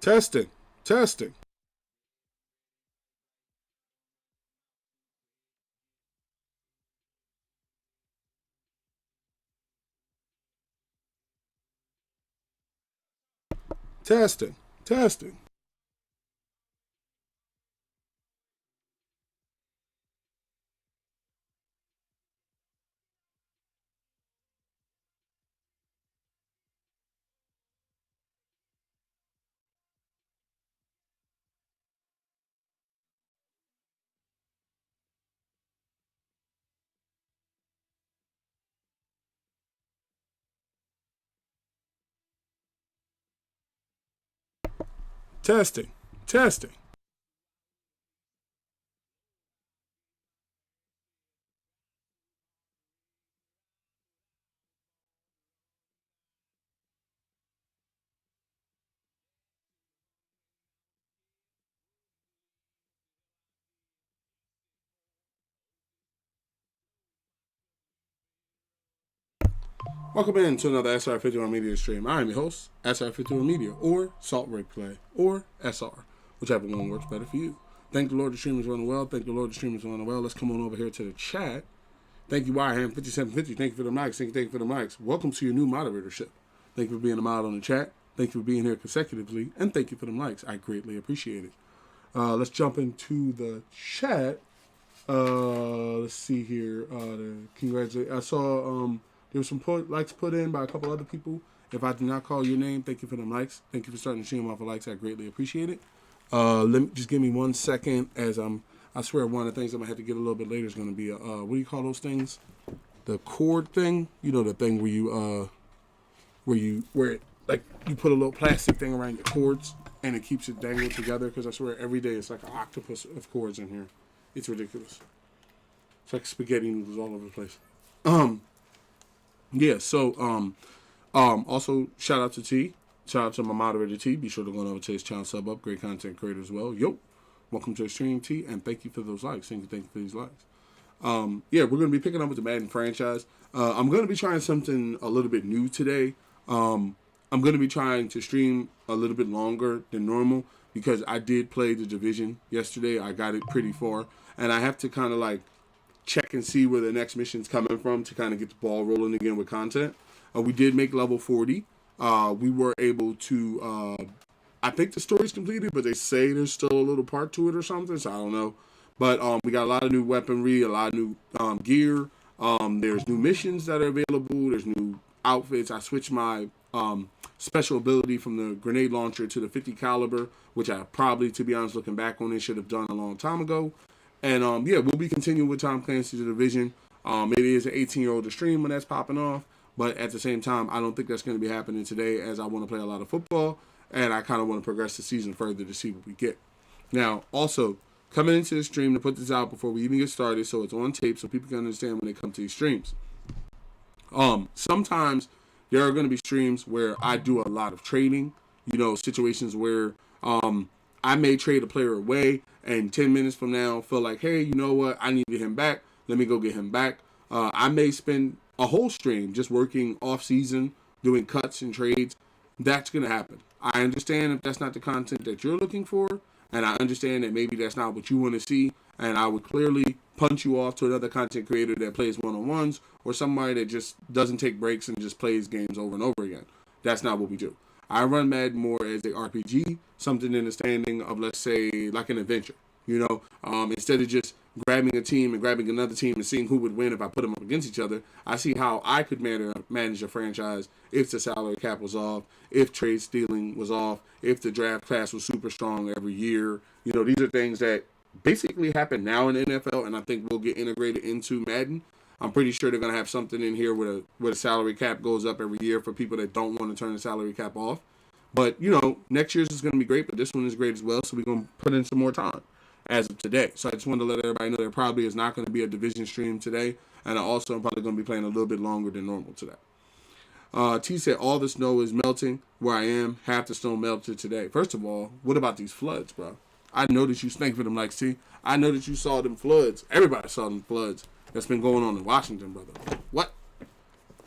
Testing. Testing. Testing. Testing. Testing. Testing. Welcome in to another SR51 Media stream. I am your host, SR51 Media, or Salt Replay, or SR, whichever one works better for you. Thank the Lord the stream is running well. Thank the Lord the stream is running well. Let's come on over here to the chat. Thank you, YHAM5750. Thank you for the mics. Thank you for the mics. Welcome to your new moderatorship. Thank you for being a mod on the chat. Thank you for being here consecutively. And thank you for the likes. I greatly appreciate it. Let's jump into the chat. Let's see here. Congratulations. I saw there was some likes put in by a couple other people. If I did not call your name, thank you for them likes. Thank you for starting the stream off of likes. I greatly appreciate it. Let me just give me 1 second as I swear one of the things I'm gonna have to get a little bit later is gonna be a what do you call those things? The cord thing. You know, the thing where you where it, like you put a little plastic thing around your cords and it keeps it dangling together. Because I swear every day it's like an octopus of cords in here. It's ridiculous. It's like spaghetti noodles all over the place. Yeah, so also shout out to T. Shout out to my moderator T. Be sure to go over to his channel, sub up, great content creator as well. Yo, welcome to the stream, T, and thank you for those likes. Thank you for these likes. Yeah, we're gonna be picking up with the Madden franchise. I'm gonna be trying something a little bit new today. I'm gonna be trying to stream a little bit longer than normal because I did play the division yesterday. I got it pretty far, and I have to kind of like check and see where the next mission's coming from to kind of get the ball rolling again with content. We did make level 40. We were able to, I think the story's completed, but they say there's still a little part to it or something, so I don't know. But we got a lot of new weaponry, a lot of new gear. There's new missions that are available. There's new outfits. I switched my special ability from the grenade launcher to the 50 caliber, which I probably, to be honest, looking back on it, should have done a long time ago. And yeah, we'll be continuing with Tom Clancy's Division. It is an 18-year-old stream when that's popping off, but at the same time, I don't think that's going to be happening today as I want to play a lot of football, and I kind of want to progress the season further to see what we get. Now, also, coming into the stream to put this out before we even get started so it's on tape so people can understand when they come to these streams. Sometimes there are going to be streams where I do a lot of trading, situations where I may trade a player away and 10 minutes from now feel like, hey, you know what? I need to get him back. Let me go get him back. I may spend a whole stream just working off season, doing cuts and trades. That's going to happen. I understand if that's not the content that you're looking for, and I understand that maybe that's not what you want to see, and I would clearly punch you off to another content creator that plays one-on-ones or somebody that just doesn't take breaks and just plays games over and over again. That's not what we do. I run Madden more as a RPG, something in the standing of, let's say, like an adventure. Instead of just grabbing a team and grabbing another team and seeing who would win if I put them up against each other, I see how I could manage a franchise if the salary cap was off, if trade stealing was off, if the draft class was super strong every year. These are things that basically happen now in the NFL, and I think will get integrated into Madden. I'm pretty sure they're going to have something in here where the salary cap goes up every year for people that don't want to turn the salary cap off. But, next year's is going to be great, but this one is great as well, so we're going to put in some more time as of today. So I just wanted to let everybody know there probably is not going to be a division stream today, and I also am probably going to be playing a little bit longer than normal today. T said, all the snow is melting where I am. Half the snow melted today. First of all, what about these floods, bro? I know that you stank for them like T. I know that you saw them floods. Everybody saw them floods that's been going on in Washington, brother. What?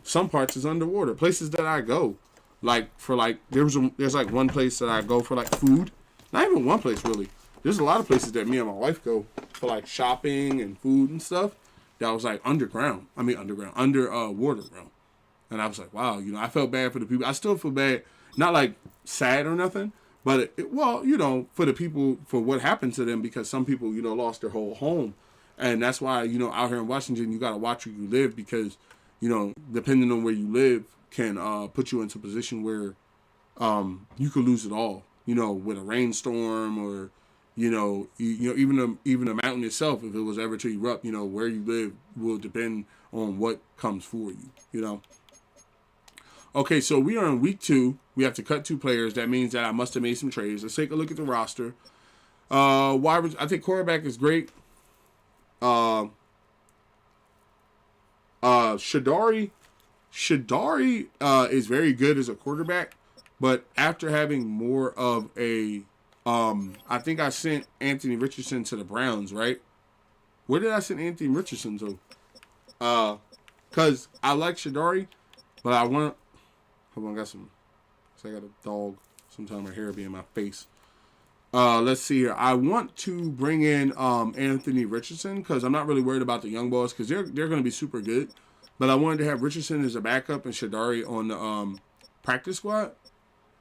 Some parts is underwater. Places that I go, Like for like there's like one place that I go for like food. Not even one place really. There's a lot of places that me and my wife go for like shopping and food and stuff. That was like underground. I mean underground, under water, bro. And I was like, wow, I felt bad for the people. I still feel bad, not like sad or nothing, but well, for the people, for what happened to them, because some people, lost their whole home. And that's why, out here in Washington, you got to watch where you live because, depending on where you live can put you into a position where you could lose it all, with a rainstorm or, even the mountain itself, if it was ever to erupt, where you live will depend on what comes for you. Okay, so we are in week 2. We have to cut 2 players. That means that I must have made some trades. Let's take a look at the roster. I think quarterback is great. Shadari is very good as a quarterback, but after having more of a, I think I sent Anthony Richardson to the Browns, right? Where did I send Anthony Richardson to? Because I like Shadari, but I want. Hold on, I got a dog. Sometimes my hair be in my face. Let's see here. I want to bring in Anthony Richardson because I'm not really worried about the young boys because they're going to be super good. But I wanted to have Richardson as a backup and Shadari on the practice squad.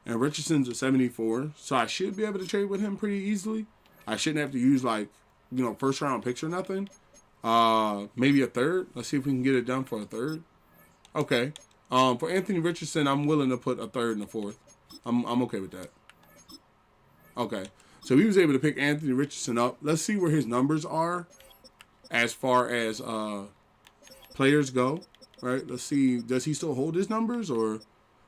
And Richardson's a 74, so I should be able to trade with him pretty easily. I shouldn't have to use first round picks or nothing. Maybe a third. Let's see if we can get it done for a third. Okay. For Anthony Richardson, I'm willing to put a third and a fourth. I'm okay with that. Okay. So he was able to pick Anthony Richardson up. Let's see where his numbers are as far as players go. Right? Let's see. Does he still hold his numbers? Or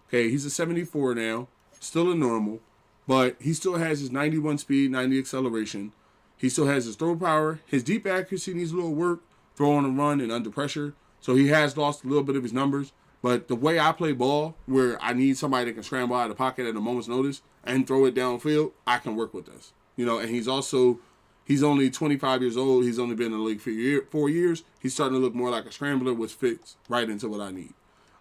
okay, he's a 74 now. Still a normal. But he still has his 91 speed, 90 acceleration. He still has his throw power. His deep accuracy needs a little work. Throw on a run and under pressure. So he has lost a little bit of his numbers. But the way I play ball, where I need somebody that can scramble out of the pocket at a moment's notice and throw it downfield, I can work with this. And he's only 25 years old. He's only been in the league for 4 years. He's starting to look more like a scrambler, which fits right into what I need.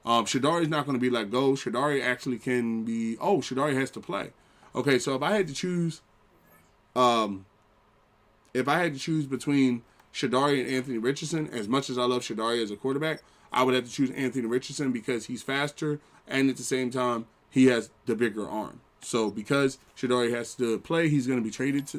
Shadari's not going to be let go. Shadari actually can be, Shadari has to play. Okay, so if I had to choose between Shadari and Anthony Richardson, as much as I love Shadari as a quarterback, I would have to choose Anthony Richardson because he's faster and at the same time he has the bigger arm. So because Shadari has to play, he's going to be traded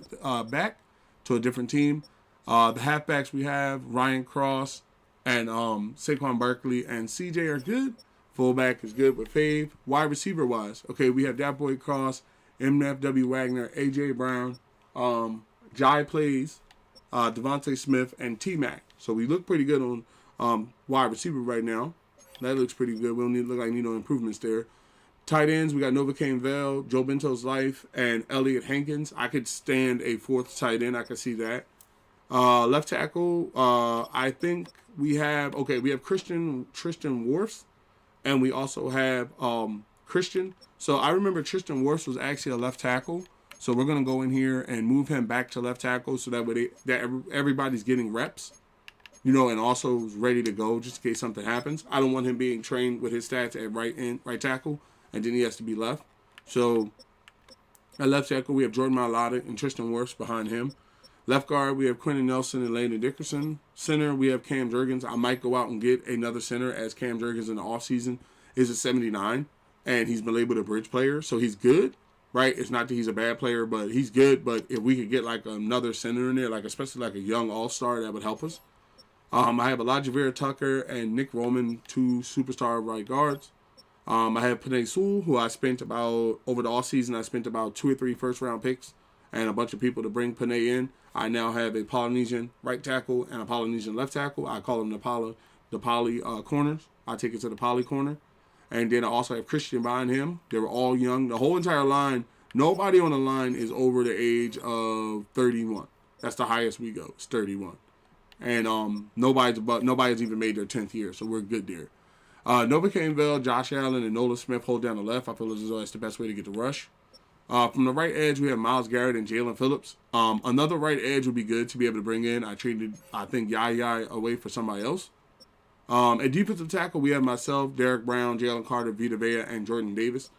back to a different team. The halfbacks we have, Ryan Cross and Saquon Barkley and CJ are good. Fullback is good with Fave. Wide receiver wise, okay, we have that boy Cross, MFW Wagner, AJ Brown, Jai Plays, Devontae Smith, and T-Mac. So we look pretty good on wide receiver right now. That looks pretty good. We don't need no improvements there. Tight ends, we got Novocaine Vale, Joe Bento's Life, and Elliott Hankins. I could stand a fourth tight end. I could see that. Left tackle, I think we have Tristan Wirfs, and we also have Christian. So I remember Tristan Wirfs was actually a left tackle. So we're going to go in here and move him back to left tackle so that way everybody's getting reps. And also ready to go just in case something happens. I don't want him being trained with his stats at right tackle, and then he has to be left. So at left tackle, we have Jordan Mailata and Tristan Wirfs behind him. Left guard, we have Quentin Nelson and Landon Dickerson. Center, we have Cam Jurgens. I might go out and get another center as Cam Jurgens in the offseason is a 79, and he's been labeled a bridge player, so he's good. Right, it's not that he's a bad player, but he's good. But if we could get another center in there, especially a young all-star, that would help us. I have Elijah Vera Tucker and Nick Roman, 2 superstar right guards. I have Penei Sewell, who I spent over the offseason, I spent about 2 or 3 first-round picks and a bunch of people to bring Penei in. I now have a Polynesian right tackle and a Polynesian left tackle. I call them the poly corners. I take it to the poly corner. And then I also have Christian behind him. They were all young. The whole entire line, nobody on the line is over the age of 31. That's the highest we go. It's 31. And nobody's even made their 10th year, so we're good there. Novocaine Vale, Josh Allen, and Nolan Smith hold down the left. I feel as though that's the best way to get the rush. From the right edge, we have Myles Garrett and Jalen Phillips. Another right edge would be good to be able to bring in. I think Yaya away for somebody else. At defensive tackle, we have myself, Derek Brown, Jalen Carter, Vita Vea, and Jordan Davis.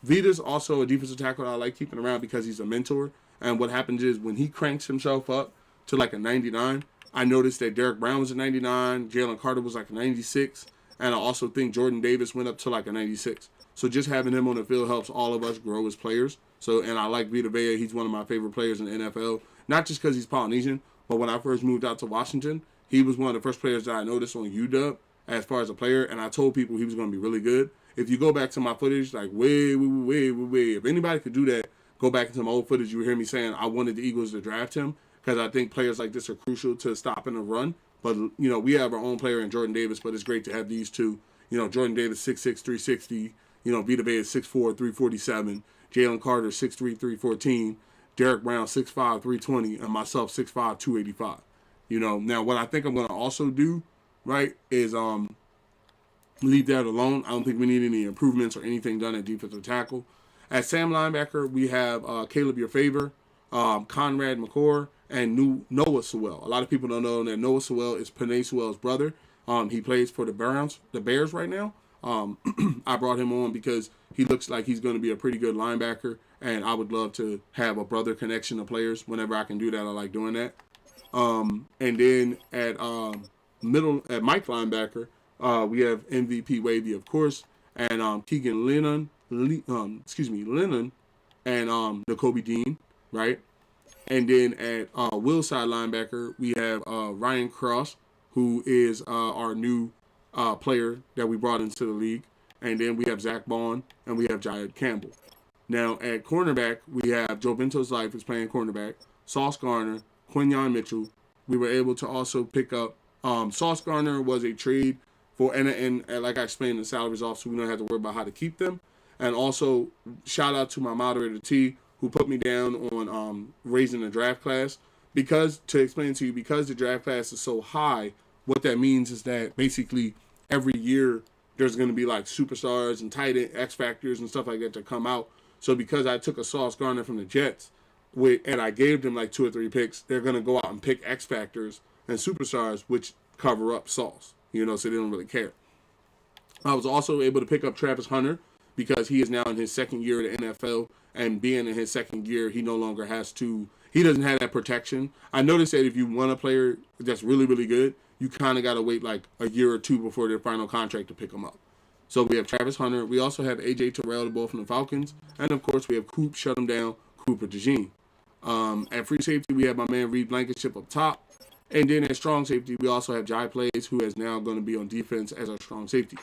Vita's also a defensive tackle that I like keeping around because he's a mentor. And what happens is when he cranks himself up to like a 99, I noticed that Derek Brown was a 99, Jalen Carter was like a 96, and I also think Jordan Davis went up to like a 96. So just having him on the field helps all of us grow as players. So, and I like Vita Vea. He's one of my favorite players in the NFL, not just because he's Polynesian, but when I first moved out to Washington, he was one of the first players that I noticed on UW as far as a player, and I told people he was going to be really good. If you go back to my footage, like way, if anybody could do that, go back into my old footage, you would hear me saying I wanted the Eagles to draft him because I think players like this are crucial to stopping a run. But, we have our own player in Jordan Davis, but it's great to have these two. Jordan Davis, 6'6", 360. Vita Vea is 6'4", 347. Jalen Carter, 6'3", 314. Derek Brown, 6'5", 320. And myself, 6'5", 285. Now what I think I'm going to also do, right, is leave that alone. I don't think we need any improvements or anything done at defensive tackle. At Sam linebacker, we have Caleb Your Favor, Conrad McCord, and Noah Sewell. A lot of people don't know that Noah Sewell is Penei Sewell's brother. He plays for the Bears right now. I brought him on because he looks like he's going to be a pretty good linebacker, and I would love to have a brother connection to players. Whenever I can do that, I like doing that. And then at Mike linebacker, we have MVP Wavy, of course, and Keegan Lennon, and N'Kobe Dean, right? And then at Will side linebacker, we have Ryan Cross, who is our new player that we brought into the league. And then we have Zach Bond, and we have Jared Campbell. Now, at cornerback, we have Joe Bento's Life is playing cornerback, Sauce Garner, Quinyon Mitchell. We were able to also pick up Sauce Garner was a trade for, and like I explained, the salaries off, so we don't have to worry about how to keep them. And also, shout out to my moderator, T, who put me down on raising the draft class. Because, to explain to you, because the draft class is so high, what that means is that basically every year there's going to be like superstars and tight end X factors and stuff like that to come out. So because I took a Sauce Garner from the Jets, and I gave them like 2 or 3 picks, they're going to go out and pick X factors and superstars, which cover up Sauce, so they don't really care. I was also able to pick up Travis Hunter because he is now in his second year at the NFL, and being in his second year, he no longer he doesn't have that protection. I noticed that if you want a player that's really, really good, you kind of got to wait like a year or 2 before their final contract to pick them up. So we have Travis Hunter. We also have A.J. Terrell, the ball from the Falcons. And, of course, we have Coop, shut him down, Cooper DeJean. At free safety, we have my man Reed Blankenship up top. And then at strong safety, we also have Jai Plays, who is now going to be on defense as our strong safety.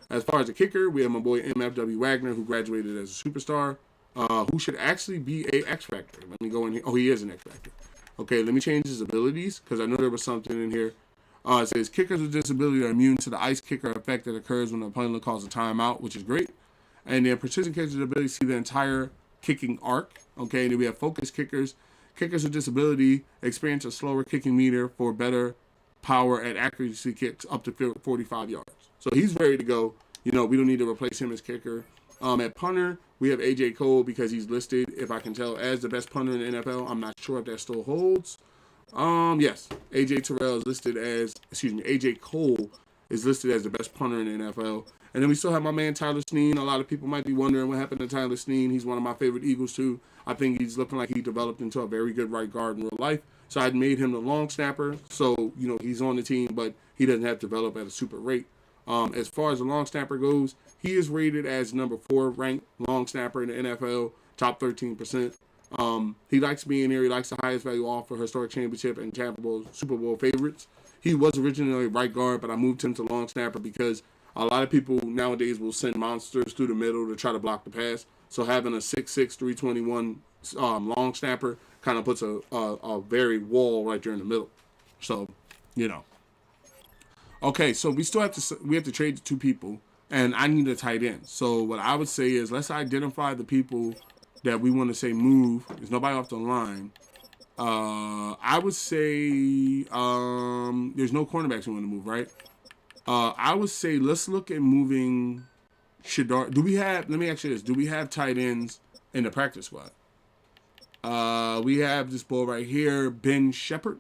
As far as the kicker, we have my boy MFW Wagner, who graduated as a superstar, who should actually be a X Factor. Let me go in here. Oh, he is an X Factor. Okay, let me change his abilities, because I know there was something in here. It says, kickers with disability are immune to the ice kicker effect that occurs when the opponent calls a timeout, which is great. And then precision kickers with ability see the entire kicking arc. Okay, and then we have focus kickers. Kickers with disability experience a slower kicking meter for better power and accuracy kicks up to 45 yards. So he's ready to go. We don't need to replace him as kicker. At punter, we have A.J. Cole because he's listed, if I can tell, as the best punter in the NFL. I'm not sure if that still holds. Yes, A.J. Cole is listed as the best punter in the NFL. And then we still have my man Tyler Snead. A lot of people might be wondering what happened to Tyler Snead. He's one of my favorite Eagles too. I think he's looking like he developed into a very good right guard in real life. So I made him the long snapper. So, he's on the team, but he doesn't have to develop at a super rate. As far as the long snapper goes, he is rated as number 4 ranked long snapper in the NFL, top 13%. He likes being here. He likes the highest value offer, historic championship, and Super Bowl favorites. He was originally right guard, but I moved him to long snapper because a lot of people nowadays will send monsters through the middle to try to block the pass. So having a 6'6", 321 long snapper kind of puts a very wall right there in the middle. So, Okay, so we have to trade the 2 people, and I need a tight end. So what I would say is let's identify the people that we want to say move. There's nobody off the line. I would say there's no cornerbacks we want to move, right? I would say let's look at moving Shadar. Let me ask you this. Do we have tight ends in the practice squad? We have this boy right here, Ben Shepard.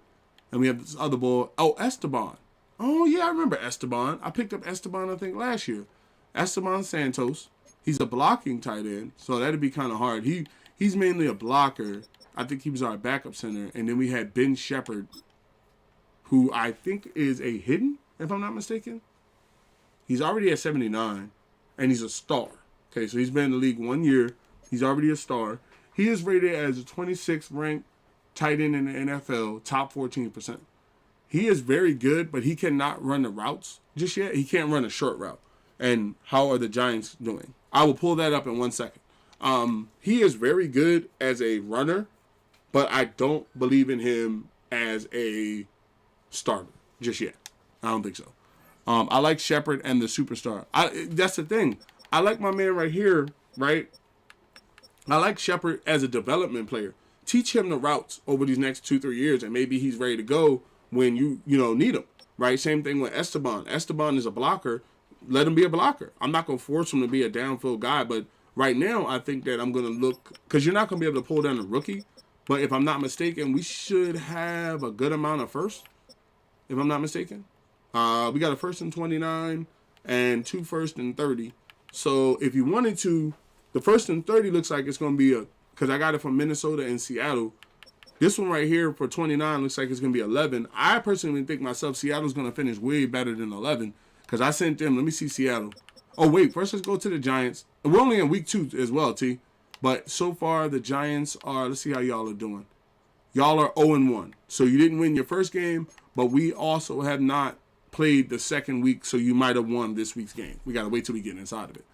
And we have this other boy, Esteban. Oh, yeah, I remember Esteban. I picked up Esteban, I think, last year. Esteban Santos. He's a blocking tight end, so that'd be kind of hard. He's mainly a blocker. I think he was our backup center. And then we had Ben Shepherd, who I think is a hidden, if I'm not mistaken. He's already at 79, and he's a star. Okay, so he's been in the league 1 year. He's already a star. He is rated as a 26th ranked tight end in the NFL, top 14%. He is very good, but he cannot run the routes just yet. He can't run a short route. And how are the Giants doing? I will pull that up in 1 second. He is very good as a runner, but I don't believe in him as a starter just yet. I don't think so. I like Shepard and the superstar. That's the thing. I like my man right here, right? I like Shepard as a development player. Teach him the routes over these next 2-3 years, and maybe he's ready to go when you need him, right? Same thing with Esteban. Esteban is a blocker. Let him be a blocker. I'm not going to force him to be a downfield guy, but right now I think that I'm going to look, because you're not going to be able to pull down a rookie, but if I'm not mistaken, we should have a good amount of first, if I'm not mistaken. We got a first and 29 and 2 first and 30. So if you wanted to, the first and 30 looks like it's going to be because I got it from Minnesota and Seattle. This one right here for 29 looks like it's going to be 11. I personally think myself Seattle's going to finish way better than 11 because I sent them. Let me see Seattle. Oh, wait. First, let's go to the Giants. We're only in week 2 as well, T. But so far, the Giants are, let's see how y'all are doing. Y'all are 0-1. So you didn't win your first game, but we also have not played the second week, so you might have won this week's game. We got to wait till we get inside of it.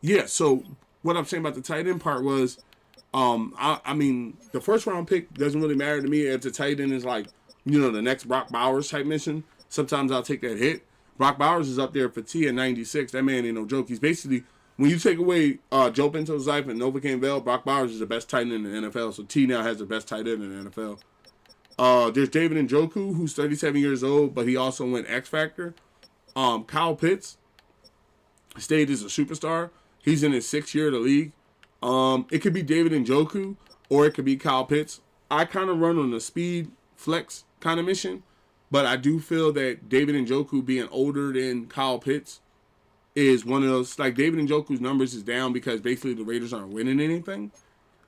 Yeah, so what I'm saying about the tight end part was, I mean, the first round pick doesn't really matter to me if the tight end is like, the next Brock Bowers type mission. Sometimes I'll take that hit. Brock Bowers is up there for T at 96. That man ain't no joke. He's basically, when you take away Joe Pinto's life and Nova Campbell, Brock Bowers is the best tight end in the NFL. So T now has the best tight end in the NFL. There's David Njoku, who's 37 years old, but he also went X Factor. Kyle Pitts stayed as a superstar. He's in his 6th year of the league. It could be David Njoku or it could be Kyle Pitts. I kind of run on the speed flex kind of mission, but I do feel that David Njoku being older than Kyle Pitts is one of those, like David Njoku's numbers is down because basically the Raiders aren't winning anything.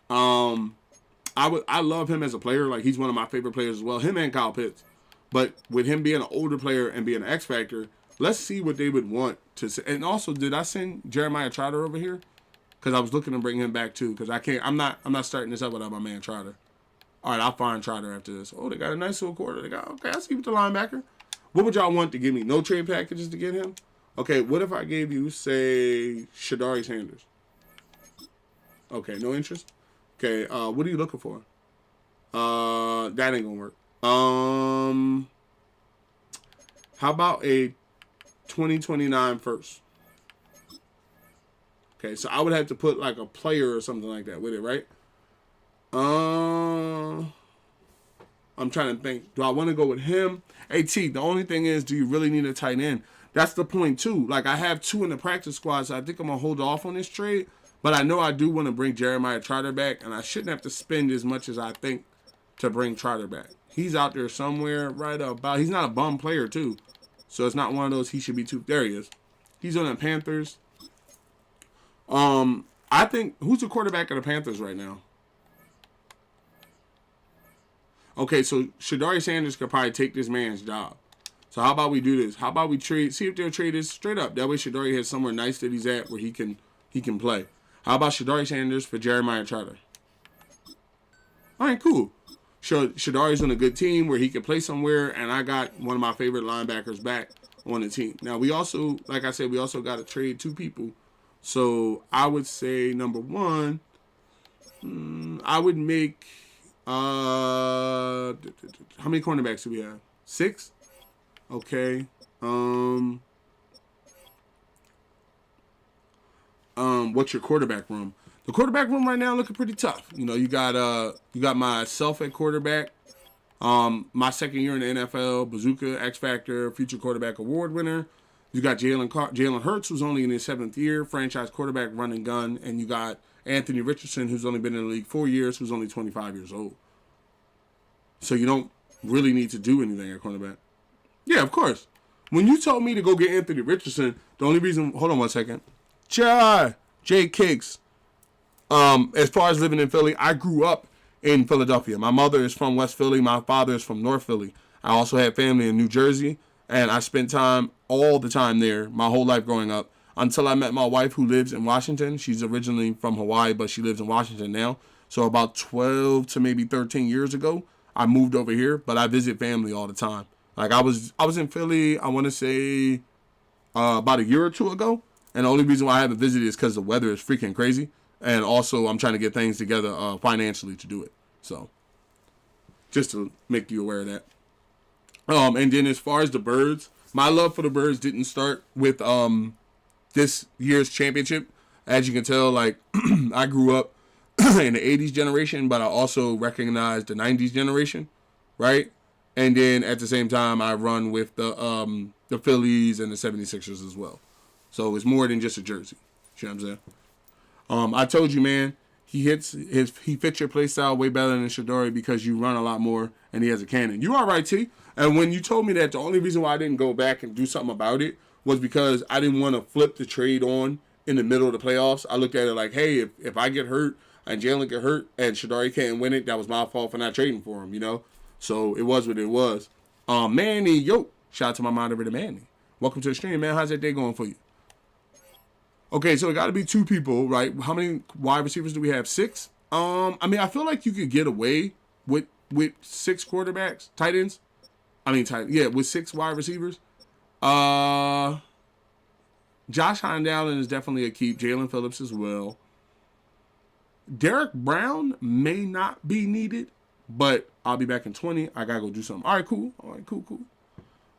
I love him as a player. Like, he's one of my favorite players as well, him and Kyle Pitts. But with him being an older player and being an X Factor, let's see what they would want to say. And also, did I send Jeremiah Trotter over here? Because I was looking to bring him back too. Because I can't. I'm not starting this up without my man Trotter. All right, I'll find Trotter after this. Oh, they got a nice little quarter. They got, okay, I see with the linebacker. What would y'all want to give me? No trade packages to get him? Okay, what if I gave you, say, Shadari Sanders? Okay, no interest? Okay, what are you looking for? That ain't gonna work. How about a 2029 first? Okay, so I would have to put like a player or something like that with it, right? I'm trying to think. Do I want to go with him? Hey, T, the only thing is, do you really need a tight end? That's the point, too. Like, I have 2 in the practice squad, so I think I'm going to hold off on this trade. But I know I do want to bring Jeremiah Trotter back, and I shouldn't have to spend as much as I think to bring Trotter back. He's out there somewhere right about. He's not a bum player, too. So it's not one of those he should be too. There he is. He's on the Panthers. I think, who's the quarterback of the Panthers right now? Okay, so Shadari Sanders could probably take this man's job. So how about we do this? How about we trade? See if they'll trade this straight up. That way Shadari has somewhere nice that he's at where he can play. How about Shadari Sanders for Jeremiah Trotter? All right, cool. Shadari's on a good team where he can play somewhere, and I got one of my favorite linebackers back on the team. Now, we also, like I said, we also got to trade 2 people. So I would say, number 1, I would make, how many cornerbacks do we have? 6? Okay. What's your quarterback room? The quarterback room right now looking pretty tough. You got myself at quarterback. My second year in the NFL, Bazooka, X Factor, Future Quarterback Award winner. You got Jalen Hurts, who's only in his 7th year, franchise quarterback, run and gun, and you got Anthony Richardson, who's only been in the league 4 years, who's only 25 years old. So you don't really need to do anything at cornerback. Yeah, of course. When you told me to go get Anthony Richardson, the only reason, hold on one second. Jay Cakes. As far as living in Philly, I grew up in Philadelphia. My mother is from West Philly. My father is from North Philly. I also had family in New Jersey, and I spent time all the time there my whole life growing up until I met my wife who lives in Washington. She's originally from Hawaii, but she lives in Washington now. So about 12 to maybe 13 years ago, I moved over here, but I visit family all the time. Like I was in Philly, I want to say about a year or two ago, and the only reason why I haven't visited is because the weather is freaking crazy. And also, I'm trying to get things together financially to do it. So, just to make you aware of that. And then as far as the Birds, my love for the Birds didn't start with this year's championship. As you can tell, like, I grew up in the 80s generation, but I also recognize the 90s generation, right? And then at the same time, I run with the Phillies and the 76ers as well. So, it's more than just a jersey. You know what I'm saying? I told you, man, he fits your play style way better than Shadori because you run a lot more and he has a cannon. You are right, T. And when you told me that, the only reason why I didn't go back and do something about it was because I didn't want to flip the trade on in the middle of the playoffs. I looked at it like, hey, if I get hurt and Jalen get hurt and Shadori can't win it, that was my fault for not trading for him, you know? So it was what it was. Manny, shout out to my moderator, Manny. Welcome to the stream, man. How's that day going for you? Okay, so it got to be two people, right? How many wide receivers do we have? 6? I mean, I feel like you could get away with 6 quarterbacks, tight ends. With 6 wide receivers. Josh Hines Allen is definitely a keep. Jalen Phillips as well. Derek Brown may not be needed, but I'll be back in 20. I gotta go do something. All right, cool.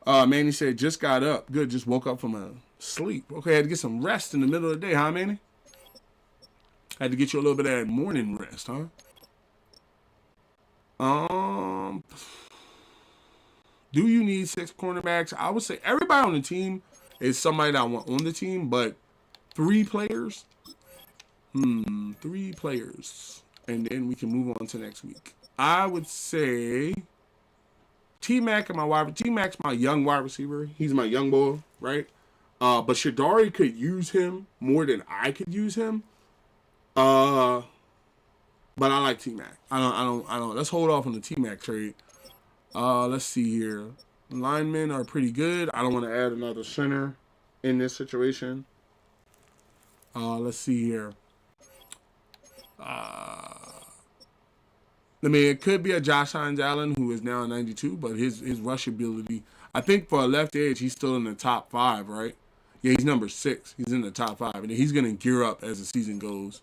Manny said just got up. Good, just woke up from a sleep. Okay, I had to get some rest in the middle of the day, huh, Manny? Had to get you a little bit of that morning rest, huh? Do you need 6 cornerbacks? I would say everybody on the team is somebody that I want on the team, but 3 players? 3 players. And then we can move on to next week. I would say T-Mac's my young wide receiver. He's my young boy, right? But Shadori could use him more than I could use him. But I like T-Mac. I don't. Let's hold off on the T-Mac trade. Let's see here. Linemen are pretty good. I don't want to add another center in this situation. Let's see here. It could be a Josh Hines Allen who is now 92, but his rush ability, I think for a left edge, he's still in the top 5, right? Yeah, he's number 6. He's in the top 5, and he's going to gear up as the season goes.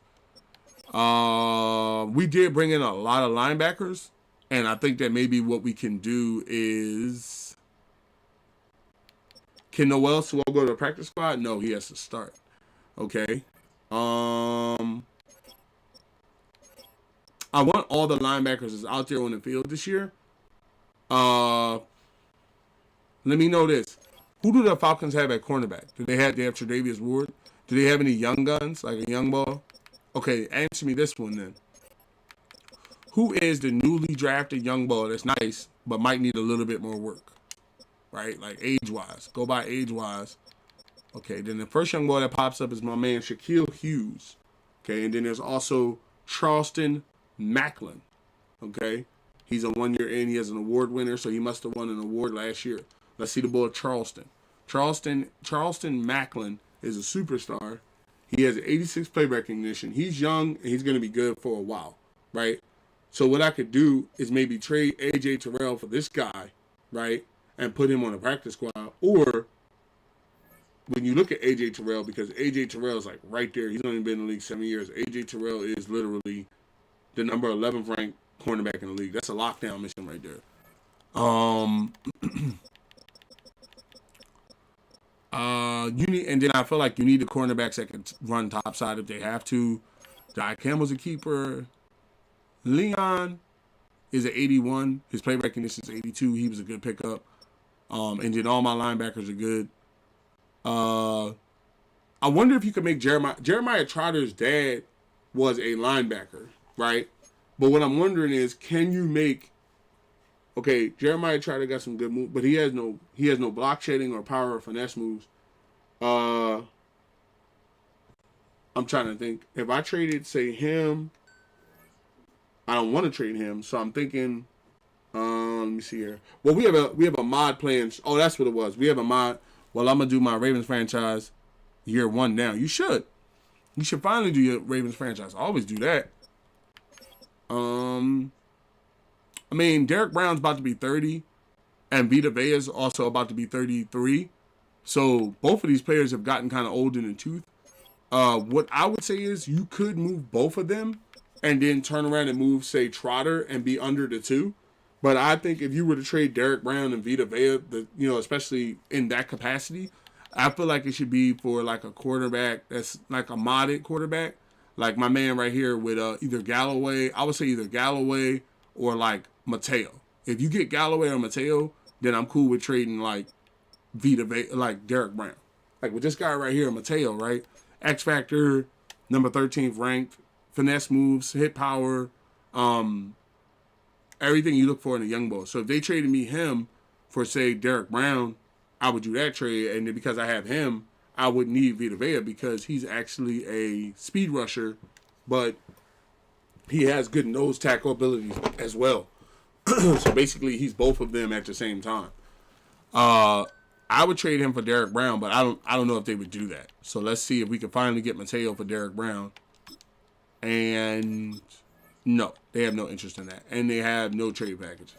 We did bring in a lot of linebackers, and I think that maybe what we can do is, can Noel Sewell go to the practice squad? No, he has to start. Okay. I want all the linebackers that's out there on the field this year. Let me know this. Who do the Falcons have at cornerback? Do they have Tre'Davious Ward? Do they have any young guns, like a young ball? Okay, answer me this one then. Who is the newly drafted young ball that's nice, but might need a little bit more work? Right? Like age-wise. Go by age-wise. Okay, then the first young ball that pops up is my man Shaquille Hughes. Okay, and then there's also Charleston Macklin. Okay, he's a 1 year in. He has an award winner, so he must have won an award last year. Let's see the boy Charleston. Charleston Macklin is a superstar. He has 86 play recognition. He's young and he's going to be good for a while, right? So what I could do is maybe trade AJ Terrell for this guy, right, and put him on a practice squad. Or when you look at AJ Terrell, because AJ Terrell is like right there. He's only been in the league 7 years. AJ Terrell is literally the number 11th ranked cornerback in the league. That's a lockdown mission right there. And then I feel like you need the cornerbacks that can run topside if they have to. Jai Campbell's a keeper. Leon is an 81. His play recognition is 82. He was a good pickup. And then all my linebackers are good. I wonder if you could make Jeremiah Trotter's dad was a linebacker, right? But what I'm wondering is, can you make Okay, Jeremiah Trotter got some good moves, but he has no block shedding or power or finesse moves. Uh, I'm trying to think. If I traded, say, him, I don't want to trade him, so I'm thinking. Let me see here. Well, we have a mod playing. Oh, that's what it was. We have a mod. Well, I'm gonna do my Ravens franchise year one now. You should. You should finally do your Ravens franchise. I always do that. Um, I mean, Derek Brown's about to be 30, and Vita Vea is also about to be 33. So both of these players have gotten kind of old in the tooth. What I would say is you could move both of them and then turn around and move, say, Trotter and be under the two. But I think if you were to trade Derek Brown and Vita Vea, especially in that capacity, I feel like it should be for like a quarterback that's like a modded quarterback. Like my man right here with either Galloway, I would say either Galloway or like Mateo. If you get Galloway or Mateo, then I'm cool with trading like like Derek Brown. Like with this guy right here, Mateo, right? X Factor, number 13th ranked, finesse moves, hit power, everything you look for in a young bull. So if they traded me him for, say, Derek Brown, I would do that trade. And then because I have him, I would need Vita Vea because he's actually a speed rusher, but he has good nose tackle abilities as well. So basically, he's both of them at the same time. I would trade him for Derek Brown, but I don't know if they would do that. So let's see if we can finally get Mateo for Derek Brown. And no, they have no interest in that. And they have no trade packages.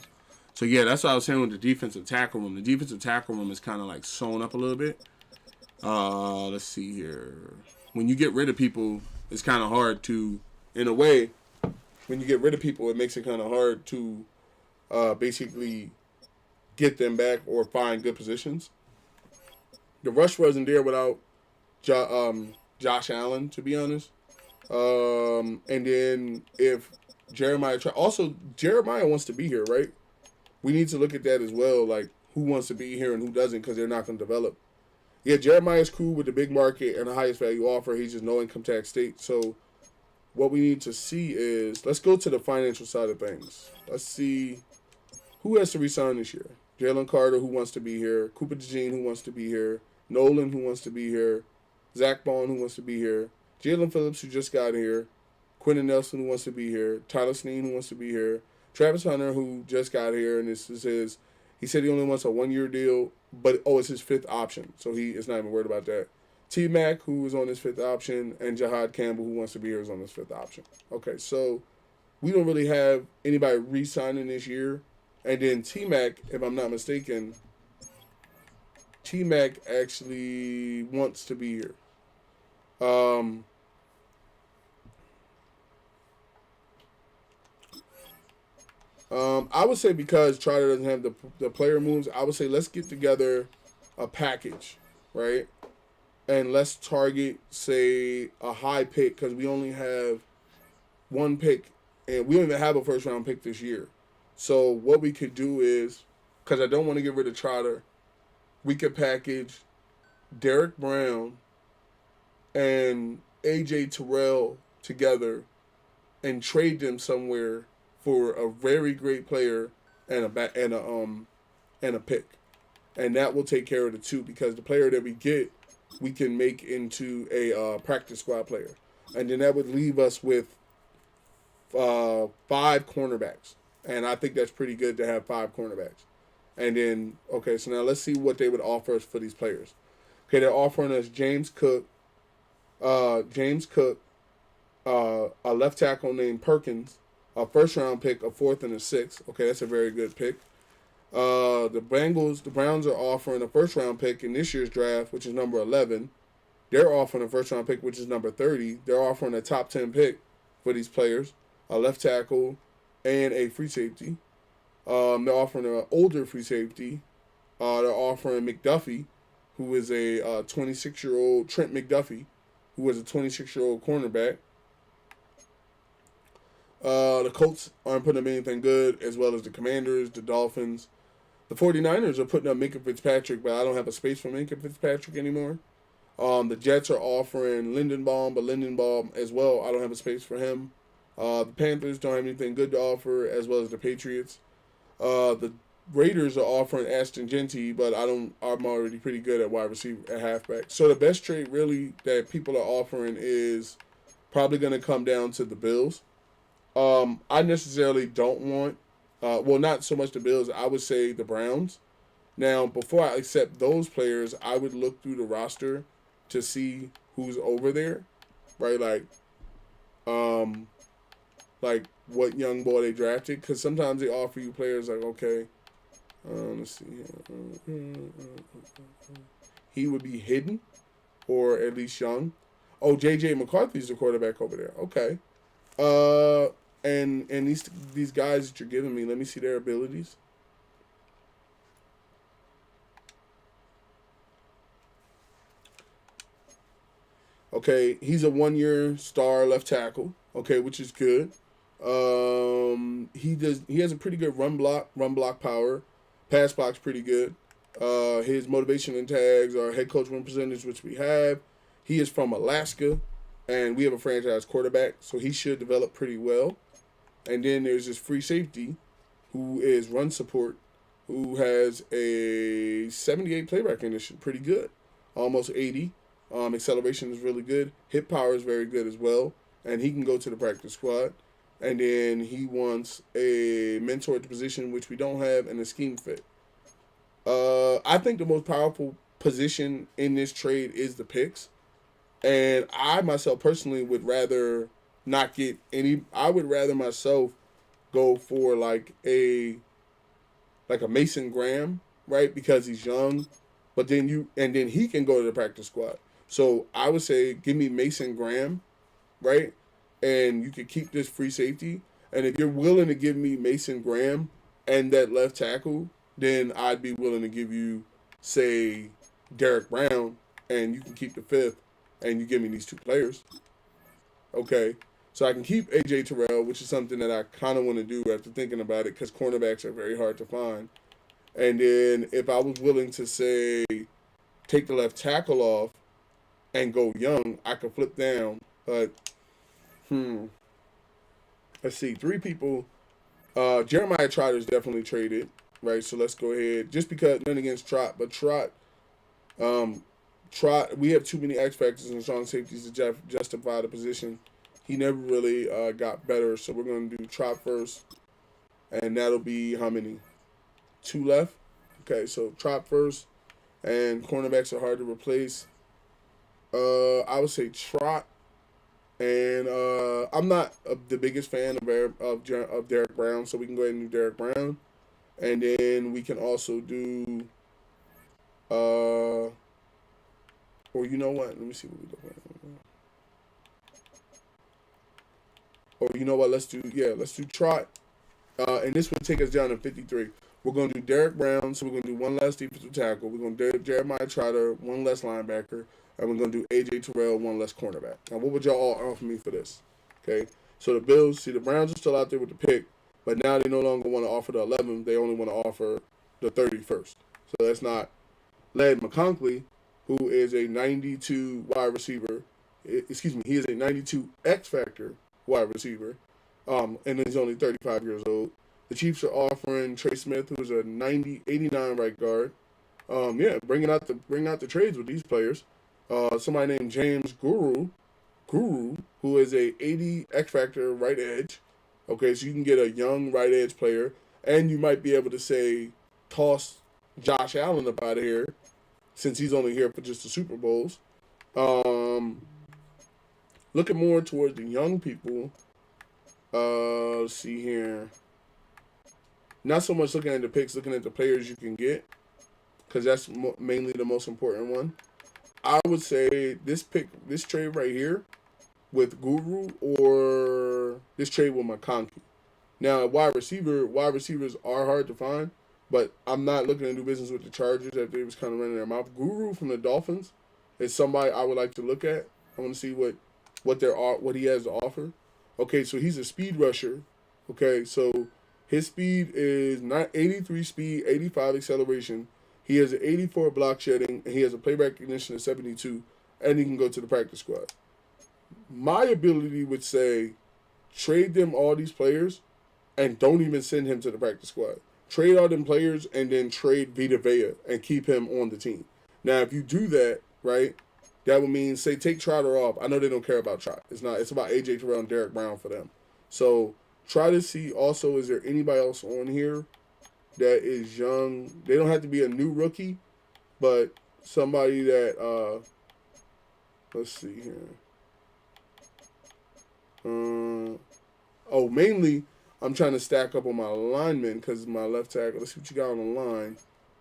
So yeah, that's what I was saying with the defensive tackle room. The defensive tackle room is kind of like sewn up a little bit. Let's see here. When you get rid of people, it's kind of hard to, in a way, when you get rid of people, it makes it kind of hard to basically get them back or find good positions. The rush wasn't there without Josh Allen, to be honest. And then if Jeremiah wants to be here, right? We need to look at that as well, like who wants to be here and who doesn't, because they're not going to develop. Yeah, Jeremiah's cool with the big market and the highest value offer. He's just no income tax state. So what we need to see is, let's go to the financial side of things. Let's see who has to resign this year. Jalen Carter, who wants to be here. Cooper DeJean, who wants to be here. Nolan, who wants to be here. Zach Bond, who wants to be here. Jalen Phillips, who just got here. Quentin Nelson, who wants to be here. Tyler Snead, who wants to be here. Travis Hunter, who just got here, and this is his. He said he only wants a 1-year deal, but it's his 5th option, so he is not even worried about that. T-Mac, who is on his 5th option, and Jahad Campbell, who wants to be here, is on his 5th option. Okay, so we don't really have anybody re-signing this year. And then T-Mac, if I'm not mistaken, T-Mac actually wants to be here. I would say because Trotter doesn't have the player moves, I would say let's get together a package, right? And let's target, say, a high pick because we only have one pick, and we don't even have a first-round pick this year. So what we could do is, because I don't want to get rid of Trotter, we could package Derek Brown and A.J. Terrell together and trade them somewhere for a very great player and a pick, and that will take care of the two because the player that we get, we can make into a practice squad player, and then that would leave us with 5 cornerbacks, and I think that's pretty good to have 5 cornerbacks. And then okay, so now let's see what they would offer us for these players. Okay, they're offering us James Cook, a left tackle named Perkins, a first-round pick, a 4th and a 6th. Okay, that's a very good pick. The Browns are offering a first-round pick in this year's draft, which is number 11. They're offering a first-round pick, which is number 30. They're offering a top 10 pick for these players, a left tackle, and a free safety. They're offering an older free safety. They're offering McDuffie, who is a 26-year-old, Trent McDuffie, who is a 26-year-old cornerback. The Colts aren't putting up anything good, as well as the Commanders, the Dolphins. The 49ers are putting up Minkah Fitzpatrick, but I don't have a space for Minkah Fitzpatrick anymore. The Jets are offering Lindenbaum, but Lindenbaum as well, I don't have a space for him. The Panthers don't have anything good to offer, as well as the Patriots. The Raiders are offering Ashton Genty, but I'm already pretty good at wide receiver at halfback. So the best trade really that people are offering is probably going to come down to the Bills. I necessarily don't want, well, not so much the Bills. I would say the Browns. Now, before I accept those players, I would look through the roster to see who's over there, right? Um, like what young boy they drafted, because sometimes they offer you players like, okay, let's see, he would be hidden or at least young. Oh, J.J. McCarthy's the quarterback over there. Okay. And these guys that you're giving me, let me see their abilities. Okay, he's a 1-year star left tackle. Okay, which is good. He has a pretty good run block power. Pass block's pretty good. His motivation and tags are head coach win percentage, which we have. He is from Alaska, and we have a franchise quarterback, so he should develop pretty well. And then there's this free safety, who is run support, who has a 78 play recognition, pretty good, almost 80. Acceleration is really good. Hip power is very good as well, and he can go to the practice squad. And then he wants a mentor at the position, which we don't have, and a scheme fit. I think the most powerful position in this trade is the picks. And I myself personally would rather not get any. I would rather myself go for like a Mason Graham, right? Because he's young, but then he can go to the practice squad. So I would say give me Mason Graham, right? And you could keep this free safety. And if you're willing to give me Mason Graham and that left tackle, then I'd be willing to give you, say, Derek Brown, and you can keep the fifth, and you give me these two players. Okay. So I can keep A.J. Terrell, which is something that I kind of want to do after thinking about it, because cornerbacks are very hard to find. And then if I was willing to, say, take the left tackle off and go young, I could flip down. But, let's see, 3 people. Jeremiah Trotter's definitely traded, right? So let's go ahead. Just because, none against Trot, but Trot, we have too many X factors and strong safeties to justify the position. He never really got better, so we're going to do Trot first. And that'll be how many? 2 left? Okay, so Trot first. And cornerbacks are hard to replace. I would say Trot. And I'm not the biggest fan of Derek Brown, so we can go ahead and do Derek Brown. And then we can also do, or you know what? Let me see what we look at. Or you know what? Let's do Trot. And this would take us down to 53. We're going to do Derek Brown, so we're going to do one less defensive tackle. We're going to do Jeremiah Trotter, one less linebacker. And we're going to do A.J. Terrell, one less cornerback. Now, what would y'all all offer me for this? Okay, so the Bills, the Browns are still out there with the pick, but now they no longer want to offer the 11th. They only want to offer the 31st. So that's not Ladd McConkey, who is a 92 wide receiver. Excuse me, he is a 92 X Factor wide receiver, and he's only 35 years old. The Chiefs are offering Trey Smith, who is a 89 right guard. Bringing out the trades with these players. Somebody named James Guru, who is a 80 X Factor right edge. Okay, so you can get a young right edge player, and you might be able to say toss Josh Allen up out of here, since he's only here for just the Super Bowls. Looking more towards the young people. Let's see here. Not so much looking at the picks, looking at the players you can get, because that's mainly the most important one. I would say this trade right here with Guru, or this trade with McConkey. Now, wide receivers are hard to find, but I'm not looking to do business with the Chargers after they was kind of running their mouth. Guru from the Dolphins is somebody I would like to look at. I want to see what he has to offer. Okay, so he's a speed rusher. Okay, so his speed is not 83 speed, 85 acceleration. He has an 84 block shedding, and he has a play recognition of 72, and he can go to the practice squad. My ability would say trade them all these players and don't even send him to the practice squad. trade all them players and then trade Vita Vea and keep him on the team. Now, if you do that, right, that would mean, say, take Trotter off. I know they don't care about Trot. It's about A.J. Terrell and Derek Brown for them. So try to see also, is there anybody else on here that is young? They don't have to be a new rookie, but somebody that, let's see here. Mainly, I'm trying to stack up on my linemen because my left tackle. Let's see what you got on the line.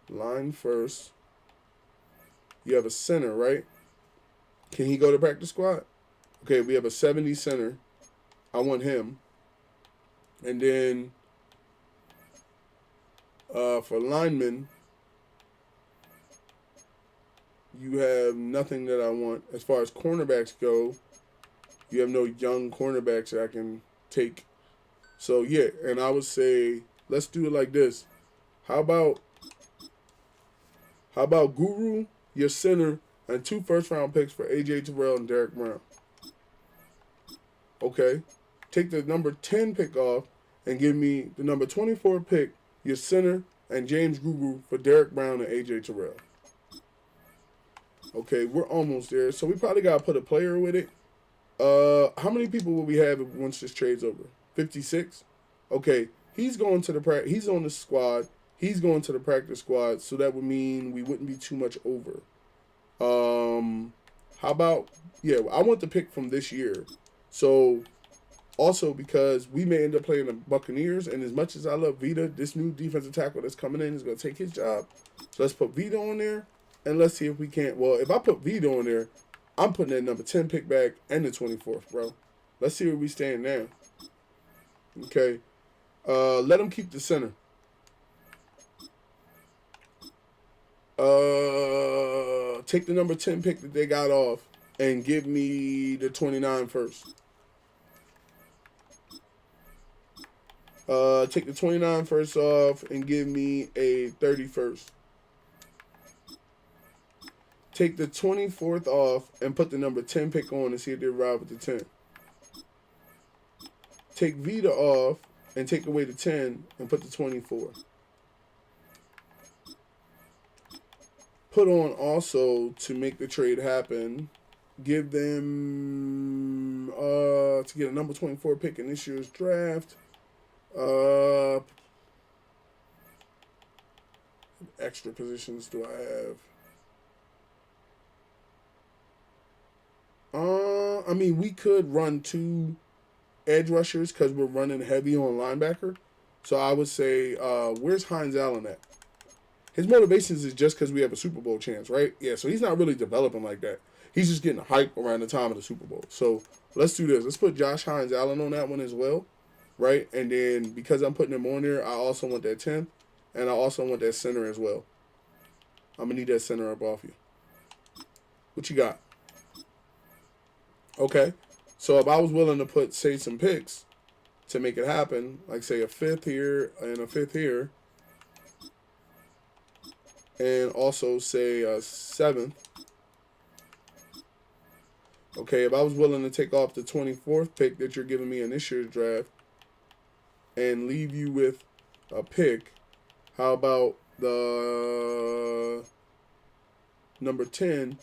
Line first. You have a center, right? Can he go to practice squad? Okay, we have a 70 center. I want him. And then for linemen, you have nothing that I want. As far as cornerbacks go, you have no young cornerbacks that I can take. So, yeah, and I would say, let's do it like this. How about Guru, your center, and 2 first-round picks for A.J. Terrell and Derek Brown? Okay. Take the number 10 pick off and give me the number 24 pick, your center, and James Guru for Derek Brown and A.J. Terrell. Okay, we're almost there. So we probably got to put a player with it. How many people will we have once this trade's over? 56? Okay, he's going to the he's on the squad. He's going to the practice squad, so that would mean we wouldn't be too much over. How about, yeah, I want the pick from this year. So, also because we may end up playing the Buccaneers, and as much as I love Vita, this new defensive tackle that's coming in is going to take his job. So let's put Vita on there, and let's see if we can't. Well, if I put Vita on there, I'm putting that number 10 pick back and the 24th, bro. Let's see where we stand now. Okay. Let him keep the center. Take the number 10 pick that they got off and give me the 29 first. Take the 29 first off and give me a 30 first. Take the 24th off and put the number 10 pick on and see if they ride with the 10. Take Vita off and take away the 10 and put the 24. Put on also, to make the trade happen, give them to get a number 24 pick in this year's draft. Extra positions do I have? I mean, we could run 2 edge rushers because we're running heavy on linebacker. So I would say, where's Hines Allen at? His motivations is just because we have a Super Bowl chance, right? Yeah, so he's not really developing like that. He's just getting hype around the time of the Super Bowl. So let's do this. Let's put Josh Hines Allen on that one as well, right? And then because I'm putting him on there, I also want that 10th, and I also want that center as well. I'm going to need that center up off you. What you got? Okay. So if I was willing to put, say, some picks to make it happen, like, say, a 5th here and a 5th here, and also, say, a 7th. Okay, if I was willing to take off the 24th pick that you're giving me in this year's draft and leave you with a pick, how about the number 10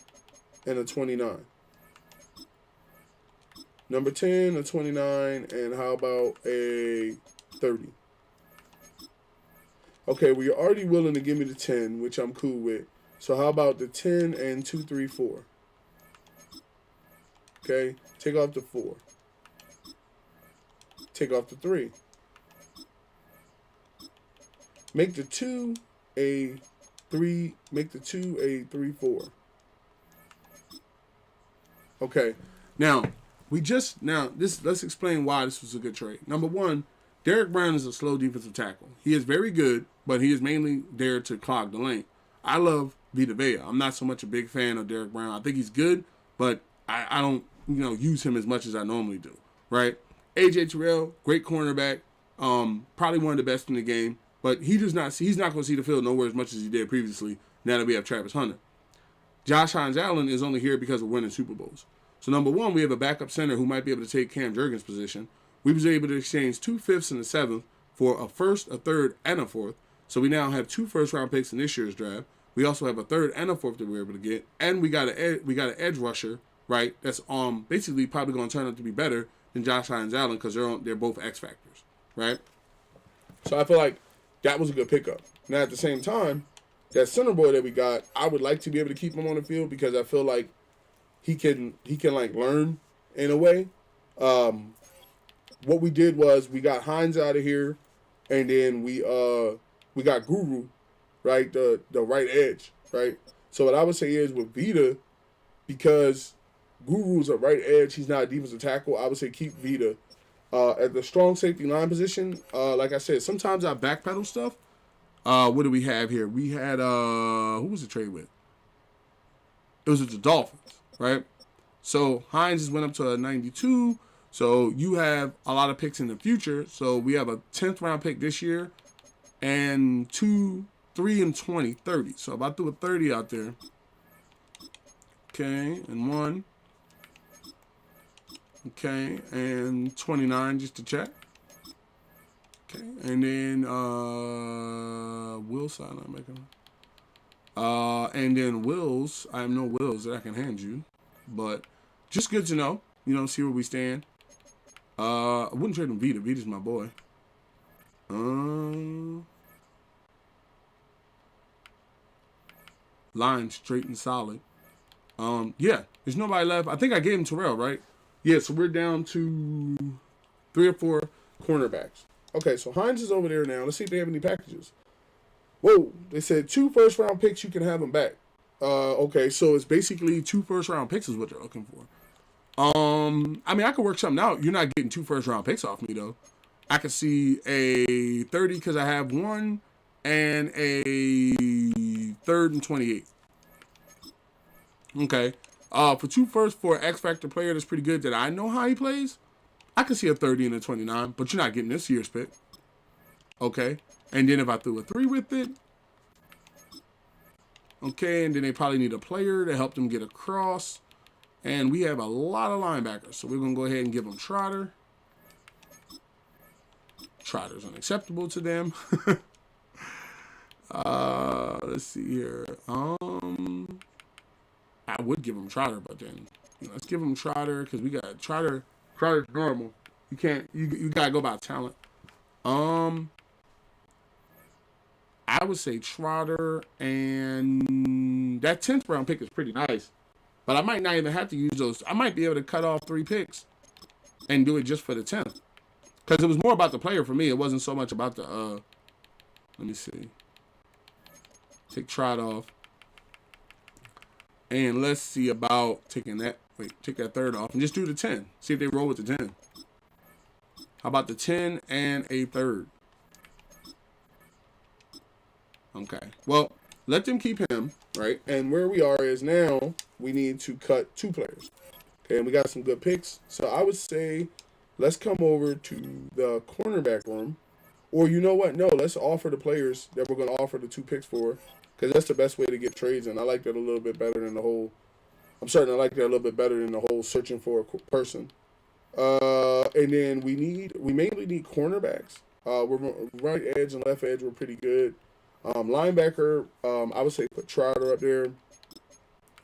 and a 29? Number 10, a 29, and how about a 30? Okay, well, you're already willing to give me the 10, which I'm cool with. So how about the 10 and 2, 3, 4? Okay, take off the 4. Take off the 3. Make the 2 a 3. Make the 2 a 3, 4. Okay, now let's explain why this was a good trade. Number one, Derek Brown is a slow defensive tackle. He is very good, but he is mainly there to clog the lane. I love Vita Vea. I'm not so much a big fan of Derek Brown. I think he's good, but I don't use him as much as I normally do. Right? A.J. Terrell, great cornerback, probably one of the best in the game, but he's not going to see the field nowhere as much as he did previously. Now that we have Travis Hunter, Josh Hines Allen is only here because of winning Super Bowls. So number one, we have a backup center who might be able to take Cam Jurgens' position. We was able to exchange 2 5ths and a 7th for a 1st, a 3rd, and a 4th. So we now have 2 first-round picks in this year's draft. We also have a 3rd and a 4th that we're able to get, and we got an edge rusher, right? That's basically probably going to turn out to be better than Josh Hines Allen because they're both X factors, right? So I feel like that was a good pickup. Now at the same time, that center boy that we got, I would like to be able to keep him on the field because I feel like he can like learn in a way. What we did was we got Hines out of here, and then we got Guru, right, the right edge, right. So what I would say is with Vita, because Guru's a right edge, he's not a defensive tackle. I would say keep Vita at the strong safety line position. Like I said, sometimes I backpedal stuff. What do we have here? We had who was the trade with? It was with the Dolphins, right? So Hines just went up to a 92. So you have a lot of picks in the future. So we have a 10th round pick this year and 2, 3, and 20, 30. So if I threw a 30 out there, okay, and 1, okay, and 29 just to check. Okay, and then Will sign I'm making. And then Wills, I have no Wills that I can hand you, but just good to know, see where we stand. I wouldn't trade him Vita. Vita's my boy. Line straight and solid. Yeah, there's nobody left. I think I gave him Terrell, right? Yeah, so we're down to 3 or 4 cornerbacks. Okay, so Hines is over there now. Let's see if they have any packages. Whoa, they said 2 first-round picks, you can have them back. Okay, so it's basically 2 first-round picks is what they're looking for. I mean, I could work something out. You're not getting 2 first-round picks off me, though. I could see a 30 because I have 1 and a 3rd and 28. Okay. For 2 first for an X-Factor player that's pretty good that I know how he plays, I could see a 30 and a 29, but you're not getting this year's pick. Okay. And then if I threw a 3 with it, okay, and then they probably need a player to help them get across. And we have a lot of linebackers, so we're going to go ahead and give them Trotter. Trotter's unacceptable to them. Let's see here. I would give them Trotter, but then let's give them Trotter because we got Trotter. Trotter's normal. You can't. You gotta go by talent. I would say Trotter, and that 10th round pick is pretty nice. But I might not even have to use those. I might be able to cut off 3 picks and do it just for the 10th. Because it was more about the player for me. It wasn't so much about the, let me see. Take Trot off. And let's see about taking that, take that 3rd off and just do the 10. See if they roll with the 10. How about the 10 and a 3rd? Okay. Well, let them keep him, right? And where we are is now we need to cut 2 players. Okay, and we got some good picks. So I would say let's come over to the cornerback room. Or you know what? No, let's offer the players that we're going to offer the 2 picks for. Because that's the best way to get trades. And I like that a little bit better than the whole... I'm starting to like that a little bit better than the whole searching for a person. And then we mainly need cornerbacks. We're right edge and left edge. We're pretty good. Linebacker, I would say put Trotter up there.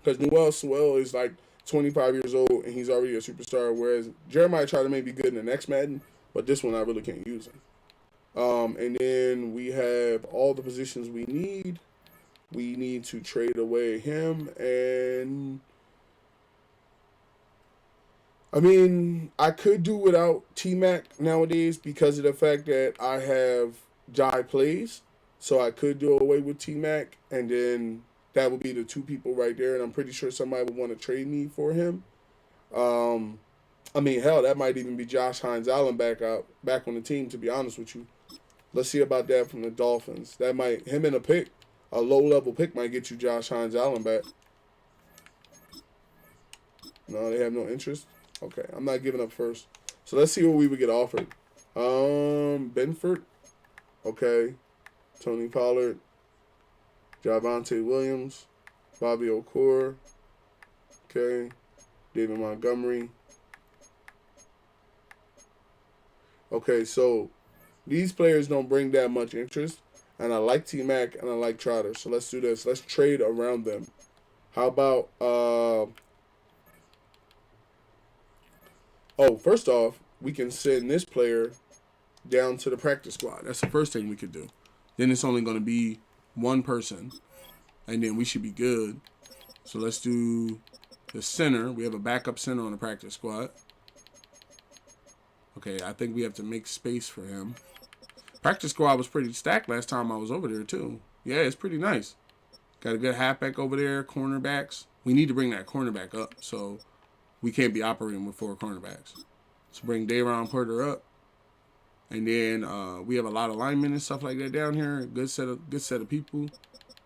Because Newell Sewell is like 25 years old and he's already a superstar. Whereas Jeremiah tried to maybe be good in the next Madden, but this one I really can't use him. And then we have all the positions we need. We need to trade away him. And I mean, I could do without T-Mac nowadays because of the fact that I have Jai plays. So I could do away with T-Mac, and then that would be the 2 people right there, and I'm pretty sure somebody would want to trade me for him. I mean, hell, that might even be Josh Hines Allen back on the team, to be honest with you. Let's see about that from the Dolphins. That might, him in a low-level pick might get you Josh Hines Allen back. No, they have no interest? Okay, I'm not giving up first. So let's see what we would get offered. Benford. Okay. Tony Pollard, Javonte Williams, Bobby Okur, okay, David Montgomery. Okay, so these players don't bring that much interest. and I like T-Mac, and I like Trotter. So let's do this. Let's trade around them. How about, oh, first off, we can send this player down to the practice squad. That's the first thing we could do. Then it's only going to be one person, and then we should be good. So let's do the center. We have a backup center on the practice squad. Okay, I think we have to make space for him. Practice squad was pretty stacked last time I was over there, too. Yeah, it's pretty nice. Got a good halfback over there, cornerbacks. We need to bring that cornerback up, so we can't be operating with 4 cornerbacks. So bring Dayron Porter up. And then we have a lot of linemen and stuff like that down here. Good set of people.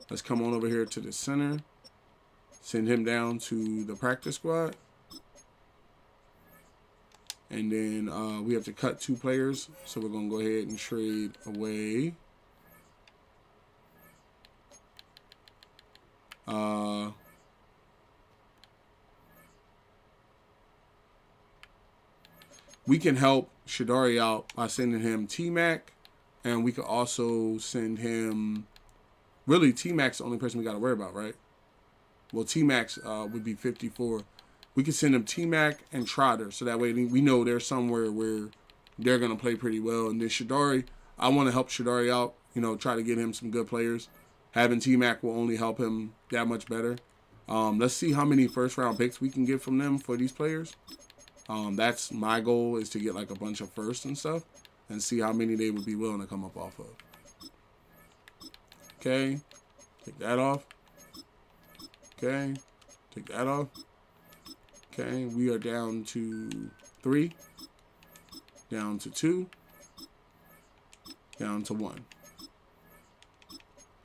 Let's come on over here to the center. Send him down to the practice squad. And then we have to cut 2 players. So we're going to go ahead and trade away. We can help Shadari out by sending him T-Mac. And we could also send him... Really, T-Mac's the only person we got to worry about, right? Well, T-Mac's would be 54. We could send him T-Mac and Trotter. So that way we know they're somewhere where they're going to play pretty well. And then Shadari, I want to help Shadari out. You know, try to get him some good players. Having T-Mac will only help him that much better. Let's see how many first-round picks we can get from them for these players. That's my goal, is to get like a bunch of firsts and stuff and see how many they would be willing to come up off of. Okay, take that off. Okay, take that off. Okay, we are down to 3, down to 2, down to 1.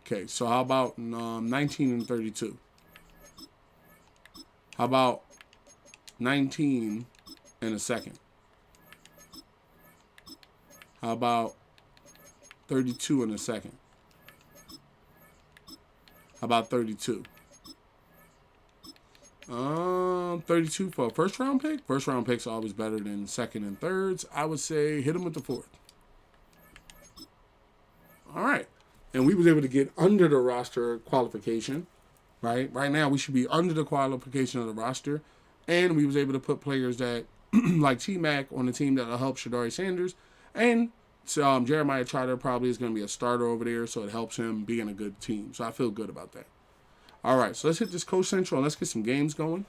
Okay, so how about 19 and 32? How about 19 and a second? How about 32 and a second? How about 32? 32 for a first round pick. First round picks are always better than second and thirds. I would say hit him with the 4th. All right. And we was able to get under the roster qualification, right? Right now we should be under the qualification of the roster. And we was able to put players that like T-Mac on the team that will help Shadari Sanders. And so Jeremiah Trotter probably is going to be a starter over there, so it helps him be in a good team. So I feel good about that. All right, so let's hit this Coach Central and let's get some games going.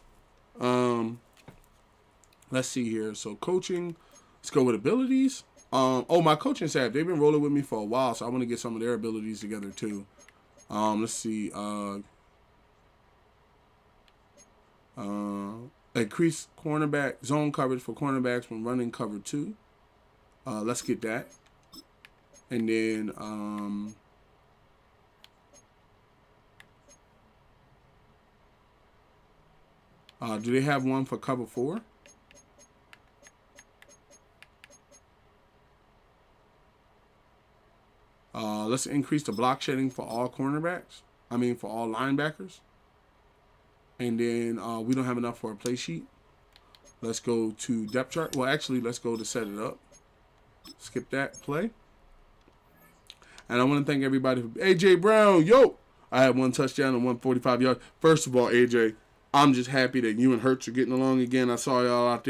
Let's see here. So coaching, let's go with abilities. Oh, my coaching staff, they've been rolling with me for a while, so I want to get some of their abilities together too. Let's see. Increase cornerback zone coverage for cornerbacks when running cover 2. Let's get that. And then do they have one for cover 4? Let's increase the block shedding for all cornerbacks. I mean, for all linebackers. And then we don't have enough for a play sheet. Let's go to depth chart. Well, actually, let's go to set it up. Skip that play. And I want to thank everybody for AJ Brown. Yo, I had 1 touchdown and 145 yards. First of all, AJ, I'm just happy that you and Hurts are getting along again. I saw y'all out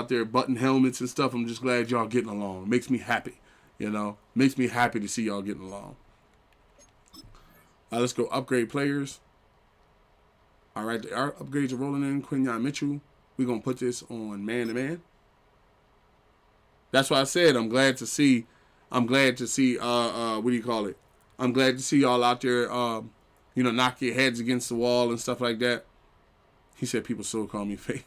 there button helmets and stuff. I'm just glad y'all getting along. It makes me happy. You know, makes me happy to see y'all getting along. Let's go upgrade players. All right, our upgrades are rolling in. Quinyon Mitchell. We're going to put this on man-to-man. That's why I said I'm glad to see, what do you call it? I'm glad to see y'all out there, knock your heads against the wall and stuff like that. He said people still call me fake.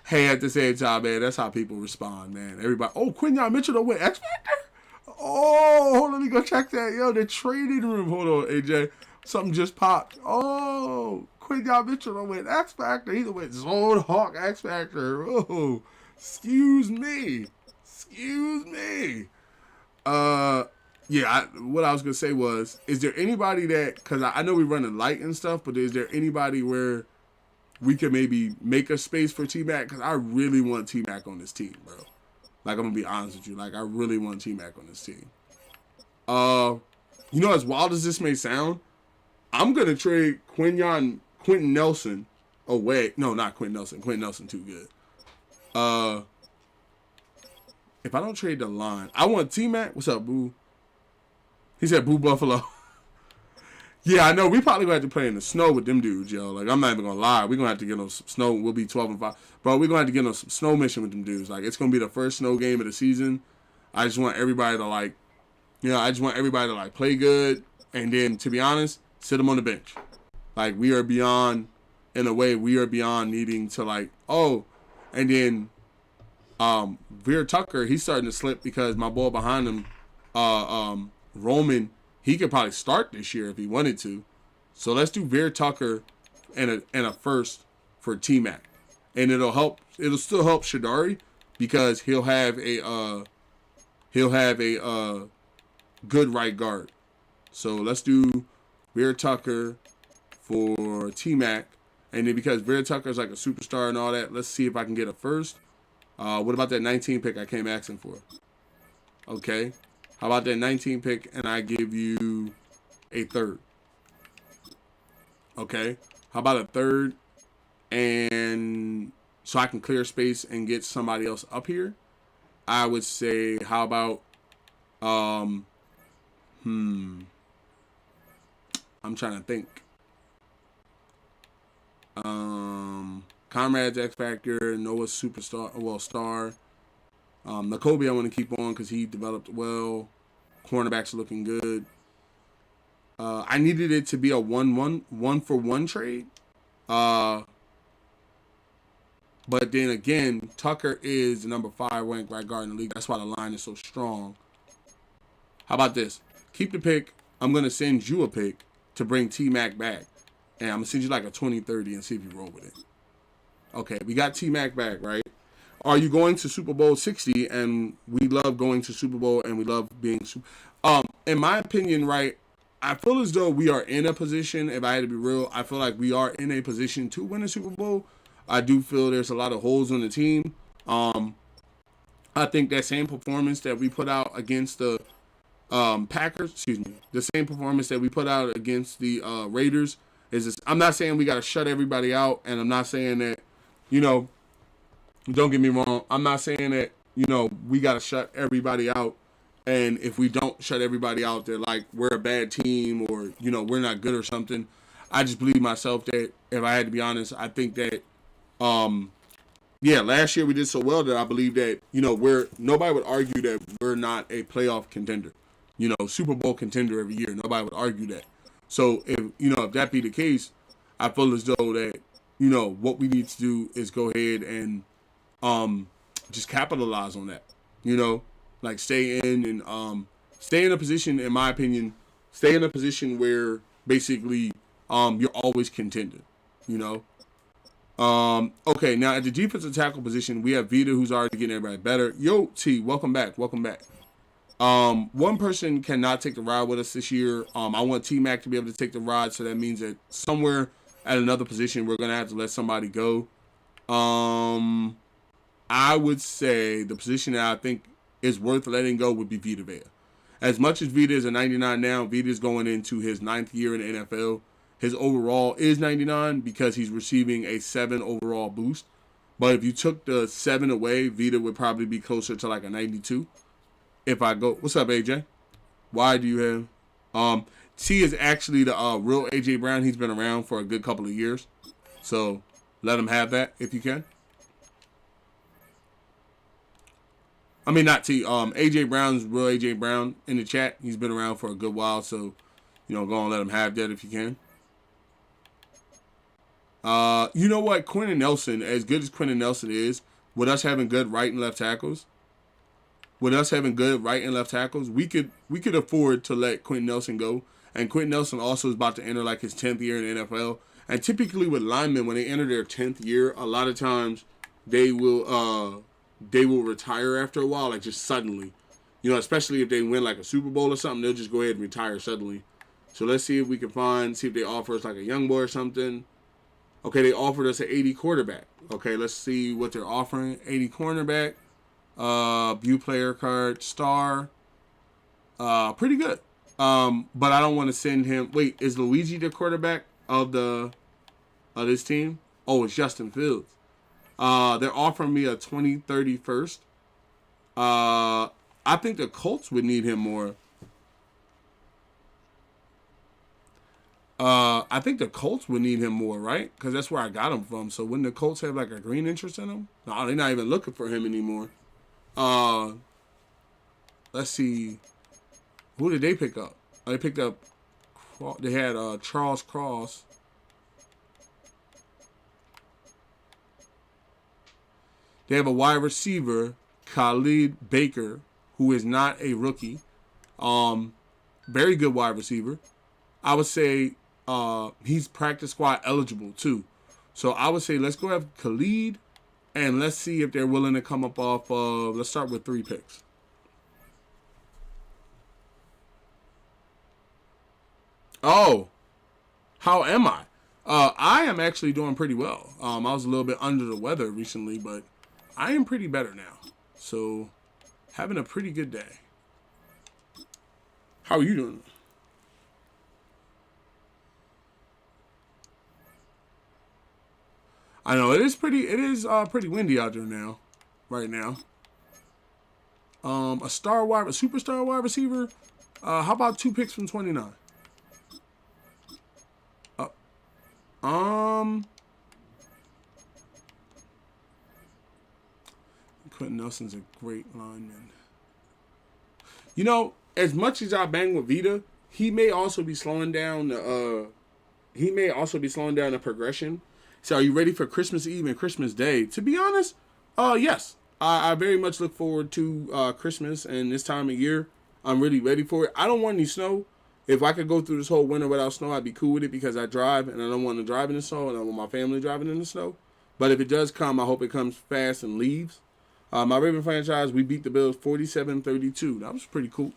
Hey, at the same time, man, that's how people respond, man. Everybody, Quinyon Mitchell don't win X Factor? Oh, hold on, let me go check that. Yo, the trading room. Hold on, AJ. Something just popped. Oh, Quinyon Mitchell don't win X Factor. He don't win Zone Hawk X Factor. Oh, excuse me. Yeah, what I was going to say was, is there anybody that, because I know we're running light and stuff, but is there anybody where we could maybe make a space for T-Mac? Because I really want T-Mac on this team, bro. Like, I'm going to be honest with you. Like, I really want T-Mac on this team. Uh, as wild as this may sound, I'm gonna trade Quentin Nelson away. No, not Quentin Nelson. Quentin Nelson too good. Uh, if I don't trade the line, I want T Mac. What's up, Boo? He said, "Boo Buffalo." Yeah, I know. We probably gonna have to play in the snow with them dudes, yo. Like, I'm not even gonna lie. We're gonna have to get on some snow. We'll be 12-5. Bro, we're gonna have to get on some snow mission with them dudes. Like, it's gonna be the first snow game of the season. I just want everybody to, like, play good. And then, to be honest, sit them on the bench. Like, we are beyond, in a way, needing to, like, and then, Veer Tucker, he's starting to slip because my boy behind him, Roman, he could probably start this year if he wanted to. So let's do Veer Tucker and a first for T-Mac. And it'll still help Shadari because he'll have a good right guard. So let's do Veer Tucker for T-Mac. And then because Veer Tucker's like a superstar and all that, let's see if I can get a first. What about that 19 pick I came asking for? Okay. How about that 19 pick and I give you a third? Okay. How about a third and so I can clear space and get somebody else up here? I would say, how about I'm trying to think. Comrades X Factor, Noah's superstar, star. Nakobe I want to keep on because he developed well. Cornerbacks are looking good. I needed it to be a 1-for-1 trade. But then again, Tucker is the number 5 ranked right guard in the league. That's why the line is so strong. How about this? Keep the pick. I'm going to send you a pick to bring T-Mac back. And I'm going to send you like a 20-30 and see if you roll with it. Okay, we got T-Mac back, right? Are you going to Super Bowl 60? And we love going to Super Bowl and we love being in my opinion, right, I feel as though we are in a position, if I had to be real, I feel like we are in a position to win a Super Bowl. I do feel there's a lot of holes on the team. I think that same performance that we put out against the Packers, the same performance that we put out against the Raiders is this. I'm not saying we got to shut everybody out, and I'm not saying that, don't get me wrong, I'm not saying that, we got to shut everybody out, and if we don't shut everybody out, they're like, we're a bad team, or, we're not good or something. I just believe myself that, if I had to be honest, I think that, last year we did so well that I believe that, nobody would argue that we're not a playoff contender. Super Bowl contender every year. Nobody would argue that. So if that be the case, I feel as though that, what we need to do is go ahead and just capitalize on that. Like stay in a position, in my opinion, stay in a position where basically you're always contending. Okay, now at the defensive tackle position, we have Vita, who's already getting everybody better. Yo, T, welcome back. One person cannot take the ride with us this year. I want T-Mac to be able to take the ride, so that means that somewhere at another position, we're going to have to let somebody go. I would say the position that I think is worth letting go would be Vita Vea. As much as Vita is a 99 now, Vita is going into his 9th year in the NFL. His overall is 99 because he's receiving a 7 overall boost. But if you took the 7 away, Vita would probably be closer to like a 92. If I go, what's up, AJ? Why do you have? T is actually the real AJ Brown. He's been around for a good couple of years. So let him have that if you can. I mean, not T. AJ Brown's real AJ Brown in the chat. He's been around for a good while. So, go and let him have that if you can. You know what? Quentin Nelson, as good as Quentin Nelson is, with us having good right and left tackles, we could afford to let Quentin Nelson go. And Quentin Nelson also is about to enter like his 10th year in the NFL. And typically with linemen, when they enter their 10th year, a lot of times they will retire after a while, like just suddenly. Especially if they win like a Super Bowl or something, they'll just go ahead and retire suddenly. So let's see if we can see if they offer us like a young boy or something. Okay, they offered us an 80 quarterback. Okay, let's see what they're offering. 80 cornerback. View player card, star. Pretty good. But I don't want to send him. Wait, is Luigi the quarterback of this team? Oh, it's Justin Fields. They're offering me a 2030 first. I think the Colts would need him more. I think the Colts would need him more, right? Because that's where I got him from. So wouldn't the Colts have like a green interest in him? No, they're not even looking for him anymore. Let's see. Who did they pick up? They picked up. They had Charles Cross. They have a wide receiver, Khalid Baker, who is not a rookie. Very good wide receiver. I would say he's practice squad eligible too. So I would say let's go have Khalid, and let's see if they're willing to come up off of. Let's start with 3 picks. Oh, how am I? I am actually doing pretty well. I was a little bit under the weather recently, but I am pretty better now. So, having a pretty good day. How are you doing? I know it is pretty pretty windy out there now, right now. A superstar wide receiver. How about 2 picks from 29? Um, Quentin Nelson's a great lineman. You know, as much as I bang with Vita, he may also be slowing down the progression. So are you ready for Christmas Eve and Christmas Day? To be honest, yes. I very much look forward to Christmas and this time of year. I'm really ready for it. I don't want any snow. If I could go through this whole winter without snow, I'd be cool with it because I drive and I don't want to drive in the snow and I want my family driving in the snow. But if it does come, I hope it comes fast and leaves. My Raven franchise, we beat the Bills 47-32. That was pretty cool.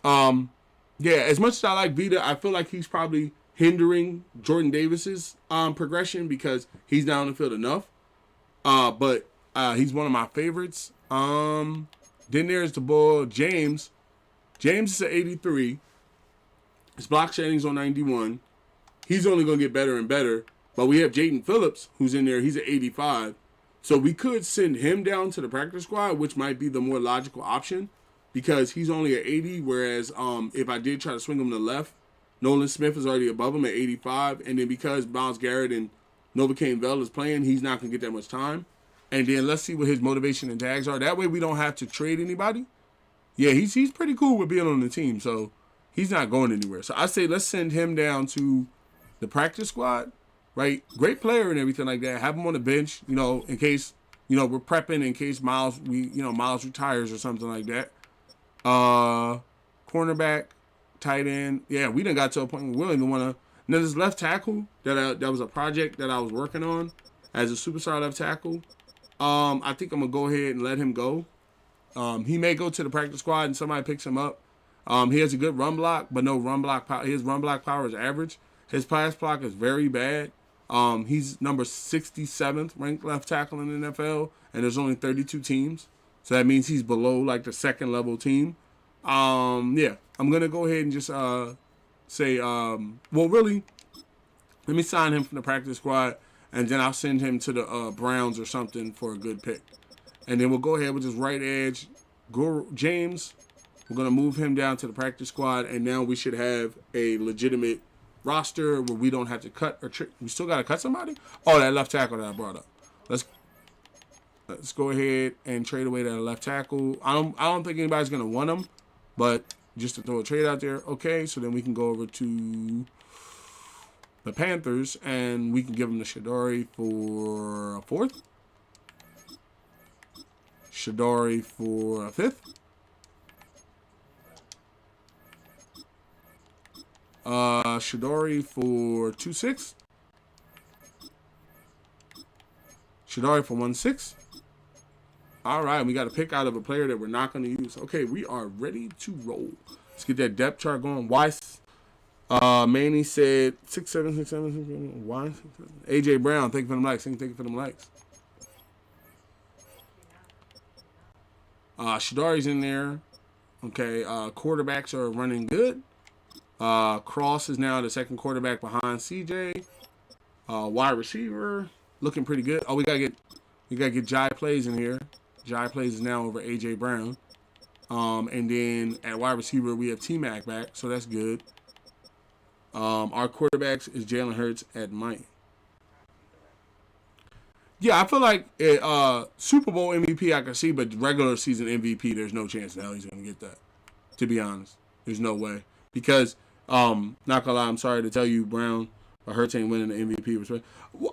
Yeah, as much as I like Vita, I feel like he's probably hindering Jordan Davis's progression because he's not on the field enough. But he's one of my favorites. Then there's the boy James. James is an 83. His block shedding's on 91. He's only going to get better and better. But we have Jaden Phillips, who's in there. He's an 85. So we could send him down to the practice squad, which might be the more logical option because he's only at 80. Whereas if I did try to swing him to the left, Nolan Smith is already above him at 85. And then because Myles Garrett and Novocaine Bell is playing, he's not going to get that much time. And then let's see what his motivation and tags are. That way we don't have to trade anybody. Yeah, he's pretty cool with being on the team, so he's not going anywhere. So I say let's send him down to the practice squad, right? Great player and everything like that. Have him on the bench, in case, we're prepping in case Miles retires or something like that. Cornerback, tight end. Yeah, we done got to a point where we don't even want to. Now this left tackle that was a project that I was working on as a superstar left tackle. I think I'm gonna go ahead and let him go. He may go to the practice squad and somebody picks him up. He has a good run block, but no run block power. His run block power is average. His pass block is very bad. He's number 67th ranked left tackle in the NFL, and there's only 32 teams. So that means he's below like the second level team. Yeah, I'm going to go ahead and just say, really, let me sign him from the practice squad, and then I'll send him to the Browns or something for a good pick. And then we'll go ahead with this right edge. James, we're going to move him down to the practice squad, and now we should have a legitimate roster where we don't have to cut or we still got to cut somebody? Oh, that left tackle that I brought up. Let's go ahead and trade away that left tackle. I don't think anybody's going to want him, but just to throw a trade out there. Okay, so then we can go over to the Panthers, and we can give him the Shadari for a 4th. Shadari for a 5th. Shadari for 2-6. Shadari for 1-6. All right, we got a pick out of a player that we're not going to use. Okay, we are ready to roll. Let's get that depth chart going. Weiss. Manny said 6'7", 6'7". Why? AJ Brown, thank you for them likes. Thank you for them likes. Shadari's in there. Okay, quarterbacks are running good. Cross is now the second quarterback behind CJ. Wide receiver looking pretty good. Oh, we gotta get Jai Plays in here. Jai Plays is now over AJ Brown. And then at wide receiver we have T Mac back, so that's good. Our quarterbacks is Jalen Hurts at Mike. Yeah, I feel like Super Bowl MVP I can see, but regular season MVP, there's no chance in hell he's gonna get that. To be honest, there's no way because not gonna lie, I'm sorry to tell you, Brown, but Hurts ain't winning the MVP.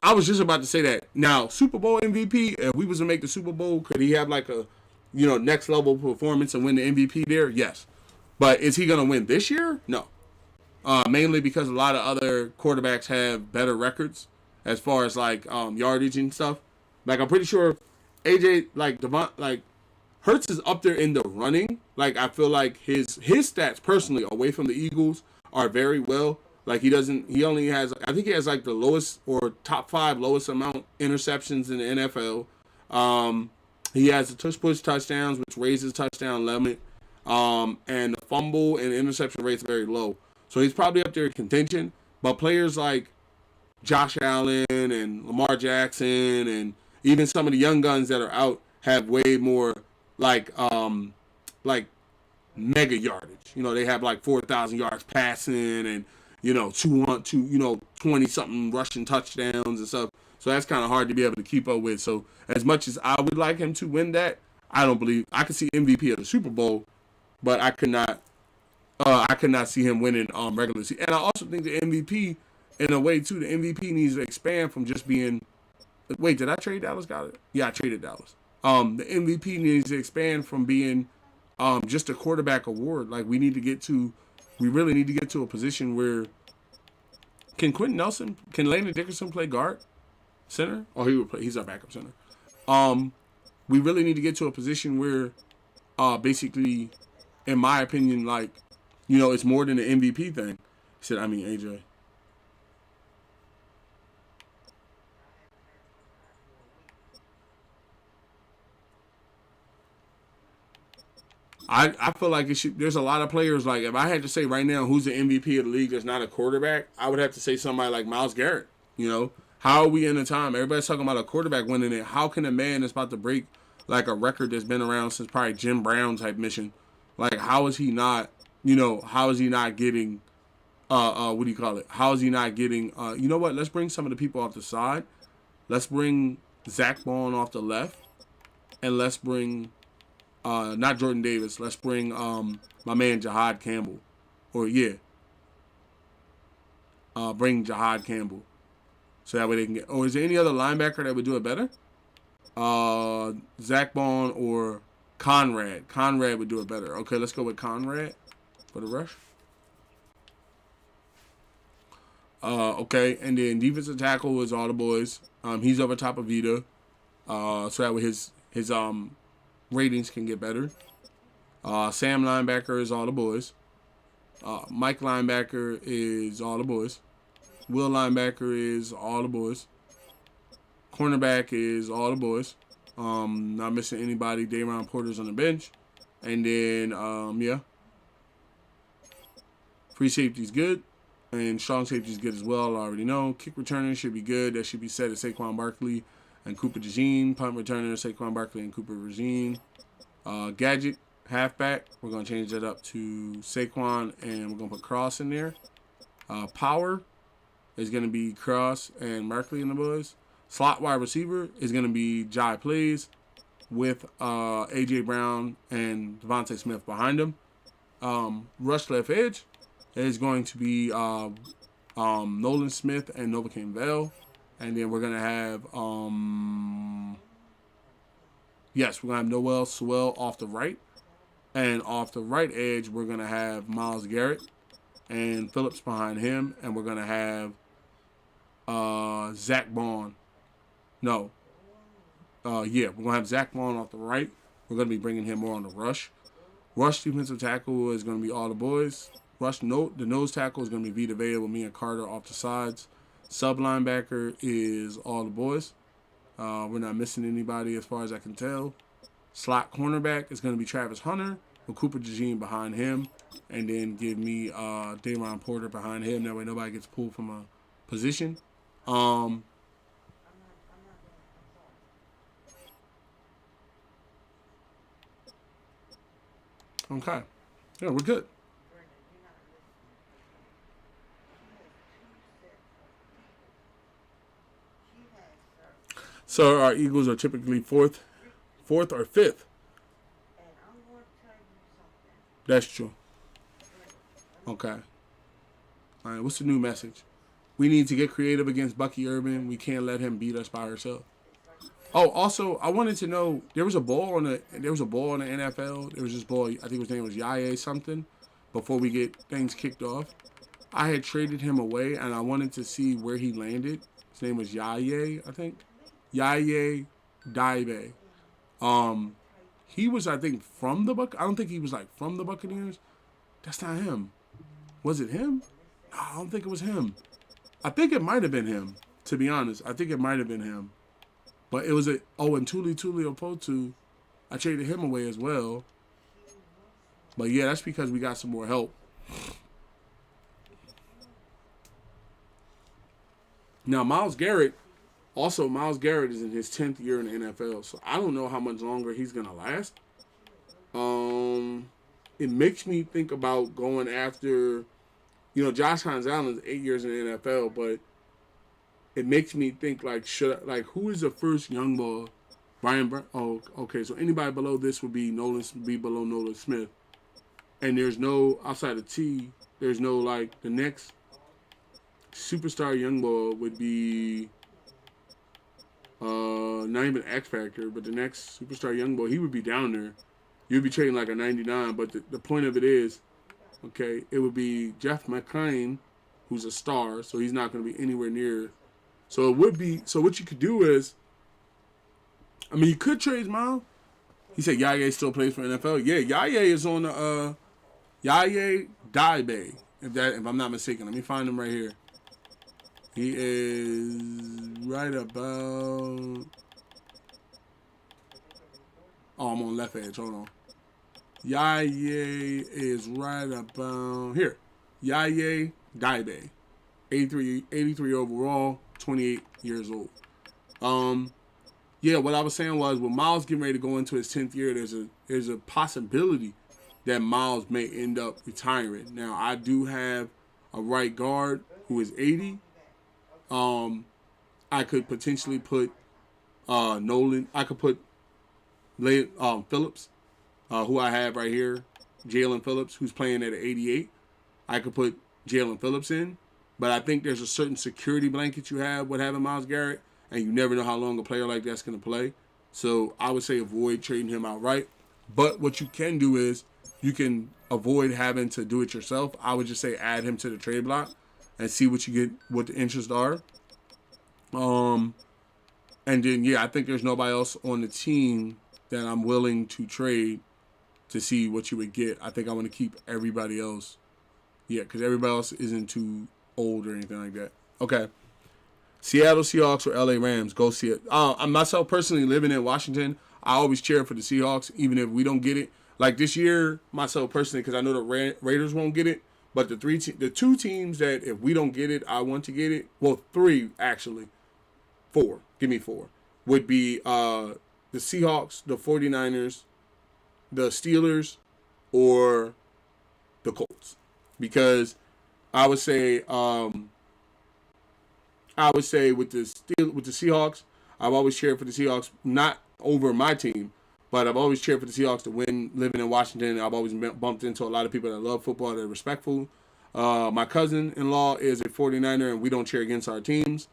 I was just about to say that. Now, Super Bowl MVP, if we was to make the Super Bowl, could he have like a next level performance and win the MVP there? Yes, but is he gonna win this year? No. Mainly because a lot of other quarterbacks have better records as far as like yardage and stuff. Like I'm pretty sure AJ like Hurts is up there in the running. Like I feel like his stats personally away from the Eagles are very well. Like he only has, I think he has like the lowest or top 5 lowest amount interceptions in the NFL. He has the push touchdowns, which raises touchdown limit. And the fumble and interception rate's very low. So he's probably up there in contention. But players like Josh Allen and Lamar Jackson and even some of the young guns that are out have way more like mega yardage. They have like 4,000 yards passing and 20 something rushing touchdowns and stuff. So that's kind of hard to be able to keep up with. So as much as I would like him to win that, I don't believe I could see MVP at the Super Bowl, but I could not see him winning regular season. And I also think the MVP, in a way too, the MVP needs to expand from just being. Wait, did I trade Dallas? Got it. Yeah, I traded Dallas. The MVP needs to expand from being just a quarterback award. Like we really need to get to a position where can Landon Dickerson play guard, center? Oh, he's our backup center. We really need to get to a position where, basically, in my opinion, like, it's more than an MVP thing. He said, AJ. I feel like there's a lot of players, like, if I had to say right now who's the MVP of the league that's not a quarterback, I would have to say somebody like Myles Garrett. How are we in a time? Everybody's talking about a quarterback winning it. How can a man that's about to break, like, a record that's been around since probably Jim Brown type mission, like, how is he not getting, what do you call it? How is he not getting, you know what? Let's bring some of the people off the side. Let's bring Zach Bond off the left. And let's bring... not Jordan Davis. Let's bring my man Jahad Campbell. Bring Jahad Campbell. So that way they can get... is there any other linebacker that would do it better? Zach Bond or Conrad. Conrad would do it better. Okay, let's go with Conrad for the rush. Okay, and then defensive tackle is all the boys. He's over top of Vita. So that way his ratings can get better. Sam linebacker is all the boys. Mike linebacker is all the boys. Will linebacker is all the boys. Cornerback is all the boys. Not missing anybody. Dayron Porter's on the bench. And then, free safety's good. And strong safety's good as well. I already know. Kick returner should be good. That should be set at Saquon Barkley and Cooper DeJean. Punt returner, Saquon Barkley and Cooper DeJean. Gadget, halfback. We're going to change that up to Saquon, and we're going to put Cross in there. Power is going to be Cross and Barkley in the boys. Slot wide receiver is going to be Jai Plays with A.J. Brown and Devontae Smith behind him. Rush left edge is going to be Nolan Smith and Novocaine Bell. And then we're going to have, we're going to have Noel Sewell off the right. And off the right edge, we're going to have Myles Garrett and Phillips behind him. And we're going to have Zach Bond. No. We're going to have Zach Bond off the right. We're going to be bringing him more on the rush. Rush defensive tackle is going to be all the boys. The nose tackle is going to be Vita Vea with me and Carter off the sides. Sub linebacker is all the boys. We're not missing anybody as far as I can tell. Slot cornerback is going to be Travis Hunter with Cooper DeJean behind him, and then give me Dameron Porter behind him. That way nobody gets pulled from a position. Um, okay. Yeah, we're good. So our Eagles are typically fourth or fifth. That's true. Okay. All right. What's the new message? We need to get creative against Bucky Urban. We can't let him beat us by ourselves. Oh, also, I wanted to know there was a ball on the NFL. There was this ball. I think his name was Yaya something. Before we get things kicked off, I had traded him away, and I wanted to see where he landed. His name was Yaya, I think. Yaya Daibe. He was, I think, from the Buc. I don't think he was like from the Buccaneers. That's not him. Was it him? No, I don't think it was him. I think it might have been him. To be honest, I think it might have been him. But it was and Tuli Opotu, I traded him away as well. But yeah, that's because we got some more help. Now, Myles Garrett is in his 10th year in the NFL, so I don't know how much longer he's going to last. It makes me think about going after, Josh Hines Allen's 8 years in the NFL, but it makes me think who is the first young ball? Oh, okay. So anybody below this would be below Nolan Smith, and there's no outside of T. There's no the next superstar young ball would be not even X Factor, but the next superstar young ball he would be down there. You'd be trading a 99, but the point of it is, okay, it would be Jeff McClain, who's a star, so he's not going to be anywhere near. So it would be. So what you could do is, you could trade Miles. He said Yaya still plays for NFL. Yeah, Yaya is on the Yaya Daibe. If I'm not mistaken, let me find him right here. He is right about. Oh, I'm on left edge. Hold on. Yaya is right about here. Yaya Daibe, 83 overall. 28 years old. Yeah, what I was saying was with Myles getting ready to go into his 10th year, there's a possibility that Myles may end up retiring. Now, I do have a right guard who is 80. I could potentially put Nolan. I could put Phillips, who I have right here, Jalen Phillips, who's playing at an 88. I could put Jalen Phillips in. But I think there's a certain security blanket you have with having Myles Garrett, and you never know how long a player like that's going to play. So I would say avoid trading him outright. But what you can do is you can avoid having to do it yourself. I would just say add him to the trade block and see what you get, what the interests are. And then, yeah, I think there's nobody else on the team that I'm willing to trade to see what you would get. I think I want to keep everybody else. Yeah, because everybody else isn't too old or anything like that. Okay. Seattle Seahawks or LA Rams? Go see it. Myself personally living in Washington, I always cheer for the Seahawks, even if we don't get it. Like this year, myself personally, because I know the Raiders won't get it, but the two teams that if we don't get it, I want to get it. Well, three actually. Four. Give me four. Would be the Seahawks, the 49ers, the Steelers, or the Colts. Because I would say with the Seahawks, I've always cheered for the Seahawks, not over my team, but I've always cheered for the Seahawks to win. Living in Washington, I've always bumped into a lot of people that love football, that are respectful. My cousin-in-law is a 49er, and we don't cheer against our teams.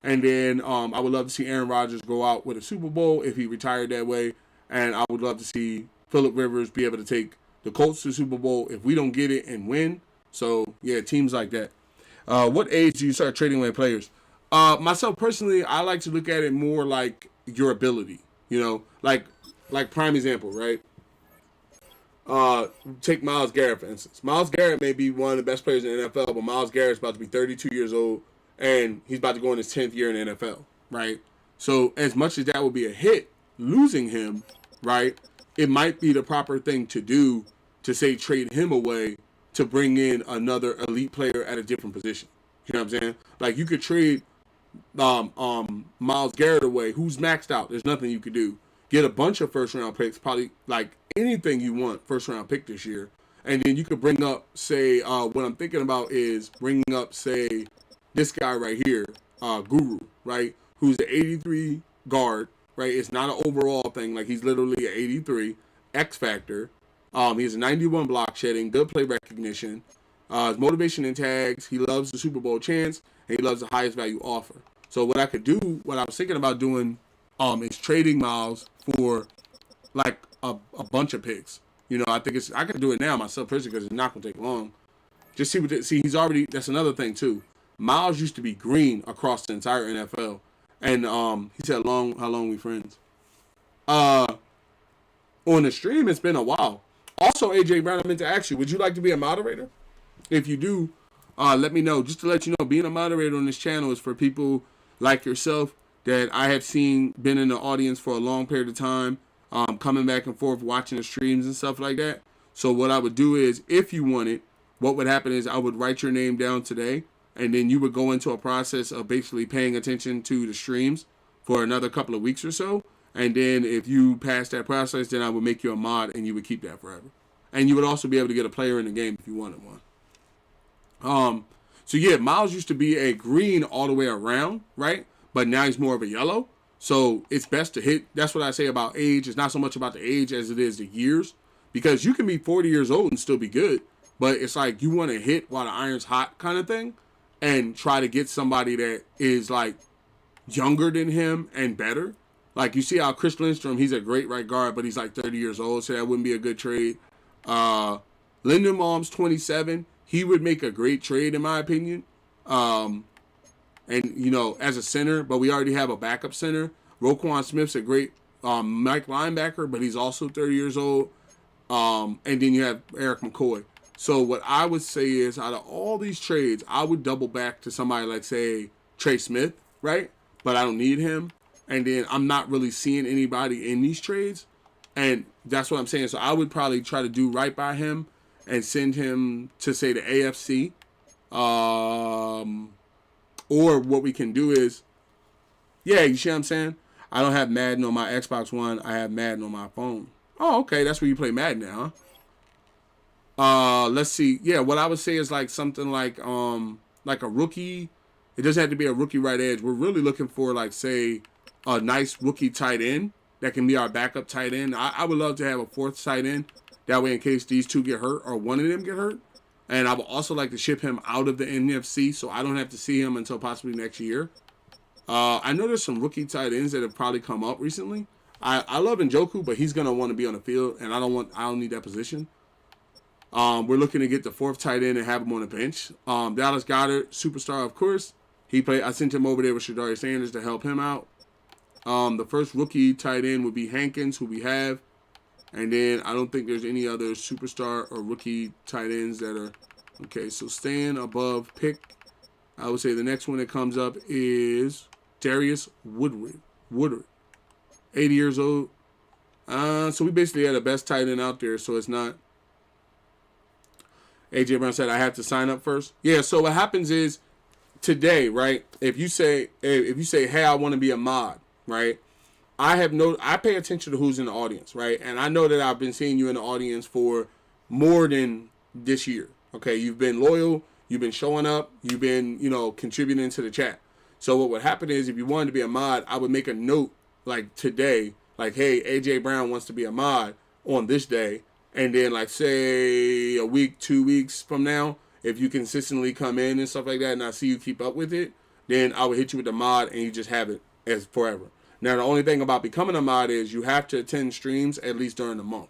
And then I would love to see Aaron Rodgers go out with a Super Bowl if he retired that way, and I would love to see Phillip Rivers be able to take the Colts to the Super Bowl if we don't get it and win. So, yeah, teams like that. What age do you start trading away players? Myself personally, I like to look at it more like your ability. Like prime example, right? Take Myles Garrett, for instance. Myles Garrett may be one of the best players in the NFL, but Myles Garrett's about to be 32 years old, and he's about to go in his 10th year in the NFL, right? So as much as that would be a hit, losing him, right, it might be the proper thing to do to say trade him away to bring in another elite player at a different position. You know what I'm saying? Like you could trade Myles Garrett away, who's maxed out. There's nothing you could do. Get a bunch of first round picks, probably like anything you want, first round pick this year. And then you could bring up, say, what I'm thinking about is bringing up, say, this guy right here, Guru, right? Who's the 83 guard, right? It's not an overall thing. Like, he's literally an 83 X Factor. He has a 91 block shedding, good play recognition, his motivation and tags. He loves the Super Bowl chance, and he loves the highest value offer. So what I could do, what I was thinking about doing, is trading Myles for, like, a bunch of picks. You know, I think I can do it now myself personally because it's not going to take long. Just see he's already, that's another thing too. Myles used to be green across the entire NFL. And he said, how long we friends? On the stream, it's been a while. Also, AJ Brown, I meant to ask you, would you like to be a moderator? If you do, let me know. Just to let you know, being a moderator on this channel is for people like yourself that I have seen, been in the audience for a long period of time. Coming back and forth, watching the streams and stuff like that. So what I would do is, if you wanted, what would happen is I would write your name down today, and then you would go into a process of basically paying attention to the streams for another couple of weeks or so. And then if you pass that process, then I would make you a mod, and you would keep that forever. And you would also be able to get a player in the game if you wanted one. So yeah, Myles used to be a green all the way around, right? But now he's more of a yellow. So it's best to hit. That's what I say about age. It's not so much about the age as it is the years. Because you can be 40 years old and still be good. But it's like you want to hit while the iron's hot kind of thing. And try to get somebody that is like younger than him and better. Like you see how Chris Lindstrom, he's a great right guard, but he's like 30 years old. So that wouldn't be a good trade. Lindenbaum's 27. He would make a great trade in my opinion. And, you know, as a center, but we already have a backup center. Roquan Smith's a great Mike linebacker, but he's also 30 years old. And then you have Eric McCoy. So what I would say is, out of all these trades, I would double back to somebody like, say, Trey Smith, right? But I don't need him. And then I'm not really seeing anybody in these trades. And that's what I'm saying. So I would probably try to do right by him and send him to, say, the AFC. Or what we can do is, yeah, you see what I'm saying? I don't have Madden on my Xbox One. I have Madden on my phone. Oh, okay. That's where you play Madden now, huh? Let's see. Yeah, what I would say is like something like a rookie. It doesn't have to be a rookie right edge. We're really looking for, like, say, a nice rookie tight end that can be our backup tight end. I would love to have a fourth tight end. That way, in case these two get hurt or one of them get hurt. And I would also like to ship him out of the NFC so I don't have to see him until possibly next year. I know there's some rookie tight ends that have probably come up recently. I love Njoku, but he's going to want to be on the field, and I don't need that position. We're looking to get the fourth tight end and have him on the bench. Dallas Goedert, superstar, of course. I sent him over there with Shadari Sanders to help him out. The first rookie tight end would be Hankins, who we have. And then I don't think there's any other superstar or rookie tight ends that are... Okay, so staying above pick. I would say the next one that comes up is Darius Woodward. 80 years old. So we basically had the best tight end out there, so it's not... AJ Brown said I have to sign up first. Yeah, so what happens is today, right? If you say, hey, I want to be a mod, right? I pay attention to who's in the audience, right? And I know that I've been seeing you in the audience for more than this year. Okay, you've been loyal, you've been showing up, you've been, contributing to the chat. So what would happen is if you wanted to be a mod, I would make a note like today, like, hey, AJ Brown wants to be a mod on this day. And then, like, say a week, 2 weeks from now, if you consistently come in and stuff like that and I see you keep up with it, then I would hit you with the mod and you just have it as forever. Now, the only thing about becoming a mod is you have to attend streams at least during the month.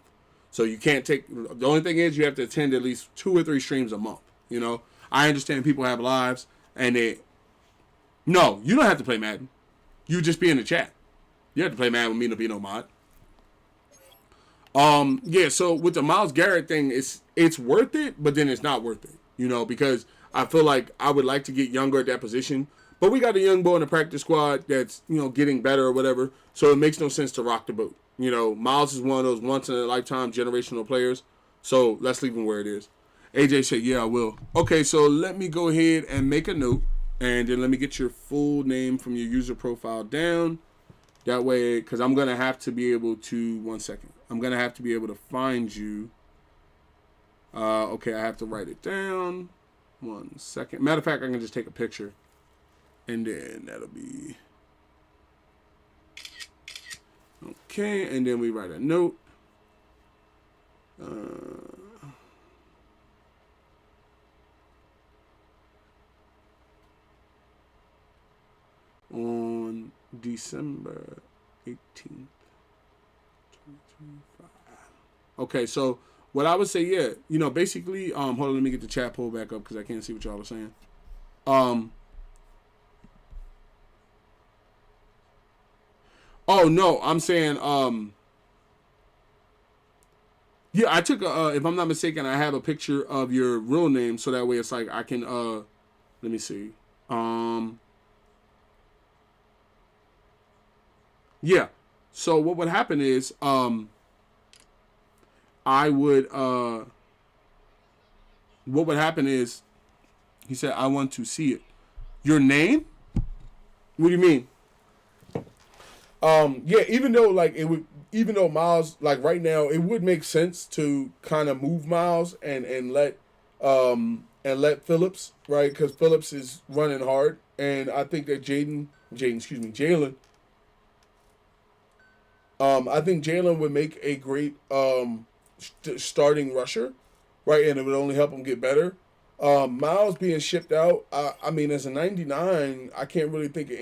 So you can't the only thing is you have to attend at least 2 or 3 streams a month. I understand people have lives and no, you don't have to play Madden. You just be in the chat. You have to play Madden with me to be no mod. Yeah, so with the Myles Garrett thing, it's worth it, but then it's not worth it, because I feel like I would like to get younger at that position. But we got a young boy in the practice squad that's, getting better or whatever. So it makes no sense to rock the boat. Myles is one of those once-in-a-lifetime generational players. So let's leave him where it is. AJ said, yeah, I will. Okay, so let me go ahead and make a note. And then let me get your full name from your user profile down. That way, because I'm going to have to be able to, 1 second. I'm going to have to be able to find you. Okay, I have to write it down. 1 second. Matter of fact, I can just take a picture. And then that'll be... Okay, and then we write a note. On December 18th, 2025. Okay, so what I would say, yeah, you know, basically, hold on, let me get the chat pulled back up because I can't see what y'all are saying. Oh no, I'm saying, yeah, I took if I'm not mistaken, I have a picture of your real name, so that way it's like I can, let me see, yeah. So what would happen is, I would, what would happen is, he said, I want to see it. Your name? What do you mean? Yeah, even though like it would, even though Miles, like right now, it would make sense to kind of move Miles and let Phillips, right? Because Phillips is running hard, and I think that Jalen. I think Jalen would make a great starting rusher, right? And it would only help him get better. Miles being shipped out, I mean, as a 99, I can't really think of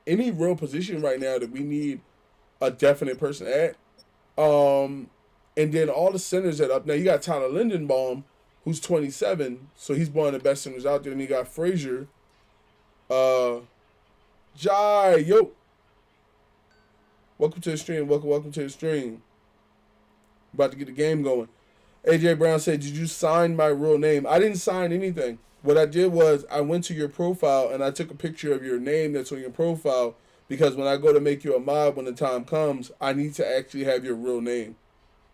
any real position right now that we need a definite person at. And then all the centers that up now, you got Tyler Lindenbaum, who's 27, so he's one of the best centers out there. And you got Frazier, Jai, yo, welcome to the stream. Welcome to the stream. About to get the game going. AJ Brown said, did you sign my real name? I didn't sign anything. What I did was I went to your profile and I took a picture of your name that's on your profile, because when I go to make you a mod when the time comes, I need to actually have your real name.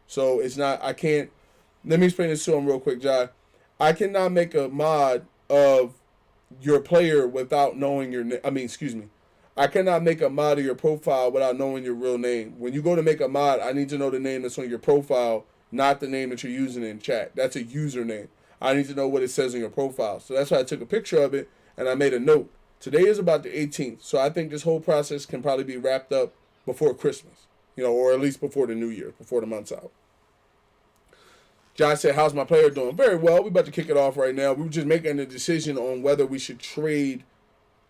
So it's not, I can't, let me explain this to him real quick, Jai. I cannot make a mod of your player without knowing your name. I cannot make a mod of your profile without knowing your real name. When you go to make a mod, I need to know the name that's on your profile, not the name that you're using in chat. That's a username. I need to know what it says on your profile. So that's why I took a picture of it and I made a note. Today is about the 18th, so I think this whole process can probably be wrapped up before Christmas, you know, or at least before the new year, before the month's out. John said, how's my player doing? Very well. We're about to kick it off right now. We were just making a decision on whether we should trade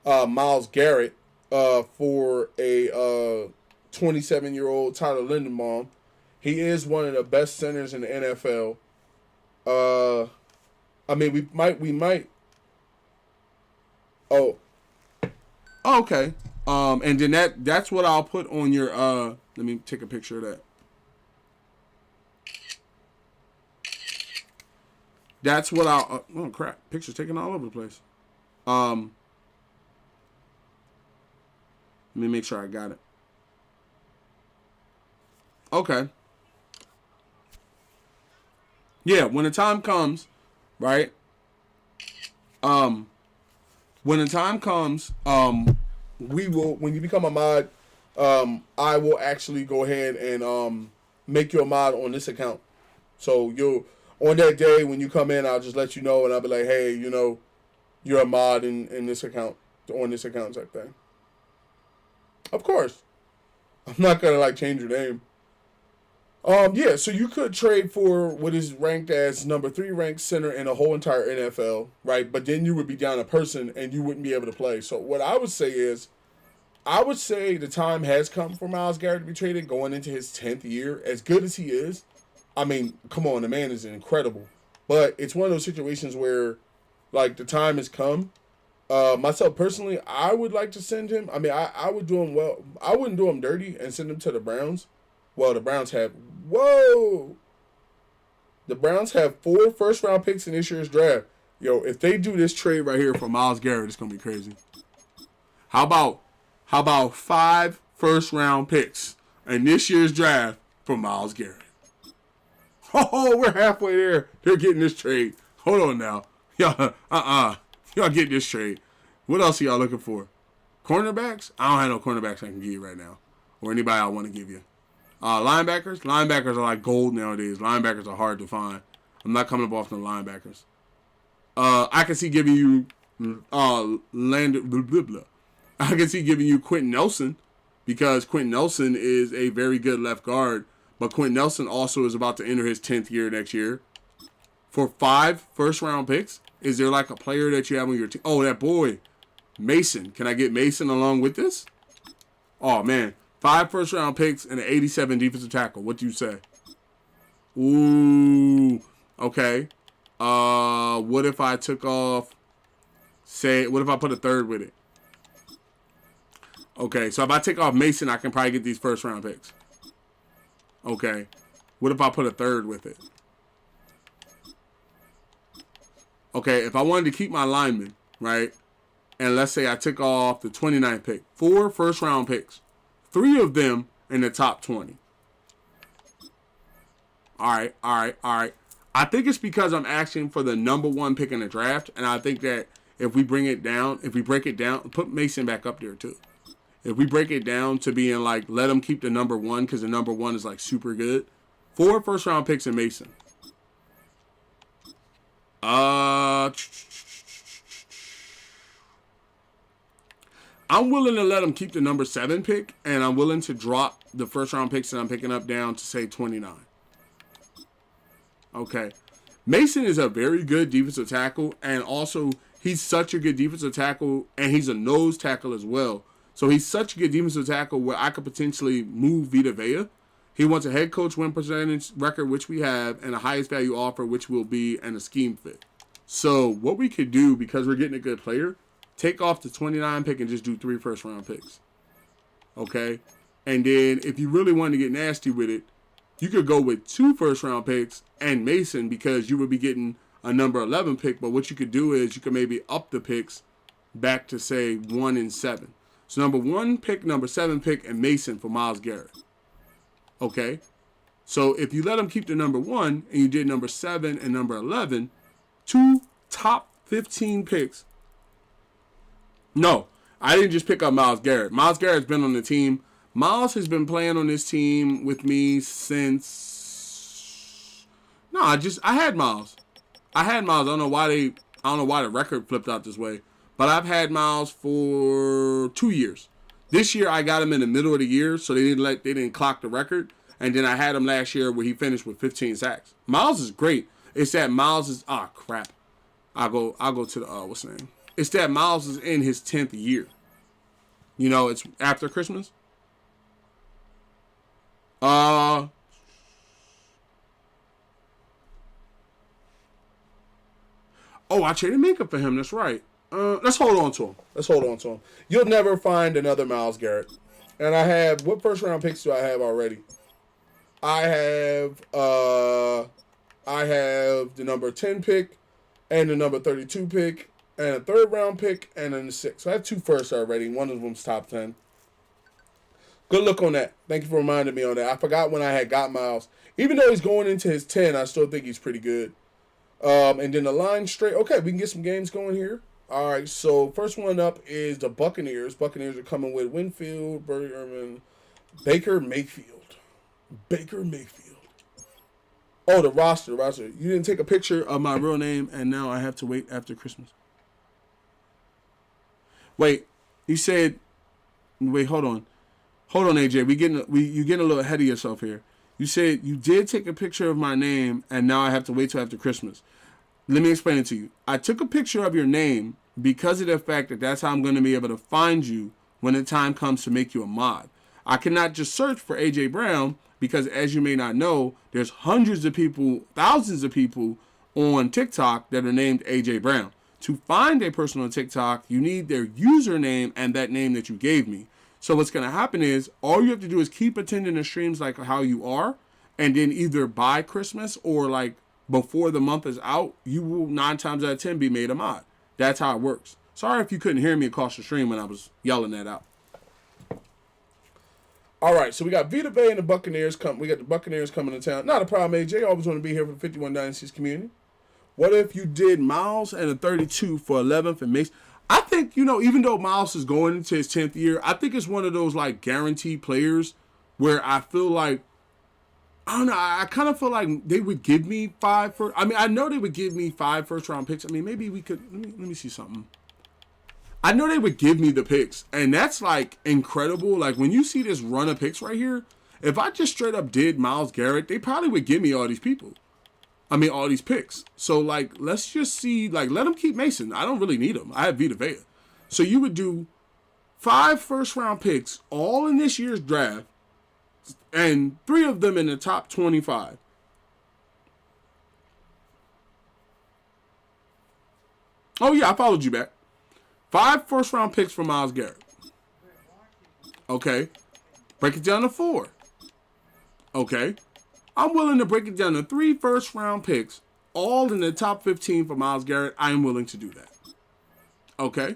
Myles Garrett for a 27-year-old Tyler Lindenbaum. He is one of the best centers in the NFL. I mean, we might. Oh, okay. And then that's what I'll put on your. Let me take a picture of that. That's what I'll. Oh crap! Pictures taken all over the place. Let me make sure I got it. Okay. Yeah, when the time comes, right? When the time comes, we will. When you become a mod, I will actually go ahead and make you a mod on this account. So you'll on that day when you come in, I'll just let you know, and I'll be like, hey, you know, you're a mod in this account, on this account type thing. Of course, I'm not gonna like change your name. Yeah, so you could trade for what is ranked as number 3 ranked center in the whole entire NFL, right? But then you would be down a person and you wouldn't be able to play. So what I would say is, I would say the time has come for Myles Garrett to be traded going into his 10th year. As good as he is, I mean, come on, the man is incredible. But it's one of those situations where, like, the time has come. Myself personally, I would like to send him. I mean, I would do him well. I wouldn't do him dirty and send him to the Browns. Well, the Browns have, the Browns have 4 first-round picks in this year's draft. Yo, if they do this trade right here for Myles Garrett, it's gonna be crazy. How about 5 first-round picks in this year's draft for Myles Garrett? Oh, we're halfway there. They're getting this trade. Hold on now. Y'all, Y'all get this trade. What else are y'all looking for? Cornerbacks? I don't have no cornerbacks I can give you right now. Or anybody I want to give you. Linebackers? Linebackers are like gold nowadays. Linebackers are hard to find. I'm not coming up off the linebackers. I can see giving you I can see giving you Quentin Nelson, because Quentin Nelson is a very good left guard, but Quentin Nelson also is about to enter his 10th year next year. For 5 first-round picks, is there like a player that you have on your team? Oh, that boy, Mason. Can I get Mason along with this? Oh, man. 5 first-round picks and an 87 defensive tackle. What do you say? Ooh, okay. What if I took off, what if I put a third with it? Okay, so if I take off Mason, I can probably get these first-round picks. Okay. What if I put a third with it? Okay, if I wanted to keep my lineman, right, and let's say I took off the 29th pick, 4 first-round picks, 3 of them in the top 20. All right. I think it's because I'm asking for the number 1 pick in the draft, and I think that if we break it down, put Mason back up there too. If we break it down to being like, let him keep the number 1 because the number 1 is like super good. 4 first-round picks in Mason. I'm willing to let him keep the number 7 pick, and I'm willing to drop the first-round picks that I'm picking up down to, say, 29. Okay. Mason is a very good defensive tackle, and also he's such a good defensive tackle, and he's a nose tackle as well. So he's such a good defensive tackle where I could potentially move Vita Vea. He wants a head coach win percentage record, which we have, and a highest value offer, which will be, and a scheme fit. So what we could do, because we're getting a good player, take off the 29 pick and just do 3 first-round picks. Okay? And then if you really want to get nasty with it, you could go with 2 first-round picks and Mason, because you would be getting a number 11 pick. But what you could do is you could maybe up the picks back to, say, 1 and 7. So number 1 pick, number 7 pick, and Mason for Myles Garrett. Okay? So if you let him keep the number 1 and you did number 7 and number 11, 2 top 15 picks. No, I didn't just pick up Myles Garrett. Myles Garrett's been on the team. Myles has been playing on this team with me since. No, I had Myles. I don't know why the record flipped out this way. But I've had Myles for 2 years. This year I got him in the middle of the year, so they didn't clock the record. And then I had him last year where he finished with 15 sacks. Myles is great. It's that Myles is crap. I'll go to the what's the name? It's that Myles is in his 10th year. You know, it's after Christmas. I traded makeup for him. That's right. Let's hold on to him. You'll never find another Myles Garrett. And I have, what first round picks do I have already? I have the number 10 pick and the number 32 pick and a 3rd round pick and then the 6th. So I have 2 firsts already. One of them's top 10. Good look on that. Thank you for reminding me on that. I forgot when I had got Myles. Even though he's going into his 10, I still think he's pretty good. And then the line straight. Okay, we can get some games going here. All right, so first one up is the Buccaneers. Buccaneers are coming with Winfield, Bergerman, Baker Mayfield. Oh, the roster. You didn't take a picture of my real name, and now I have to wait after Christmas. Wait, you said. Wait, hold on, AJ. You getting a little ahead of yourself here. You said you did take a picture of my name, and now I have to wait till after Christmas. Let me explain it to you. I took a picture of your name because of the fact that that's how I'm going to be able to find you when the time comes to make you a mod. I cannot just search for AJ Brown because, as you may not know, there's hundreds of people, thousands of people on TikTok that are named AJ Brown. To find a person on TikTok, you need their username and that name that you gave me. So what's going to happen is all you have to do is keep attending the streams like how you are, and then either by Christmas or like before the month is out, you will 9 times out of 10 be made a mod. That's how it works. Sorry if you couldn't hear me across the stream when I was yelling that out. All right, so we got Vita Vea and the Buccaneers come. We got the Buccaneers coming to town. Not a problem, AJ. Always want to be here for the 51 Dynasties community. What if you did Miles and a 32 for 11th and Mason? I think, even though Miles is going into his 10th year, I think it's one of those like guaranteed players where I feel like, I don't know, I kind of feel like they would give me I know they would give me 5 first round picks. I mean, maybe we could, let me see something. I know they would give me the picks, and that's like incredible. Like when you see this run of picks right here, if I just straight up did Myles Garrett, they probably would give me all these people. All these picks. So, like, let's just see, like, let them keep Mason. I don't really need him. I have Vita Vea. So you would do 5 first-round picks all in this year's draft, and 3 of them in the top 25. Oh, yeah, I followed you back. 5 first-round picks for Myles Garrett. Okay. Break it down to 4. Okay. I'm willing to break it down to 3 first-round picks, all in the top 15 for Myles Garrett. I am willing to do that. Okay.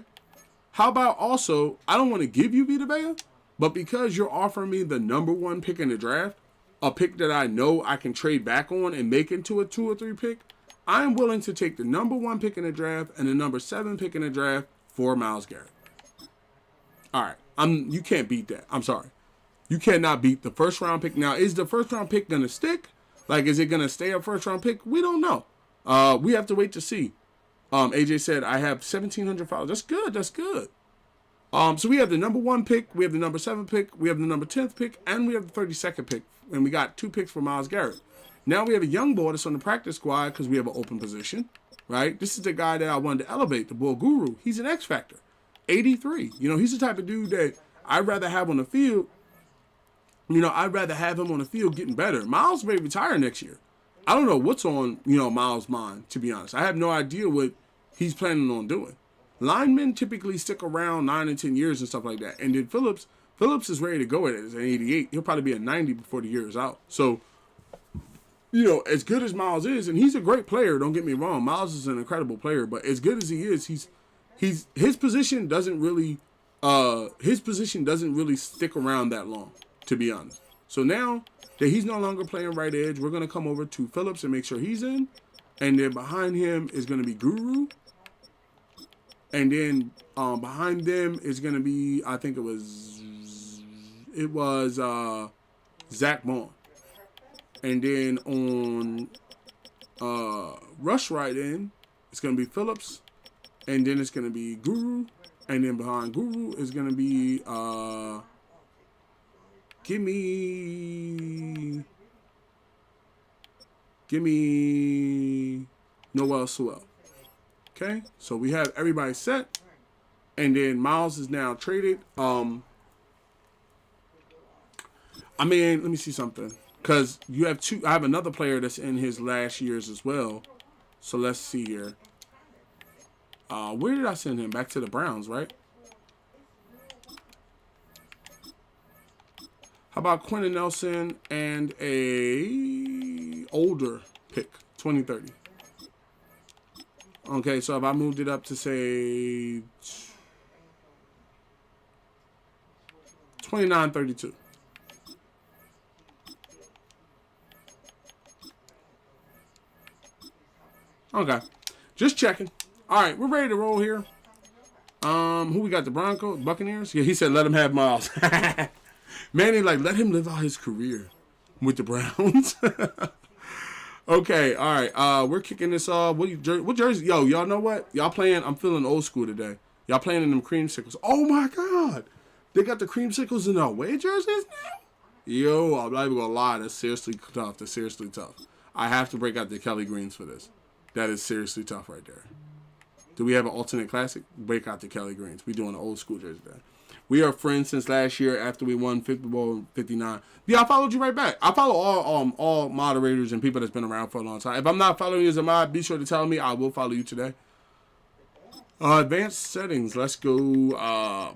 How about also, I don't want to give you Vita Vea, but because you're offering me the number 1 pick in the draft, a pick that I know I can trade back on and make into a 2 or 3 pick, I am willing to take the number 1 pick in the draft and the number 7 pick in the draft for Myles Garrett. All right. You can't beat that. I'm sorry. You cannot beat the first round pick. Now, is the first round pick going to stick? Like, is it going to stay a first round pick? We don't know. We have to wait to see. AJ said, I have 1,700 followers. That's good. That's good. So we have the number 1 pick. We have the number 7 pick. We have the number 10th pick. And we have the 32nd pick. And we got 2 picks for Myles Garrett. Now we have a young boy that's on the practice squad because we have an open position. Right? This is the guy that I wanted to elevate, the Bull Guru. He's an X Factor. 83. He's the type of dude that I'd rather have on the field. I'd rather have him on the field getting better. Myles may retire next year. I don't know what's on, Myles' mind, to be honest. I have no idea what he's planning on doing. Linemen typically stick around 9 and 10 years and stuff like that. And then Phillips is ready to go at it as an 88. He'll probably be a 90 before the year is out. So, as good as Myles is, and he's a great player, don't get me wrong. Myles is an incredible player, but as good as he is, his position doesn't really stick around that long, to be honest. So now that he's no longer playing right edge, we're going to come over to Phillips and make sure he's in. And then behind him is going to be Guru. And then behind them is going to be, I think it was Zach Bond. And then on rush right in, it's going to be Phillips. And then it's going to be Guru. And then behind Guru is going to be, give me Noel Sewell. Okay, so we have everybody set. And then Myles is now traded. Let me see something. Because you have I have another player that's in his last years as well. So let's see here. Where did I send him? Back to the Browns, right? How about Quentin Nelson and a older pick, 2030? Okay, so if I moved it up to say 2932. Okay, just checking. All right, we're ready to roll here. Who we got? The Broncos, Buccaneers? Yeah, he said let him have Myles. Manny, let him live out his career with the Browns. Okay, all right. We're kicking this off. What jersey? Yo, y'all know what? Y'all playing? I'm feeling old school today. Y'all playing in them creamsicles. Oh my God, they got the creamsicles in the away jerseys now. Yo, I'm not even gonna lie. That's seriously tough. That's seriously tough. I have to break out the Kelly Greens for this. That is seriously tough right there. Do we have an alternate classic? Break out the Kelly Greens. We doing an old school jersey there. We are friends since last year after we won Super Bowl 59. Yeah, I followed you right back. I follow all moderators and people that's been around for a long time. If I'm not following you as a mod, be sure to tell me. I will follow you today. Advanced settings. Let's go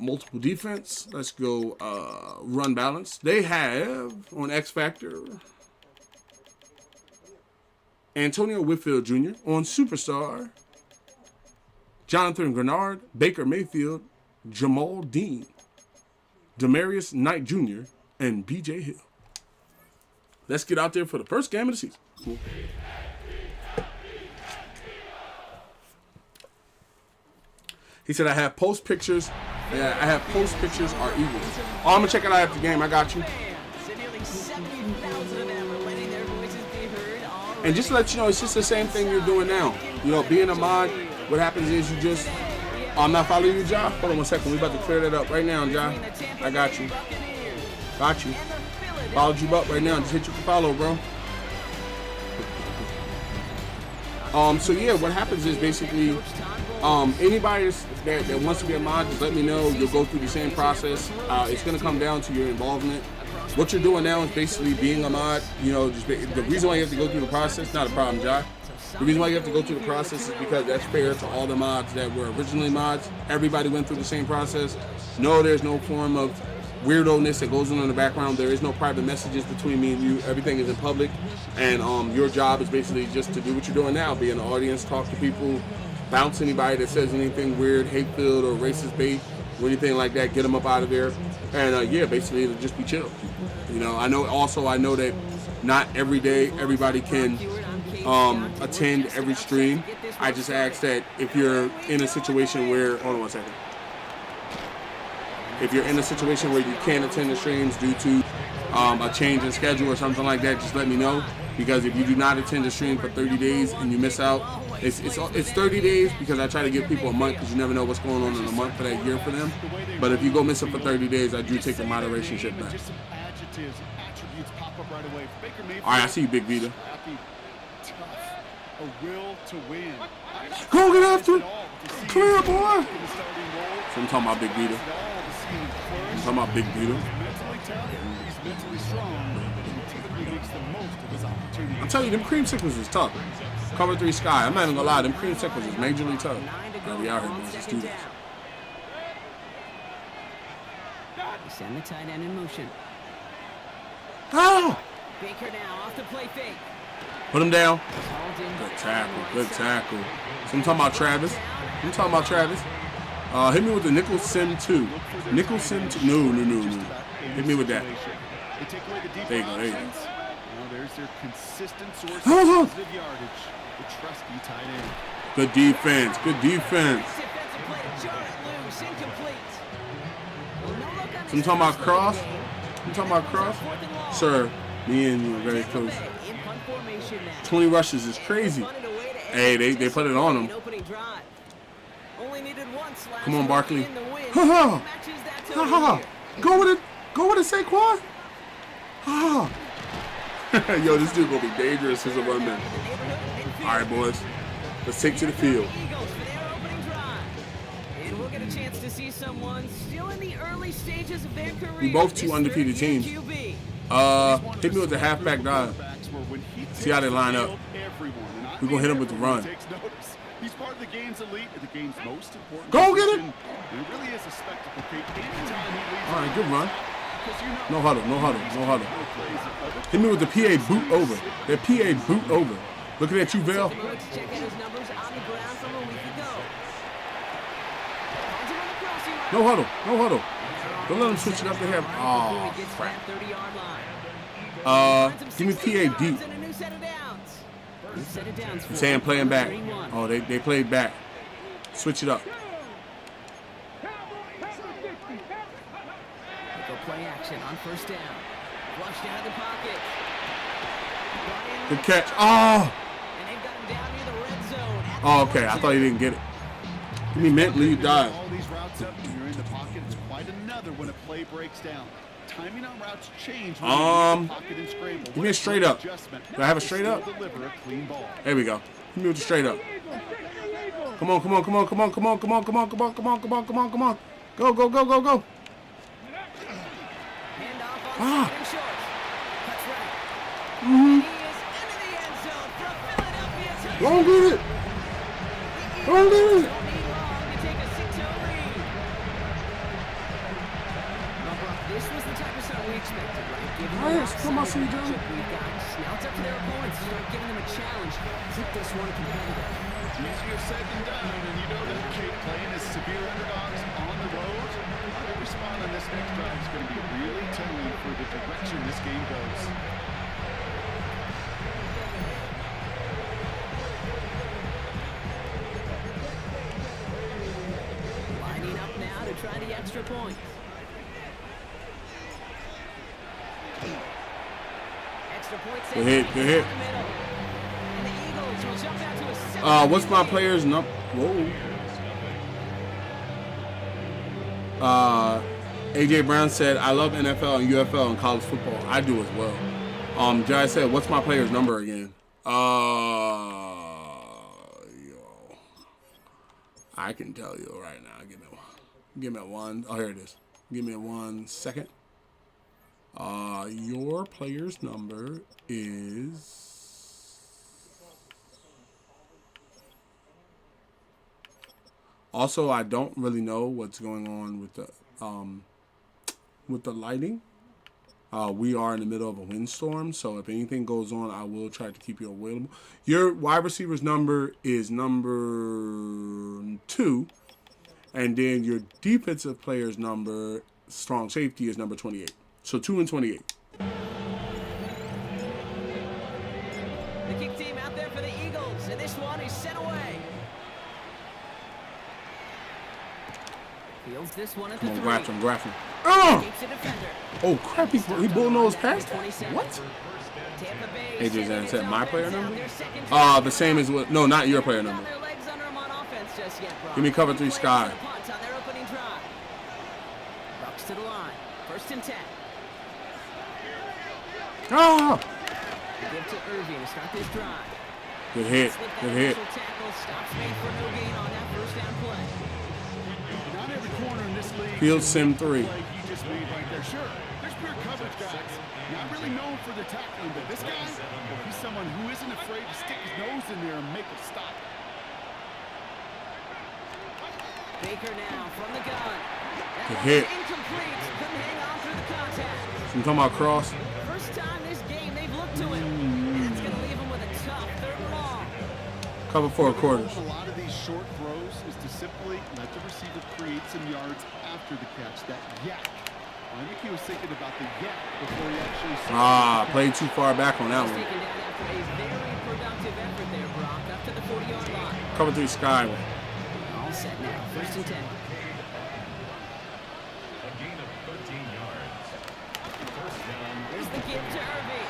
multiple defense. Let's go run balance. They have on X Factor Antonio Whitfield Jr. on Superstar. Jonathan Grenard, Baker Mayfield, Jamal Dean, Demarius Knight Jr., and BJ Hill. Let's get out there for the first game of the season. Cool. He said, I have post pictures. Yeah, I have post pictures are Eagles. Oh, I'm going to check it out after the game. I got you. And just to let you know, it's just the same thing you're doing now. You know, being a mod, what happens is you just... Oh, I'm not following you, Ja. Hold on 1 second. We about to clear that up right now, Ja. I got you. Got you. Followed you up right now. Just hit you for follow, bro. So yeah, what happens is basically... anybody that wants to be a mod, just let me know. You'll go through the same process. It's going to come down to your involvement. What you're doing now is basically being a mod. You know, just the reason why you have to go through the process, not a problem, Jai. The reason why you have to go through the process is because that's fair to all the mods that were originally mods. Everybody went through the same process. No, there's no form of weirdo-ness that goes on in the background. There is no private messages between me and you. Everything is in public. And your job is basically just to do what you're doing now. Be in the audience, talk to people, bounce anybody that says anything weird, hate-filled, or racist bait, or anything like that. Get them up out of there. And yeah, basically it'll just be chill. You know, I know that not every day everybody can attend every stream. I just ask that if you're in a situation where, hold on 1 second. If you're in a situation where you can't attend the streams due to a change in schedule or something like that, just let me know. Because if you do not attend the stream for 30 days and you miss out, it's 30 days because I try to give people a month because you never know what's going on in a month for that year for them. But if you go missing for 30 days, I do take the moderation shit back. All right, I see you, Big Vita. Go get after it. Clear, boy. So I'm talking about Big Vita. I'm talking about Big Vita. I'm telling you, them creamsicles is tough. Cover 3 Sky. I'm not even gonna lie, them creamsicles is majorly tough. Now we out here, boys. Let's do this. Send the tight end in motion. Oh! Baker now off the play fake. Put him down. Good tackle. Good tackle. So I'm talking about Travis. Hit me with the nickel sim 2. Nickel sim 2. No. Hit me with that. There you go. There's their consistent source of positive yardage. The trusty tight end. Good defense. So I'm talking about cross. Sir, me and you are very close. 20 rushes is crazy. Hey, they put it on him. Come on, Barkley. Ha ha. Go with it, Saquon. Ha. Yo, this dude gonna be dangerous as a run man. All right, boys. Let's take to the field. And we'll get a chance to see someone still in the early stages of their career. We both 2 undefeated teams. Hit me with the halfback dive. See how they line up. We're gonna hit him with the run. He's part of the game's elite and the game's most important. Go get it! It really is a spectacle. All right, good run. No huddle. Hit me with the PA boot over. That PA boot over. Looking at you, Val. No huddle. Don't let him switch it up to him. Oh, crap. Give me PA deep. I'm saying playing back. Oh, they played back. Switch it up. Play action on first down. Flush down the pocket. Good catch. Oh. And they've got him down near the red zone. Oh, okay. I thought he didn't get it. Give me mentally, you dive. All these routes up, you're in the pocket. It's quite another when a play breaks down. Timing on routes change. Give me a straight up. Do I have a straight up? There we go. Give me with the straight up. Come on. Go. Ah. Don't get it. Yes, come on, CJ. Now it's up to their opponents to start giving them a challenge. Keep this one competitive. Easier said than done, and you know that Kate playing as severe underdogs on the road. How they respond on this next drive is going to be really telling for the direction this game goes. Lining up now to try the extra point. Extra point. Good hit, good hit. And the Eagles will jump out to a What's my player's number? Whoa. AJ Brown said, I love NFL and UFL and college football. I do as well. Jai said, what's my player's number again? I can tell you right now. Give me one. Oh, here it is. Give me 1 second. Your player's number is... Also, I don't really know what's going on with the lighting. We are in the middle of a windstorm, so if anything goes on, I will try to keep you available. Your wide receiver's number is number 2, and then your defensive player's number, strong safety, is number 28. So 2 and 28. The kick team out there for the Eagles, and this one is sent away. Fields this one at the 3. Grab him. Keeps the defender. Oh crap! He bullnosed past that. 27. What? Tampa Bay AJ Zan sending said its my offense player out number. their second drive. The same as what? No, not your player Got number. their legs under 'em on offense just yet, Brock. Give me cover 3 Players Sky. on the punt on their opening drive. Bucks to the line. 1st and 10. Ah! Give to Irving to start this drive. Good hit. With that Good hit. initial tackle, stops made for no gain on that 1st down play. Not every corner in this league. Field sim 3. Play he just made right there. Sure, there's pure coverage guys. Not really known for the tackling, but this guy, he's someone who isn't afraid to stick his nose in there and make a stop. Baker now from the gun. That Good one hit. is incomplete. Couldn't hang on through the contact. So I'm talking about cross. First time this game they've looked to him. And it's going to leave him with a tough 3rd and long. Cover 4 quarters. A lot of these short throws is to simply let the receiver create some yards after the catch. That yak. I think he was thinking about the yak before he actually Played too far back on that Taken one. down after a very productive effort there, Brock. Up to the 40-yard line. Cover 3 Sky. All set now. 1st and 10. There's the give to Irving.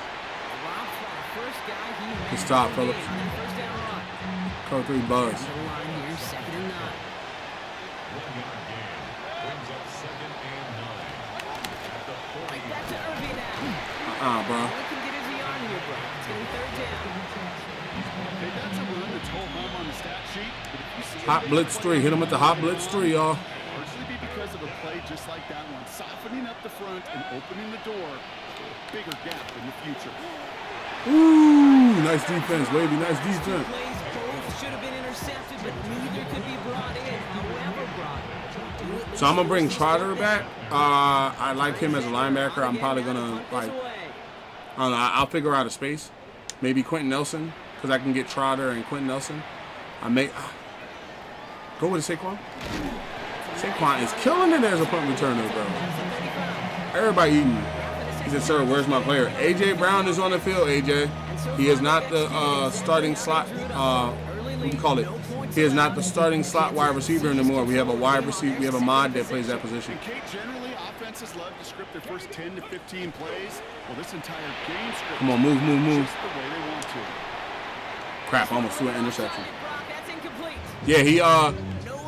Dropped by the first guy he had. Good stop, on Phillips. that 1st down run. Cover 3 Buzz. To the line here, 2nd and 9. Right back to Irving now. Bro. He can get his yard here, Brock. It's going to be 3rd down. Hey, that's a run that's hold home on the stat sheet. But if you see Hot blitz 3. Hit him with the hot blitz 3, y'all. largely be because of a play just like that one, softening up the front and opening the door for a bigger gap in the future. Ooh, nice defense, Wavy. Nice defense. Plays both should have been intercepted, but neither could be brought in. However, Brock. So I'm gonna bring Trotter back. I like him as a linebacker. I'm probably gonna I don't know. I'll figure out a space. Maybe Quentin Nelson, because I can get Trotter and Quentin Nelson. I may go with Saquon. Saquon is killing it as a punt returner, bro. Everybody eating. He said, "Sir, where's my player?" AJ Brown is on the field. AJ, he is not the starting slot. What do you call it? He is not the starting slot wide receiver anymore. We have a wide receiver. We have a mod that plays that position. And Kate, generally, offenses love to script their first 10 to 15 plays. Well, this entire game script Come on, move. just the way they want to. Crap! Almost threw an interception. Brock, that's incomplete. Yeah, he No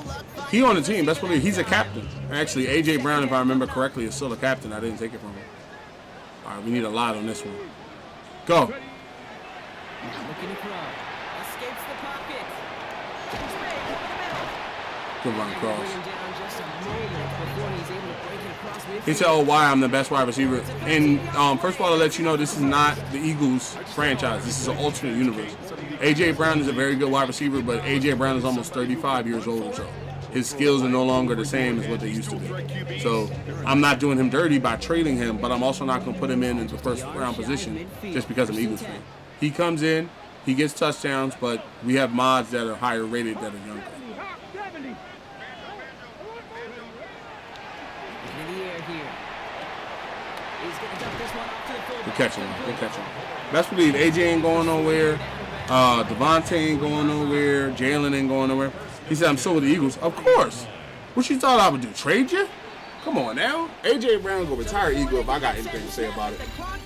luck on the team. Best believe he's a captain. Actually, AJ Brown, if I remember correctly, is still a captain. I didn't take it from him. All right, we need a lot on this one. Go. Looking to throw. Escapes the pocket. Takes big over the middle. Good run Bring cross. him down just a moment before he's able to break it across midfield. He said, "Oh, why I'm the best wide receiver." And first of all, to let you know, this is not the Eagles franchise. This is an alternate universe. AJ Brown is a very good wide receiver, but AJ Brown is almost 35 years old or so. his skills are no longer the same as what they used to be. So I'm not doing him dirty by trading him, but I'm also not going to put him in the first round position just because I'm Eagles fan. He comes in, he gets touchdowns, but we have mods that are higher rated that are younger. Good catching. Best believe AJ ain't going nowhere. Devontae ain't going nowhere. Jalen ain't going nowhere. He said, I'm still with the Eagles. Of course. What you thought I would do? Trade you? Come on now. AJ Brown gonna retire Eagle if I got anything to say about it.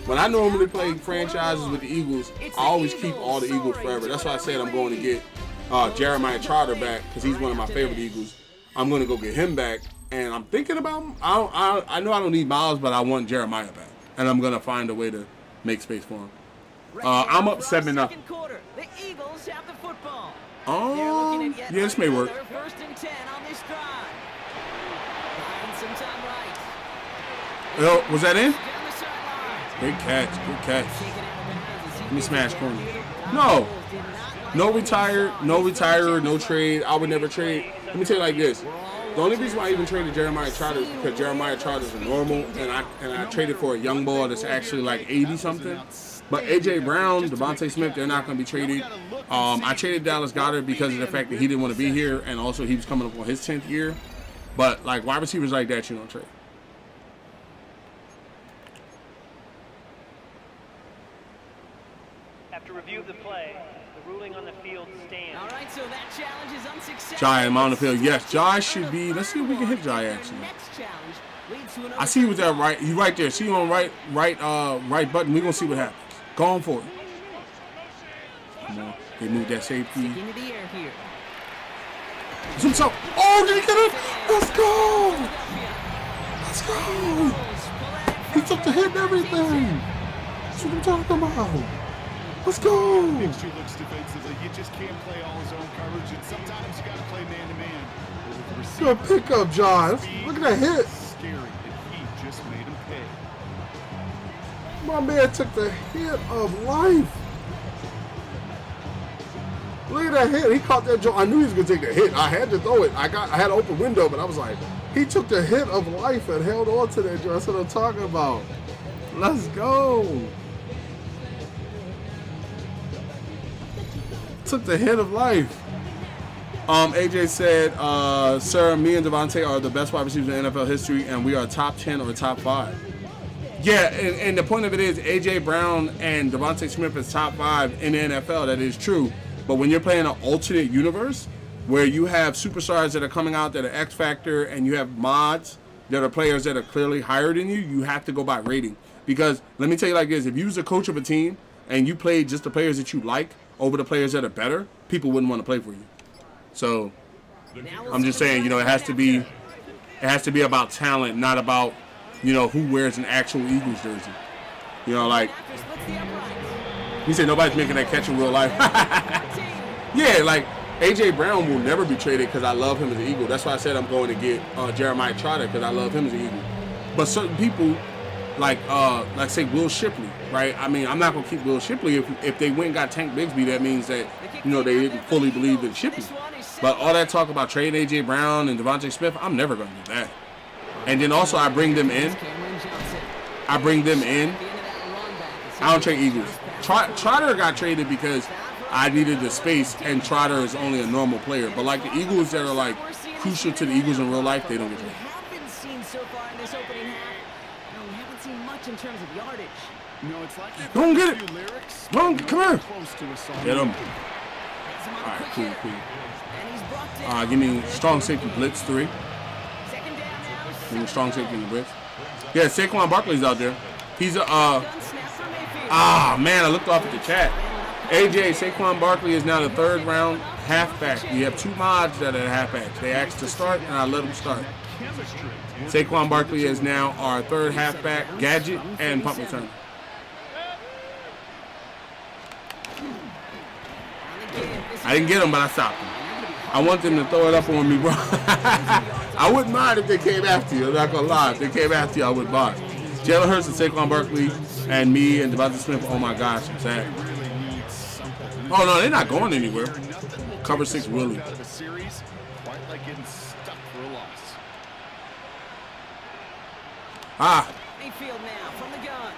When I normally play franchises with the Eagles, I always keep all the Eagles forever. That's why I said I'm going to get Jeremiah Trotter back because he's one of my favorite Eagles. I'm going to go get him back. And I'm thinking about him. I know I don't need Miles, but I want Jeremiah back. And I'm going to find a way to make space for him. I'm up 7-0. The Eagles have the football. Yeah, this may work. First and 10 on this drive. Buying some time right. Yo, was that in? Down the sideline. Good catch. Let me smash corner. No retire, no trade. I would never trade. Let me tell you like this. The only reason why I even traded Jeremiah Trotter is because Jeremiah Trotter is a normal, and I traded for a young ball that's actually like 80-something. But A.J. Brown, Devontae Smith, they're not going to be traded. I traded Dallas Goedert because of the fact that he didn't want to be here, and also he was coming up on his 10th year. But like wide receivers like that, you don't trade. After review of the play, the ruling on the field stands. All right, so that challenge is unsuccessful. Jai, I'm on the field. Yes, Jai should be. Let's see if we can hit Jai actually. Next challenge leads to an I see you with that right. You right there. See you on right button. We're gonna see what happens. Go on for it. Come on. They moved that safety. into the air here. Zoom so. Oh, did he get it? Let's go. Let's go. He took the hit and everything. That's what I'm talking about. Let's go. Picture looks defensively. You just can't play all his own coverage, and sometimes you got to play man-to-man. Good pickup, John. Look at that hit. Scary, and he just made him pay. My man took the hit of life. Look at that hit. He caught that joint. I knew he was gonna take the hit. I had to throw it. I had an open window, but I was like, he took the hit of life and held on to that joint. That's what I'm talking about. Let's go. Took the hit of life. AJ said, sir, me and Devontae are the best wide receivers in NFL history, and we are top 10 or top 5. Yeah, and the point of it is AJ Brown and Devontae Smith is top 5 in the NFL. That is true. But when you're playing an alternate universe where you have superstars that are coming out that are X Factor and you have mods that are players that are clearly higher than you, you have to go by rating. Because let me tell you like this, if you was a coach of a team and you played just the players that you like over the players that are better, people wouldn't want to play for you. So I'm just saying, it has to be about talent, not about, who wears an actual Eagles jersey. Like he said, nobody's making that catch in real life. Yeah, like A.J. Brown will never be traded because I love him as an Eagle. That's why I said I'm going to get Jeremiah Trotter because I love him as an Eagle. But certain people, like say Will Shipley, right? I mean, I'm not going to keep Will Shipley. If they went and got Tank Bigsby, that means that, they didn't fully believe in Shipley. But all that talk about trading A.J. Brown and Devontae Smith, I'm never going to do that. And then also I bring them in. I don't trade Eagles. Trotter got traded because I needed the space, and Trotter is only a normal player. But like the Eagles that are like crucial to the Eagles in real life, they don't get traded. We haven't seen so far in this opening half. We haven't seen much in terms of yardage. It's like Don't get it. Come here. Get him. All right, cool. And he's brought down. Give me strong safety blitz 3. Second down now. Give me strong safety in the blitz. Yeah, Saquon Barkley's out there. He's a Gun snap from Mayfield. man, I looked off at the chat. AJ, Saquon Barkley is now the 3rd round halfback. We have 2 mods that are halfbacks. They asked to start, and I let them start. Saquon Barkley is now our 3rd halfback, gadget, and punt returner. I didn't get him, but I stopped him. I want them to throw it up on me, bro. I wouldn't mind if they came after you. I'm not going to lie. If they came after you, I wouldn't mind. Jalen Hurts and Saquon Barkley and me and Devontae Smith, oh my gosh, I'm sad. Oh, no, they're not going anywhere. Cover 6, Willie. quite like getting stuck for a loss. Ah. Mayfield now from the gun.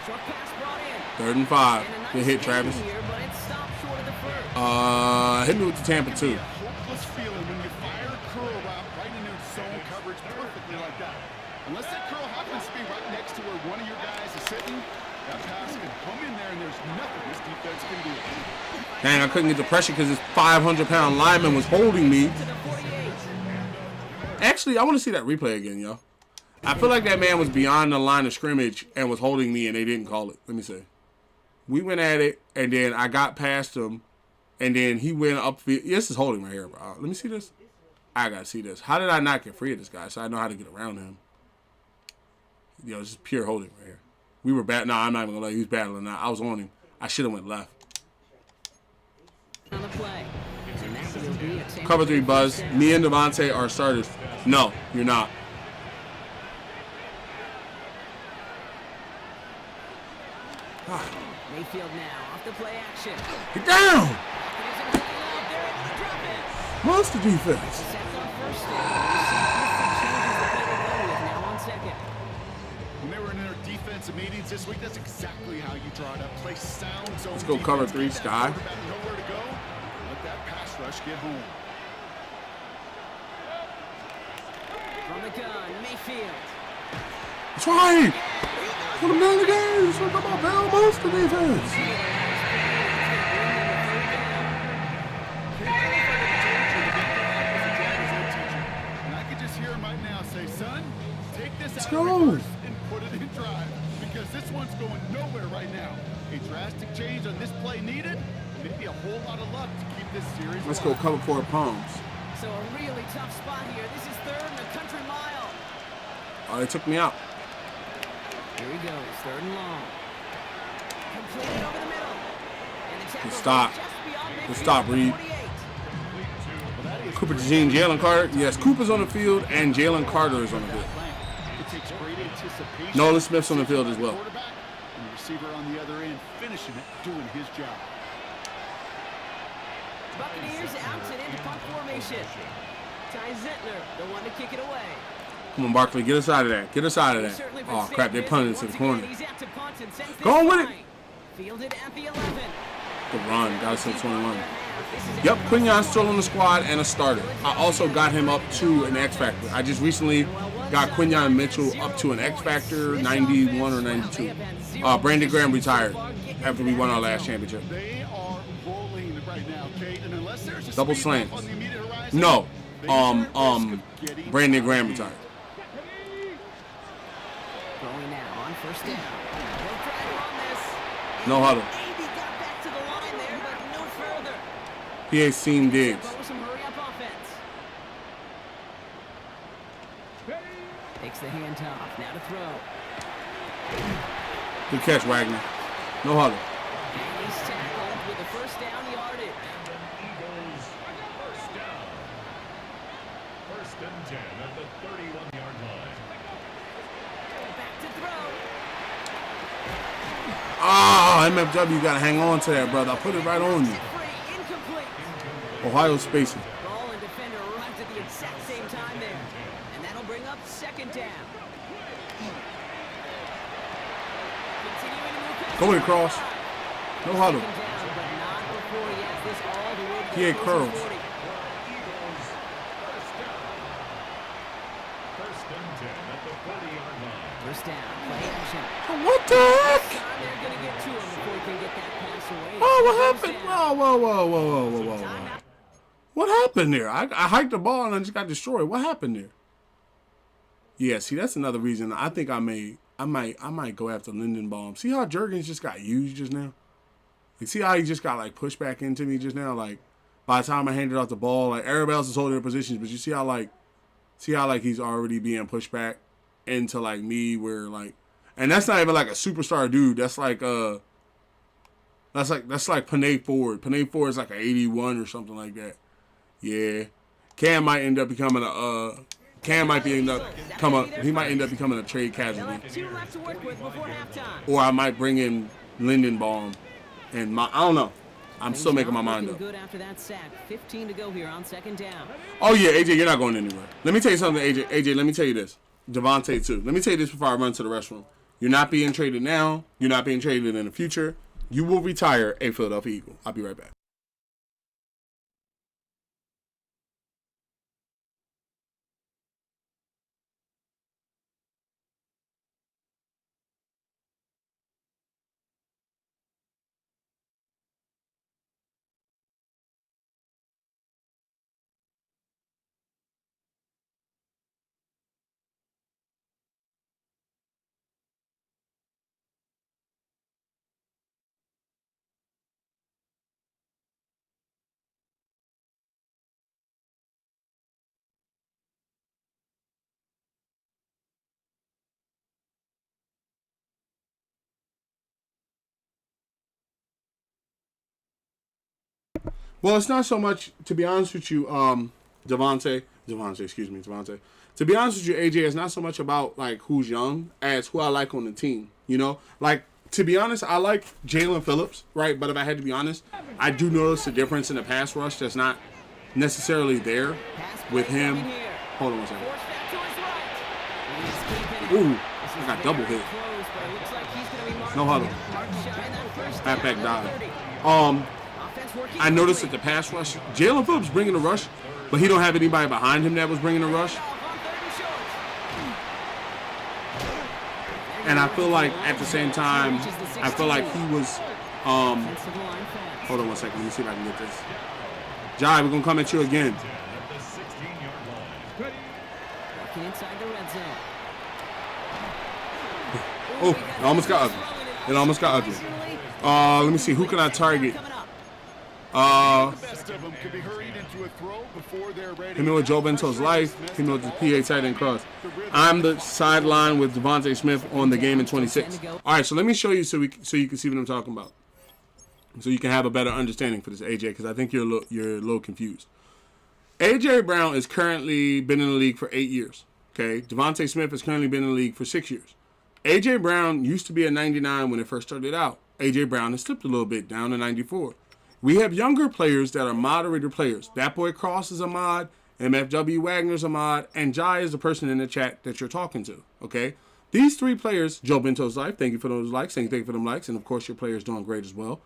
Short pass brought in. 3rd and 5. And a Good nice hit, gain Travis. here, but it stopped short of the first. Hit me with the Tampa It can 2. be a hopeless feeling when you fire a curl route right into zone coverage perfectly like that. Unless that curl happens to be right next to where one of your guys is sitting, that pass can come in there and there's nothing this defense can do. Dang, I couldn't get the pressure because this 500-pound lineman was holding me. To the 48. Actually, I want to see that replay again, yo. I feel like that man was beyond the line of scrimmage and was holding me, and they didn't call it. Let me see. We went at it, and then I got past him, and then he went up. This is holding right here, bro. Let me see this. I got to see this. How did I not get free of this guy so I know how to get around him? Yo, this is pure holding right here. We were bad. No, I'm not even going to let you. He was battling now. I was on him. I should have went left. On the play. And that will be a Tampa Cover 3 Bay buzz. first down. Me and Devontae are starters. No, you're not. Mayfield now off the play action. Get down! It isn't hooking up. They're able to drop it. Monster defense. Sets on first down. Receiver changes the play to go with now on second. When they were in their defensive meetings this week, that's exactly how you draw it up. Play sound zone. Let's go cover 3, Get that Sky. quarterback nowhere to go. Let that pass rush get home. From the gun, Mayfield. That's right. Put him down the game. That's what I'm about. Bell monster defense. And I could just hear him right now say, son, take this Let's out go. of reverse and put it in drive. Because this one's going nowhere right now. A drastic change on this play needed. Maybe a whole lot of luck to keep this series Let's go alive. cover 4 palms. So a really tough spot here. This is 3rd and a country mile. Oh, they took me out. Here he goes, 3rd and long. Completed over the middle. And the tackle stop. goes just beyond Good midfield stop, at the Reed. 48. Cooper DeJean, Jalen Carter. Yes, Cooper's on the field and Jalen Carter is on the field. It takes great anticipation. Nolan Smith's on the field as well. Quarterback and the receiver on the other end finishing it, doing his job. Buccaneers out and into punt formation. Ty Zentner, the one to kick it away. Come on, Barkley, get us out of that. Get us out of that. Certainly been Oh, crap, they staying punted it busy. to the Once corner. again, he's out to punt and sends Go on this with it. line. Fielded at the 11. The run. Got us to 21. Yep, Quignon's still on the squad and a starter. I also got him up to an X Factor. I just recently got Quinyon Mitchell up to an X Factor 91 or 92. Brandon Graham retired after we won our last championship. They are rolling right now, Kate, and unless there's a Double speed slants. bump on the immediate horizon, No, they are at risk of getting Brandon Graham retired. Going now on first down. He'll try to run this. No huddle. Maybe got back to the line there, but no further. PA seam digs. Propose some hurry-up offense. Takes the handoff. Now to throw. Good catch, Wagner. No huddle. And he's tackled with the first down yardage. Eagles first down. 1st and 10 at the 31-yard line. Back to throw. Ah, MFW, you got to hang on to that, brother. I put it right on you. Free, incomplete. Ohio spacing. Ball and defender arrived at the exact same time there. And that'll bring up 2nd down. Continuing to move past Go in, the Cross. line. No huddle. 2nd down, but not before he has this all the way to PA the curls. 40. Eagles first down. 1st and 10 at the 40-yard line. First down, play action. What the heck? They're going to get to him before he can get that pass away. Oh, what First happened? down. Whoa. What happened there? I hiked the ball and I just got destroyed. What happened there? Yeah, see, that's another reason I think I might go after Lindenbaum. See how Juergens just got used just now? Like, see how he just got, like, pushed back into me just now? Like, by the time I handed off the ball, like, everybody else is holding their positions, but you see how he's already being pushed back into, like, me where, like, and that's not even, like, a superstar dude. That's like Panay Ford. Panay Ford is like an 81 or something like that. Yeah. Cam might end up becoming he might end up becoming a trade They'll casualty. have 2 left to work with before halftime. Or I might bring in Lindenbaum and I don't know. I'm still making my mind up. Good after that sack. 15 to go here on second down. Oh, yeah, AJ, you're not going anywhere. Let me tell you something, AJ. AJ, let me tell you this. Devontae, too. Let me tell you this before I run to the restroom. You're not being traded now. You're not being traded in the future. You will retire a Philadelphia Eagle. I'll be right back. Well, it's not so much, to be honest with you, Devontae. To be honest with you, AJ, it's not so much about, like, who's young as who I like on the team, you know? Like, to be honest, I like Jalen Phillips, right? But if I had to be honest, I do notice a difference in the pass rush that's not necessarily there with him. Hold on one second. Ooh, I got double hit. No huddle. Halfback dive. I noticed that the pass rush, Jalen Phillips bringing the rush, but he don't have anybody behind him that was bringing the rush. And I feel like at the same time, I feel like he was, hold on one second, let me see if I can get this. Jai, we're going to come at you again. Oh, it almost got ugly. It almost got ugly. Let me see, who can I target? Him with Joe Bento's life. Him with the PA tight end cross. I'm the sideline with Devontae Smith on the game in 26. All right, so let me show you so you can see what I'm talking about. So you can have a better understanding for this, AJ, because I think you're a little confused. AJ Brown is currently been in the league for 8 years. Okay, Devontae Smith has currently been in the league for 6 years. AJ Brown used to be a 99 when it first started out. AJ Brown has slipped a little bit down to 94. We have younger players that are moderator players. That Boy Cross is a mod, MFW Wagner's a mod, and Jai is the person in the chat that you're talking to, okay? These three players, Joe Bento's life, thank you for those likes, thank you for them likes, and of course your player's doing great as well.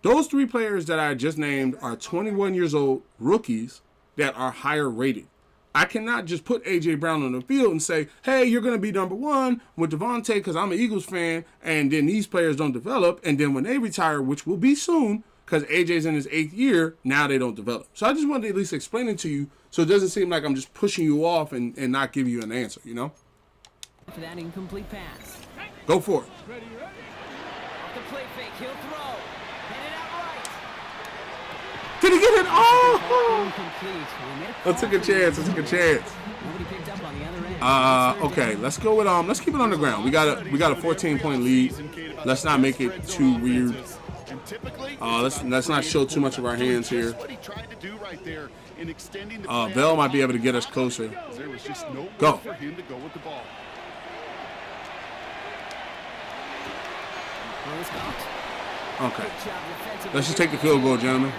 Those three players that I just named are 21 years old rookies that are higher rated. I cannot just put A.J. Brown on the field and say, hey, you're going to be number one with Devontae because I'm an Eagles fan, and then these players don't develop, and then when they retire, which will be soon, because AJ's in his 8th year, now they don't develop. So I just wanted to at least explain it to you so it doesn't seem like I'm just pushing you off and not giving you an answer, you know? After that incomplete pass. Go for it. Off the play fake, he'll throw. Headed out right. Did he get it? Oh! Incomplete. I took a chance. Nobody picked up on the other end. Okay, let's go with let's keep it on the ground. We got a 14-point lead. Let's not make it too weird. Let's not show too much of our hands here. Bell might be able to get us closer. Go. Okay. Let's just take the field goal, gentlemen.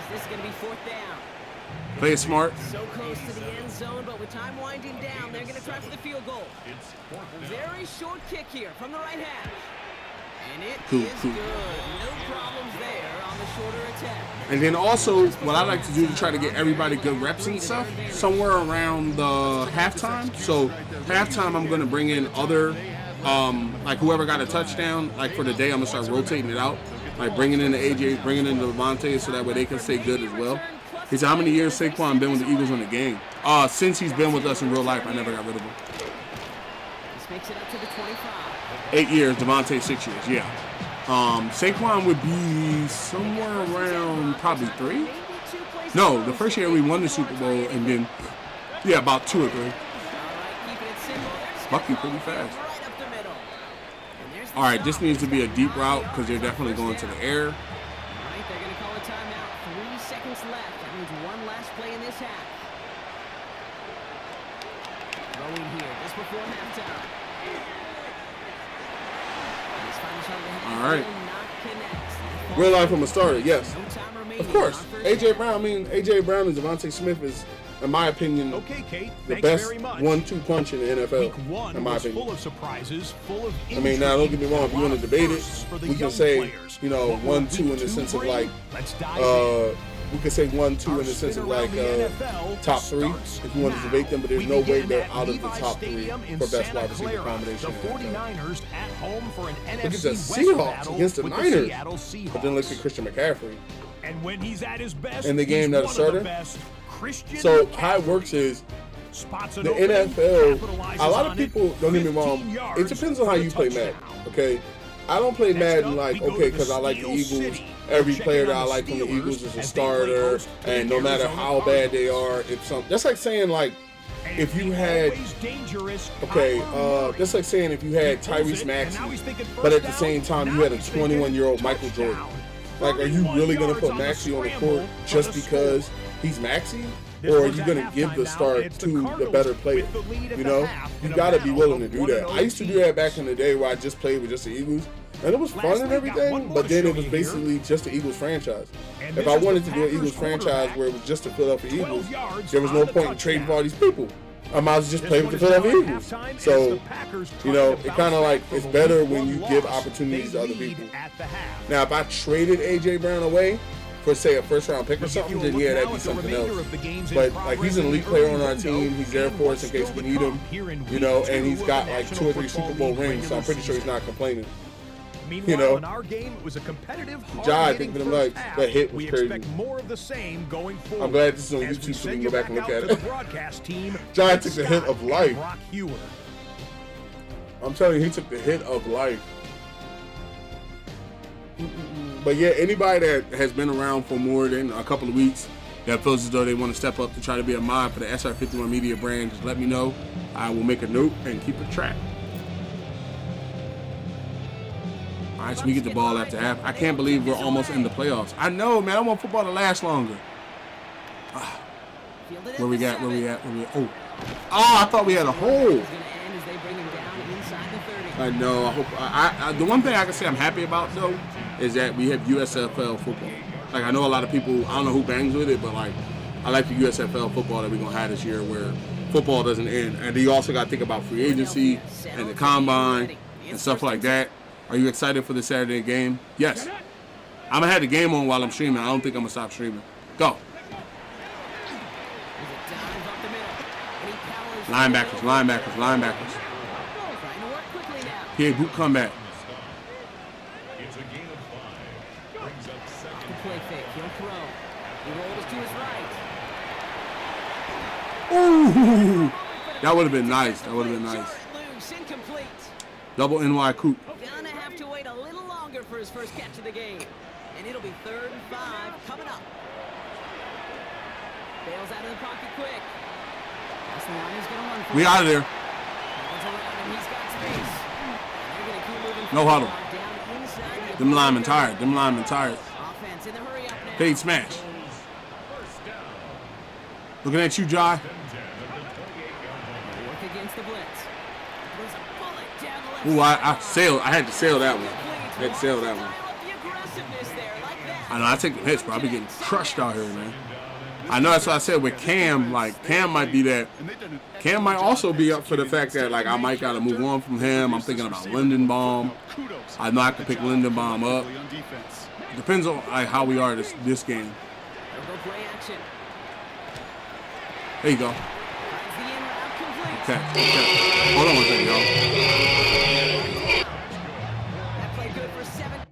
Play it smart. So close to the end zone, but with time winding down, they're going to try for the field goal. Very short kick here from the right half. And it is good. No problems there on the shorter attack. And then also, what I like to do to try to get everybody good reps and stuff, somewhere around the halftime. So halftime, I'm going to bring in other, like whoever got a touchdown, like for the day, I'm going to start rotating it out. Like bringing in the AJ, bringing in the Devontae, so that way they can stay good as well. He said, how many years Saquon been with the Eagles on the game? Since he's been with us in real life, I never got rid of him. This makes it up to the 25. 8 years, Devontae 6 years, yeah. Saquon would be somewhere around probably 3. No, the first year we won the Super Bowl, and then, yeah, about 2 or 3. Bucky pretty fast. All right, this needs to be a deep route because they're definitely going to the air. All right, they're going to call a timeout. 3 seconds left. That means one last play in this half. Throwing here just before halftime. All right. Real life from a starter, yes. Of course, A.J. Brown. I mean, A.J. Brown and Devontae Smith is, in my opinion, Okay, Kate, the thanks best very much. 1-2 punch in the NFL. Week one in my was opinion. full of surprises, full of I mean, now don't get me wrong. If you want to debate it, we can young say, players. you know, What will 1-2 in week the two sense of bring? like, Let's dive in. we could say 1-2 Our in the sense spin of like around the NFL top three. starts If you want to now. debate them, but there's We no way begin they're at out of the Levi top three Stadium in for best Santa wide receiver Clara. combination. The 49ers at home for an Look NFC at the West Seahawks battle against the with Niners. Seattle Seahawks. But then look at Christian McCaffrey. And when he's at his best, In the game he's that one started. of the best. Christian So how it works is spots an the opening, NFL. capitalizes A lot on of it, people don't get me 15 wrong. yards It depends on how for a you play Madden. touchdown. Okay, I don't play Next Madden up, like we go okay to because I like the Steel Eagles. City. Every Checking player that on I the like from the Steelers Eagles is a as they play starter, host to the and no matter Arizona how bad they Cardinals. are, if some that's like saying like And if you the had always dangerous okay, Kyler Murray. that's like saying if you had He pulls Tyrese it, and Maxey, now he's thinking but at first the same down. time you Now had a he's thinking 21-year-old Michael Jordan. touchdown. Like, are you 31 really gonna yards put on the Maxey on the scramble court for just the because score. he's Maxey? This Or are one's you at going to give halftime the now, start and it's the to the Cardinals better player? with the lead at You the know, half you in a got to be battle willing to of do that. 1-0 I used to do that back in the day where I just played with just the Eagles, and it was Last fun and week, got one everything. more But to then show it was you here. basically just the Eagles franchise. And If this I is wanted the to do an Packers Eagles franchise quarterback. where it was just the Philadelphia 12 Eagles, yards there was on no the point in trading for all touchdown. these people. I might as well just This play one with the is now Philadelphia at Eagles. halftime as So, the Packers you try know, to it bounce kind of back like from it's a better week when one you give loss. opportunities They to other lead people. at the half. Now, if I traded A.J. Brown away for, say, a first-round pick or We'll give something, you a then look yeah, now that'd be at the something remainder else. of the games in But, like, he's an progress in elite the player early on our window, team. He's there and for us in what's case still we to need him. come here in You week know, two and he's of got the like 2 National or 3 Football Super Bowl League rings, so I'm regular pretty sure he's season. not complaining. Meanwhile, know. in our game, it was a competitive, Jai, hard-hitting thinking first like half. that hit was We crazy. expect more of the same going forward. I'm glad this is on As YouTube we so we send can you go back and look out at to it. the broadcast team. Jai Ed took the hit Scott of and life. Brock Hewer. I'm telling you, he took the hit of life. But yeah, anybody that has been around for more than a couple of weeks that feels as though they want to step up to try to be a mod for the SR51 Media brand, just let me know. I will make a note and keep a track. All right, so we get the ball after half. I can't believe we're almost in the playoffs. I know, man. I want football to last longer. Where we at? Oh, I thought we had a hole. I know. I hope. I the one thing I can say I'm happy about though is that we have USFL football. Like I know a lot of people. I don't know who bangs with it, but like I like the USFL football that we're gonna have this year, where football doesn't end. And you also got to think about free agency and the combine and stuff like that. Are you excited for the Saturday game? Yes. I'm gonna have the game on while I'm streaming. I don't think I'm gonna stop streaming. Go. Linebackers. PA boot comeback. It's a gain of 5. Brings up second. Play fake. He'll throw. He rolls to his right. Ooh, that would have been nice. Loose, incomplete. Double NY coupe. Gonna have to wait a little longer for his first catch of the game. And it'll be 3rd and 5 coming up. Bails out of the pocket quick. That's the line he's gonna run for. We out of there. Ball's around him, he's got space. They're gonna keep moving No huddle. down inside the Them linemen tired. Offense in the hurry up now. Fade smash. First down. Looking at you, Jai. 10 at the 28-yard line. Work against the blitz. There's a bullet down the left Ooh, I side. sailed. I had to sail that one. Complete. I had to sail that one. Dial up the aggressiveness there, like that. I know I take the hits, bro. I be getting crushed out here, man. I know that's what I said with Cam. Like Cam might be that. Cam might also be up for the fact that like I might gotta move on from him. I'm thinking about Lindenbaum. I know I can pick Lindenbaum up. Depends on like how we are this game. They'll go play action. There you go. Finds the in route complete. Okay. Hold on one second, y'all. That play good for 7.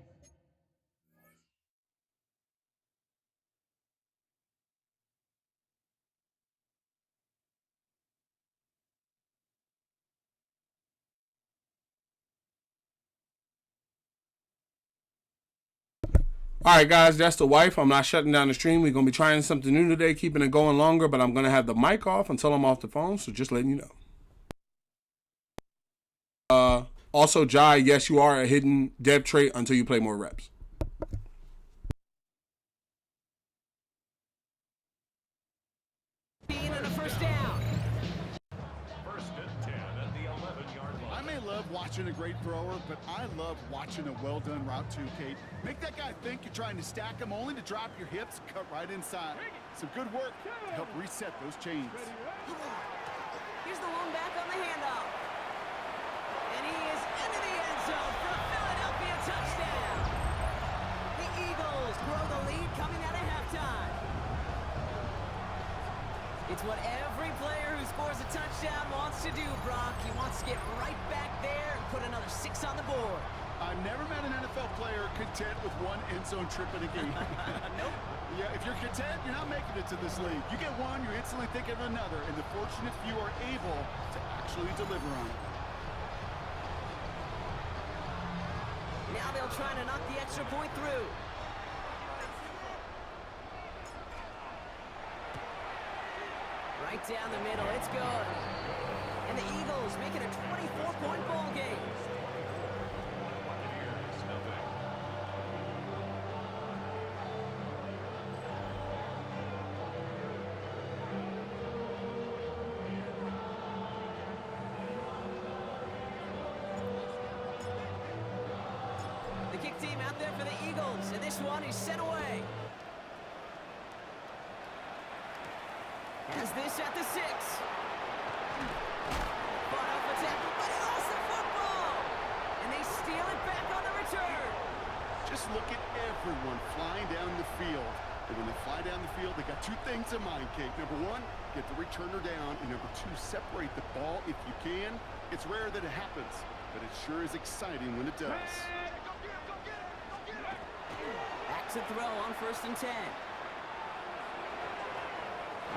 All right, guys, that's the wife. I'm not shutting down the stream. We're going to be trying something new today, keeping it going longer, but I'm going to have the mic off until I'm off the phone, so just letting you know. Also, Jai, yes, you are a hidden dev trait until you play more reps. And a first down. First and 10 at the 11-yard line. I may love watching a great thrower, but I love watching a well-done route too, Kate. Make that guy think you're trying to stack him only to drop your hips, cut right inside. Some good work to help reset those chains. Here's the lone back on the handoff. And he is into the end zone for a Philadelphia touchdown. The Eagles grow the lead coming out of halftime. It's what every player who scores a touchdown wants to do, Brock. He wants to get right back there and put another 6 on the board. I've never met an NFL player content with one end zone trip in a game. Nope. Yeah, if you're content, you're not making it to this league. You get one, you're instantly thinking of another, and the fortunate few are able to actually deliver on it. Now they'll try to knock the extra point through. Right down the middle, it's good. And the Eagles make it a 24-point ball game. The kick team out there for the Eagles, and this one is sent away. Has this at the 6. Fought off a tackle, but he lost the football! And they steal it back on the return. Just look at everyone flying down the field. And when they fly down the field, they got 2 things in mind, Kate. Number 1, get the returner down. And number 2, separate the ball if you can. It's rare that it happens, but it sure is exciting when it does. Back to throw on 1st and 10.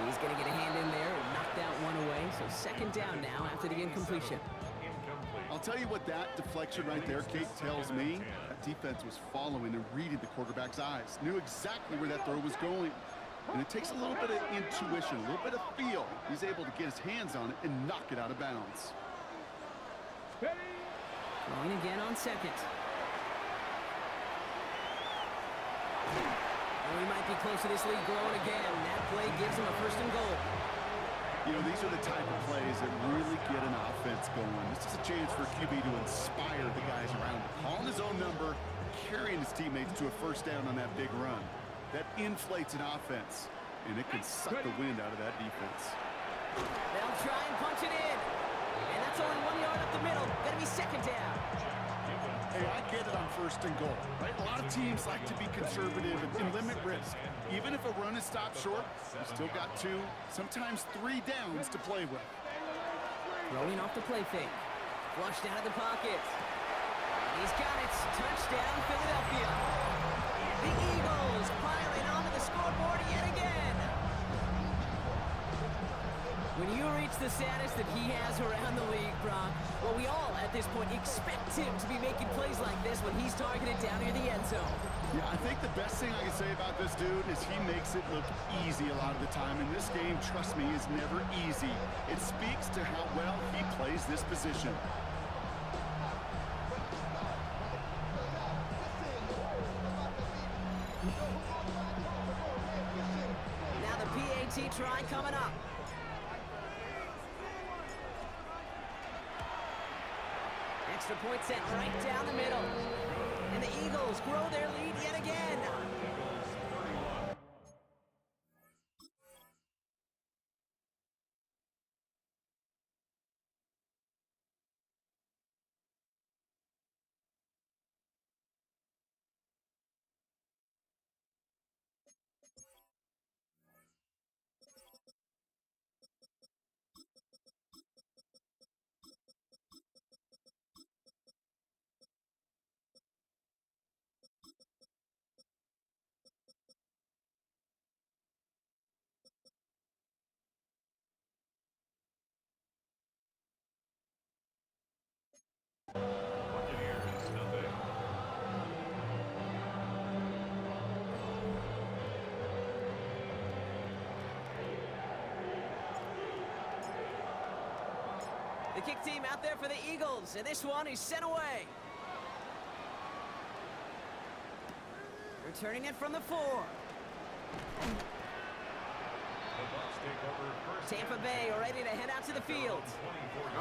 He's going to get a hand in there and knock that one away. So 2nd down now after the incompletion. I'll tell you what that deflection right there, Kate, tells me. That defense was following and reading the quarterback's eyes. Knew exactly where that throw was going. And it takes a little bit of intuition, a little bit of feel. He's able to get his hands on it and knock it out of bounds. Throwing again on 2nd. We might be close to this lead growing again. That play gives him a 1st and goal. You know, these are the type of plays that really get an offense going. This is a chance for QB to inspire the guys around him. Calling his own number, carrying his teammates to a 1st down on that big run. That inflates an offense, and it can suck the wind out of that defense. They'll try and punch it in. And that's only 1 yard up the middle. Gonna be 2nd down. Hey, I get it on 1st and goal, right? A lot of teams like to be conservative and limit risk. Even if a run is stopped short, you still got 2, sometimes 3 downs to play with. Throwing off the play fake. Flushed out of the pocket. He's got it. Touchdown, Philadelphia. The Eagles piling onto the scoreboard yet again. When you reach the status that he has around the league, Brock, well, we all, at this point, expect him to be making plays like this when he's targeted down near the end zone. Yeah, I think the best thing I can say about this dude is he makes it look easy a lot of the time. And this game, trust me, is never easy. It speaks to how well he plays this position. Now the PAT try coming up. Extra point set right down the middle. And the Eagles grow their lead yet again. The kick team out there for the Eagles, and this one is sent away. Returning it from the 4. Tampa Bay are ready to head out to the field.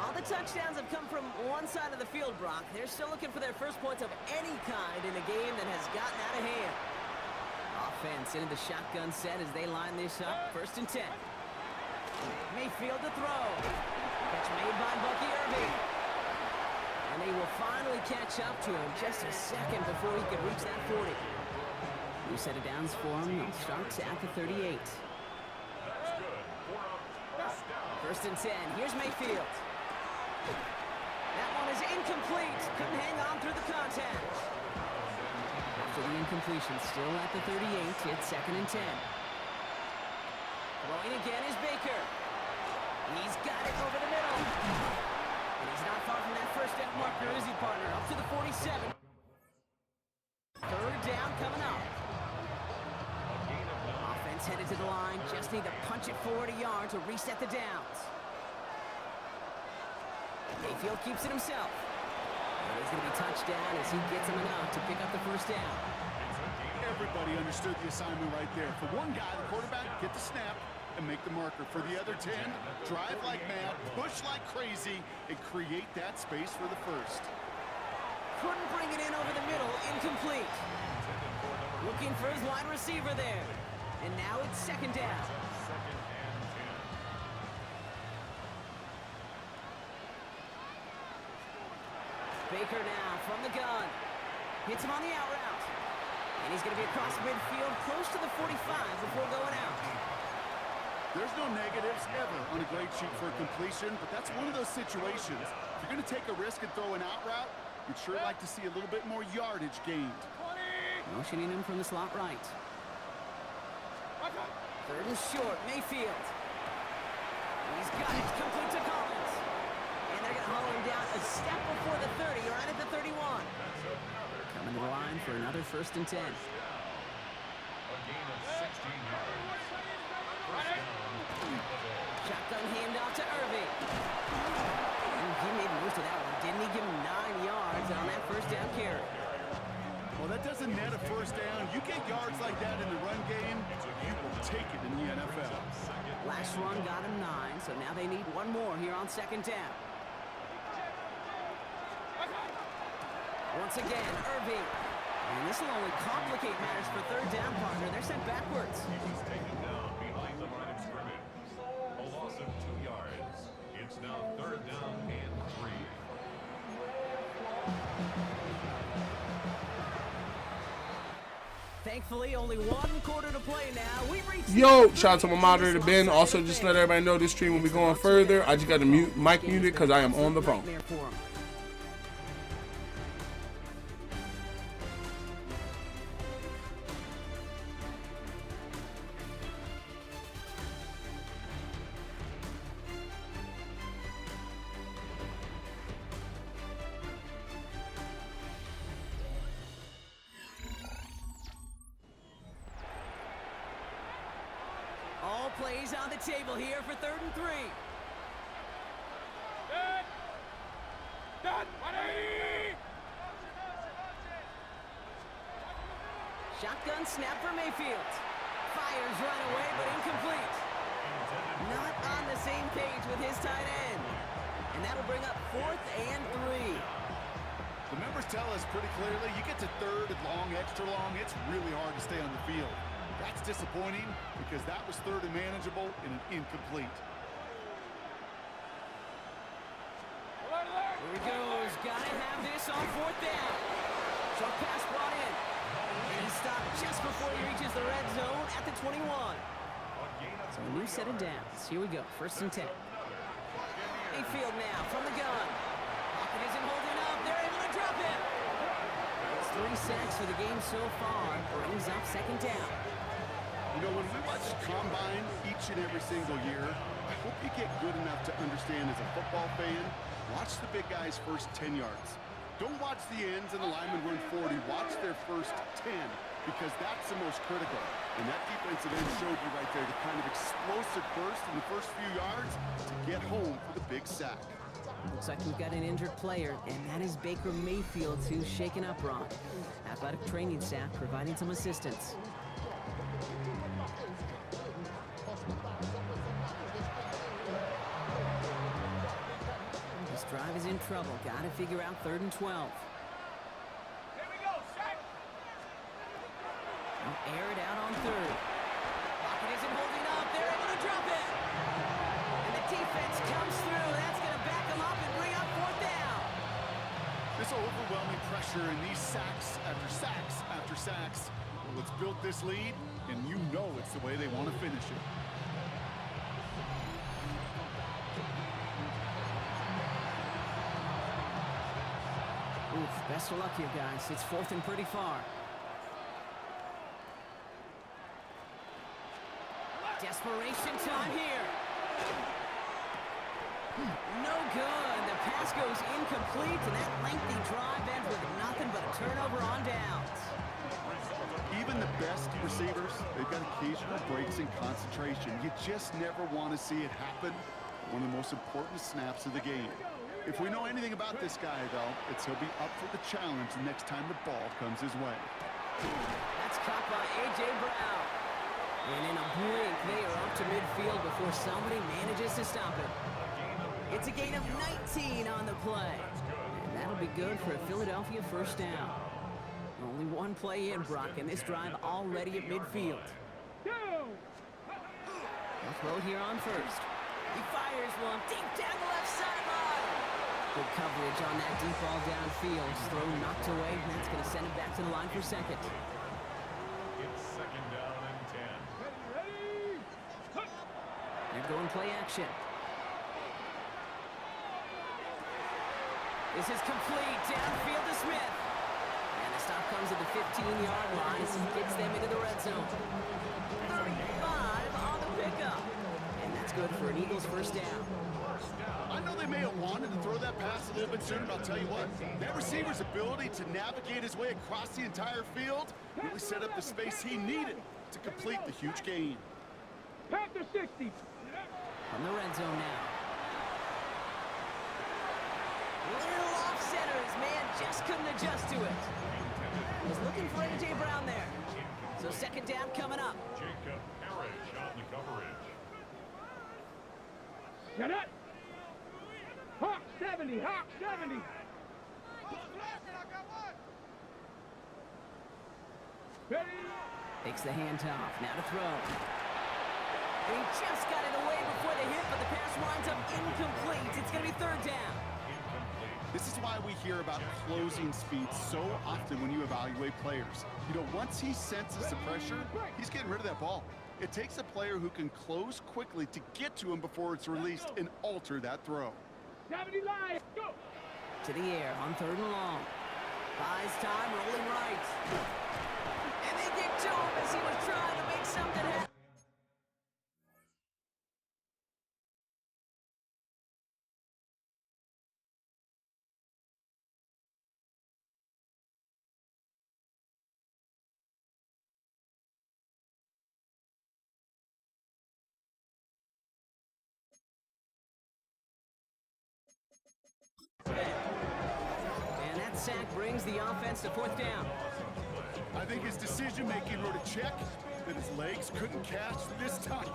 All the touchdowns have come from one side of the field, Brock. They're still looking for their first points of any kind in a game that has gotten out of hand. Offense into the shotgun set as they line this up. 1st and 10. Mayfield to throw. Catch made by Bucky Irving. And they will finally catch up to him just a second before he could reach that 40. New set of downs for him. They'll start at the 38. 1st and 10. Here's Mayfield. That one is incomplete. Couldn't hang on through the contact. After the incompletion, still at the 38. It's 2nd and 10. Throwing again is Baker. He's got it over the middle. And he's not far from that first down marker, is he, partner? Up to the 47. 3rd down coming up. Offense headed to the line. Just need to punch it 40 yards to reset the downs. Mayfield keeps it himself. And he's going to be touched down as he gets him enough to pick up the 1st down. Everybody understood the assignment right there. For one guy, the quarterback, get the snap and make the marker. For the other 10, drive like mad, push like crazy, and create that space for the 1st. Couldn't bring it in over the middle. Incomplete. Looking for his wide receiver there. And now it's 2nd down. Baker now from the gun. Hits him on the out route. And he's going to be across midfield close to the 45 before going out. There's no negatives ever on a grade sheet for a completion, but that's one of those situations. If you're going to take a risk and throw an out route, you'd sure like to see a little bit more yardage gained. Motioning him from the slot right. 3rd and short, Mayfield. He's got it, complete to Collins. And they're going to haul him down a step before the 30, right at the 31. Coming to the line for another 1st and 10. A gain of 16 yards. Shotgun handoff to Irving. He made most of that one, didn't he? Give him 9 yards on that 1st down carry. Well, that doesn't net a 1st down. You get yards like that in the run game, you will take it in the NFL. Last run got him 9, so now they need one more here on 2nd down. Once again, Irving. And this will only complicate matters for 3rd down, partner. They're sent backwards. He's taken down behind the line of scrimmage. A loss of 2 yards. It's now 3rd down and 3. Thankfully, only 1 quarter to play now. We've reached Shout out to my moderator, Ben. Also, just to let everybody know this stream will be going further. I just got the mic muted because I am on the phone. All plays on the table here for 3rd and 3. Shotgun snap for Mayfield. Fires right away, but incomplete. Not on the same page with his tight end. And that'll bring up 4th and 3. The members tell us pretty clearly, you get to 3rd and long, extra long, it's really hard to stay on the field. That's disappointing because that was 3rd and manageable and an incomplete. Here he goes. Gotta have this on 4th down. Short pass brought in. And he stopped just before he reaches the red zone at the 21. So a new set of downs. Here we go. 1st and 10. Mayfield now from the gun. Pocket isn't holding up. They're able to drop him. It's 3 sacks for the game so far. Brings up 2nd down. You know, when we watch Combine each and every single year, I hope you get good enough to understand as a football fan, watch the big guys' first 10 yards. Don't watch the ends and the linemen run 40. Watch their first 10 because that's the most critical. And that defensive end showed you right there the kind of explosive burst in the first few yards to get home for the big sack. Looks like we've got an injured player, and that is Baker Mayfield, who's shaken up, Ron. Athletic training staff providing some assistance. trouble. Got to figure out 3rd and 12. They'll air it out on 3rd. Pocket isn't holding up. They're able to drop it. And the defense comes through. That's going to back them up and bring up 4th down. This overwhelming pressure and these sacks after sacks after sacks. Well, it's built this lead, and you know it's the way they want to finish it. Oof, best of luck here, guys. It's 4th and pretty far. Desperation time here. No good. The pass goes incomplete, and that lengthy drive ends with nothing but a turnover on downs. Even the best receivers, they've got occasional breaks in concentration. You just never want to see it happen. One of the most important snaps of the game. If we know anything about this guy, though, it's he'll be up for the challenge the next time the ball comes his way. That's caught by A.J. Brown. And in a blink, they are up to midfield before somebody manages to stop it. It's a gain of 19 on the play. And that'll be good for a Philadelphia 1st down. Only one play in, Brock, and this drive already at midfield. They'll throw here on 1st. He fires one deep down the left sideline. Good coverage on that deep ball downfield. Throw knocked away, and that's going to send him back to the line for 2nd. It's 2nd down and 10. They're going play action. This is complete. Downfield to Smith. And the stop comes at the 15-yard line as he gets them into the red zone. 35 on the pickup. And that's good for an Eagles 1st down. I know they may have wanted to throw that pass a little bit sooner, but I'll tell you what, that receiver's ability to navigate his way across the entire field really set up the space he needed to complete the huge gain. Panther 60. From the red zone now. Little off center. His man just couldn't adjust to it. Was looking for A.J. Brown there. So 2nd down coming up. Jacob Parrish on the coverage. Get it. Hawk 70. Hawk 70. Ready. Takes the handoff. Now to throw. And he just got it away before the hit, but the pass winds up incomplete. It's going to be 3rd down. This is why we hear about closing speed so often when you evaluate players. You know, once he senses the pressure, he's getting rid of that ball. It takes a player who can close quickly to get to him before it's released and alter that throw. 70 line. Go. To the air on 3rd and long. Buys time, rolling right. And they get to him as he was trying to make something happen. And that sack brings the offense to 4th down. I think his decision-making wrote a check that his legs couldn't catch this time.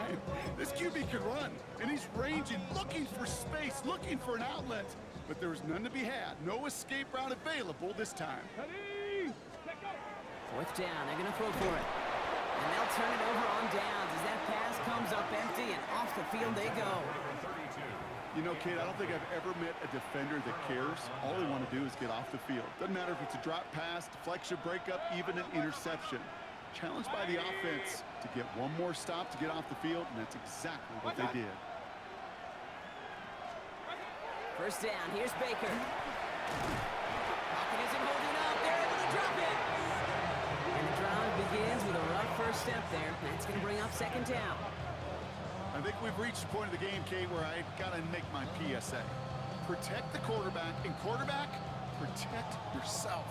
This QB can run, and he's ranging, looking for space, looking for an outlet. But there was none to be had. No escape route available this time. Ready. Let go. 4th down. They're going to throw for it. And they'll turn it over on downs as that pass comes up empty, and off the field they go. You know, Kate, I don't think I've ever met a defender that cares. All they want to do is get off the field. Doesn't matter if it's a drop pass, deflection, breakup, even an interception. Challenged by the offense to get one more stop to get off the field, and that's exactly what they did. 1st down. Here's Baker. Pocket isn't holding up. They're able to drop it. And the drive begins with a rough 1st step there. That's going to bring up 2nd down. I think we've reached the point of the game, Kate, where I got to make my PSA. Protect the quarterback, and quarterback, protect yourself.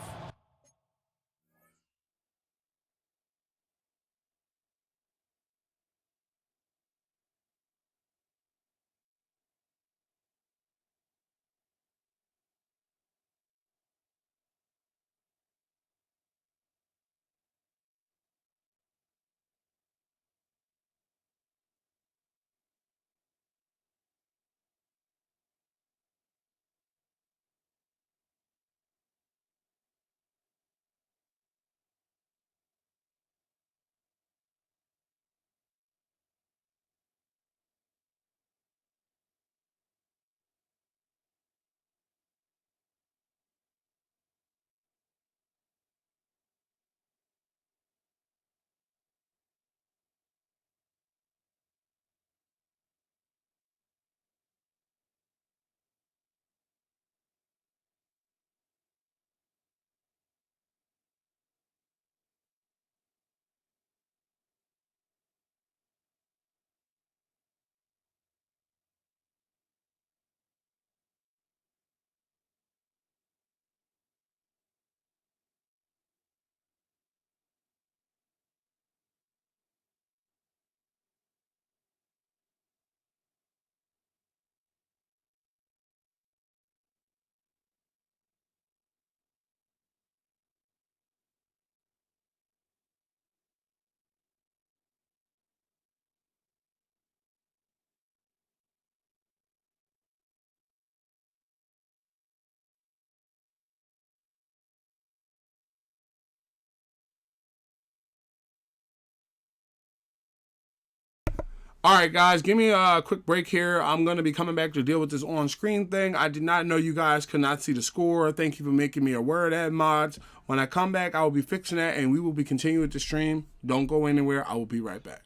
All right, guys, give me a quick break here. I'm going to be coming back to deal with this on-screen thing. I did not know you guys could not see the score. Thank you for making me aware of that, mods. When I come back, I will be fixing that, and we will be continuing with the stream. Don't go anywhere. I will be right back.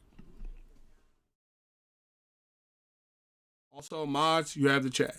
Also, mods, you have the chat.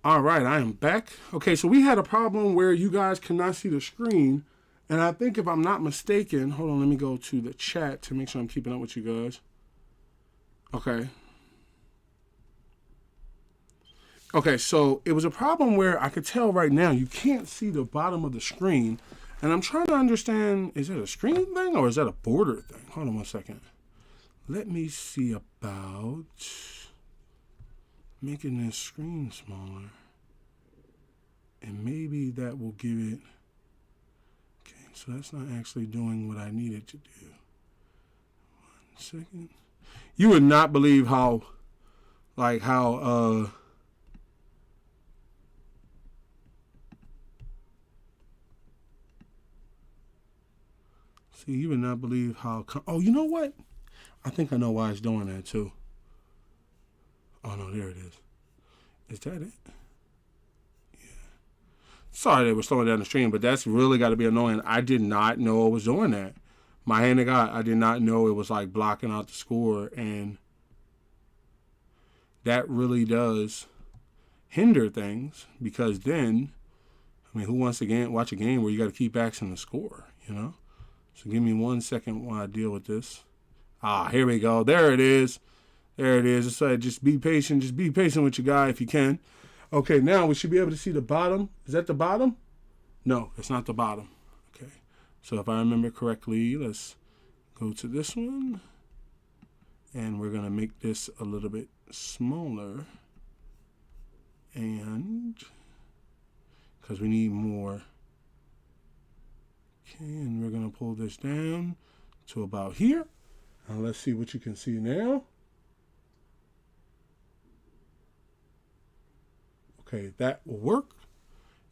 All right, I am back. Okay, so we had a problem where you guys cannot see the screen. And I think if I'm not mistaken, hold on, let me go to the chat to make sure I'm keeping up with you guys. Okay. Okay, so it was a problem where I could tell right now you can't see the bottom of the screen. And I'm trying to understand, is that a screen thing or is that a border thing? Hold on one second. Let me see about making this screen smaller. And maybe that will give it... Okay, so that's not actually doing what I needed to do. 1 second. You would not believe how, see, you would not believe how, oh, you know what? I think I know why it's doing that too. Oh no, there it is. Is that it? Sorry they were slowing down the stream, but that's really got to be annoying. I did not know it was doing that. My hand to God, I did not know it was like blocking out the score, and that really does hinder things because then, I mean, who wants to watch a game where you got to keep asking the score, you know? So give me 1 second while I deal with this. Ah, here we go. There it is. There it is. It's like, just be patient. Just be patient with your guy if you can. Okay, now we should be able to see the bottom. Is that the bottom? No, it's not the bottom. Okay, so if I remember correctly, let's go to this one. And we're going to make this a little bit smaller. And because we need more. Okay, and we're going to pull this down to about here. Now let's see what you can see now. Okay, that will work.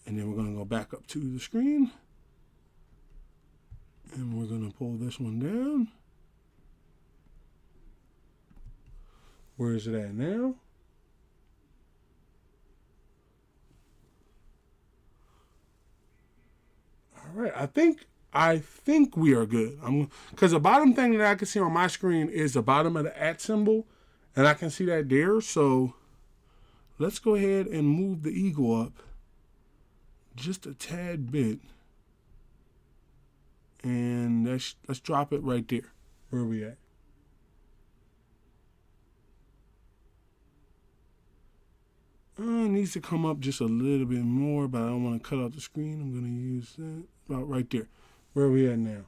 And then we're going to go back up to the screen. And we're going to pull this one down. Where is it at now? All right, I think we are good. Because the bottom thing that I can see on my screen is the bottom of the @ symbol. And I can see that there, so... Let's go ahead and move the eagle up just a tad bit. And let's drop it right there. Where are we at? It needs to come up just a little bit more, but I don't want to cut out the screen. I'm going to use that about right there. Where are we at now?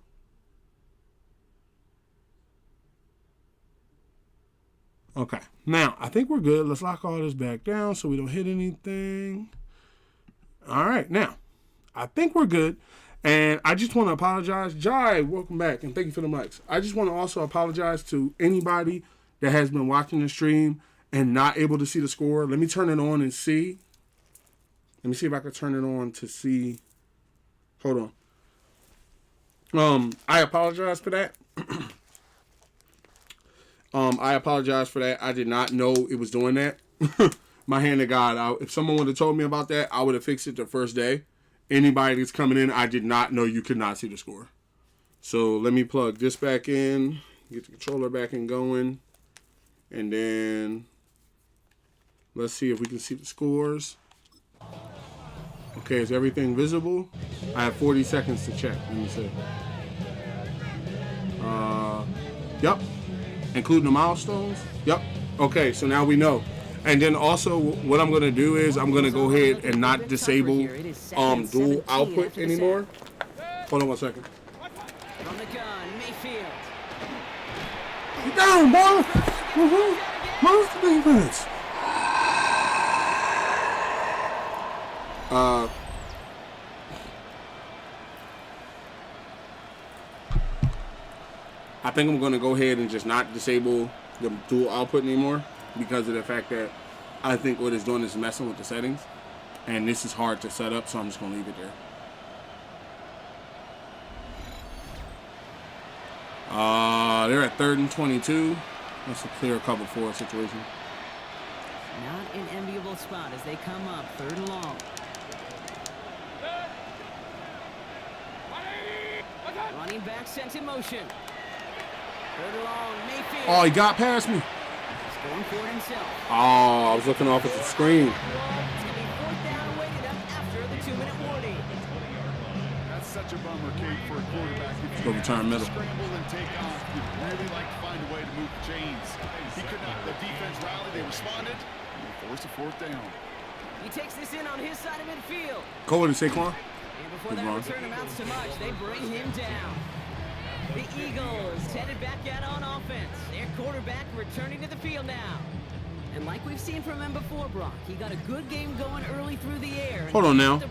Okay, now I think we're good. Let's lock all this back down so we don't hit anything. All right, now I think we're good. And I just want to apologize. Jai, welcome back, and thank you for the mics. I just want to also apologize to anybody that has been watching the stream and not able to see the score. Let me turn it on and see. Let me see if I can turn it on to see. Hold on. I apologize for that. I apologize for that. I did not know it was doing that. My hand to God. If someone would have told me about that, I would have fixed it the first day. Anybody that's coming in, I did not know you could not see the score. So let me plug this back in, get the controller back and going, and then let's see if we can see the scores. Okay, is everything visible? I have 40 seconds to check. Let me see. Yep. Including the milestones? Yep. Okay, so now we know. And then also what I'm going to do is I'm going to go ahead and not disable dual output anymore. Hold on 1 second. From the gun, Mayfield. Get down, boy! Most defense. I think I'm going to go ahead and just not disable the dual output anymore because of the fact that I think what it's doing is messing with the settings. And this is hard to set up, so I'm just going to leave it there. They're at 3rd and 22. That's a clear cover 4 situation. Not an enviable spot as they come up 3rd and long. Running back sent in motion. 3rd and long, Mayfield. Oh, he got past me. He's going for it himself. Oh, I was looking off at the screen. It's going to be such a bummer, Kate, for a quarterback. If Go you return middle. scramble and take off, you'd really like to find a way to move the chains. He could not. The defense rallied. They responded. And they forced a fourth down. He takes this in on his side of midfield. Go with it, Saquon. And before that return amounts to much, they bring him down. The Eagles headed back out on offense. Their quarterback returning to the field now. And like we've seen from him before, Brock, he got a good game going early through the air. Hold on now.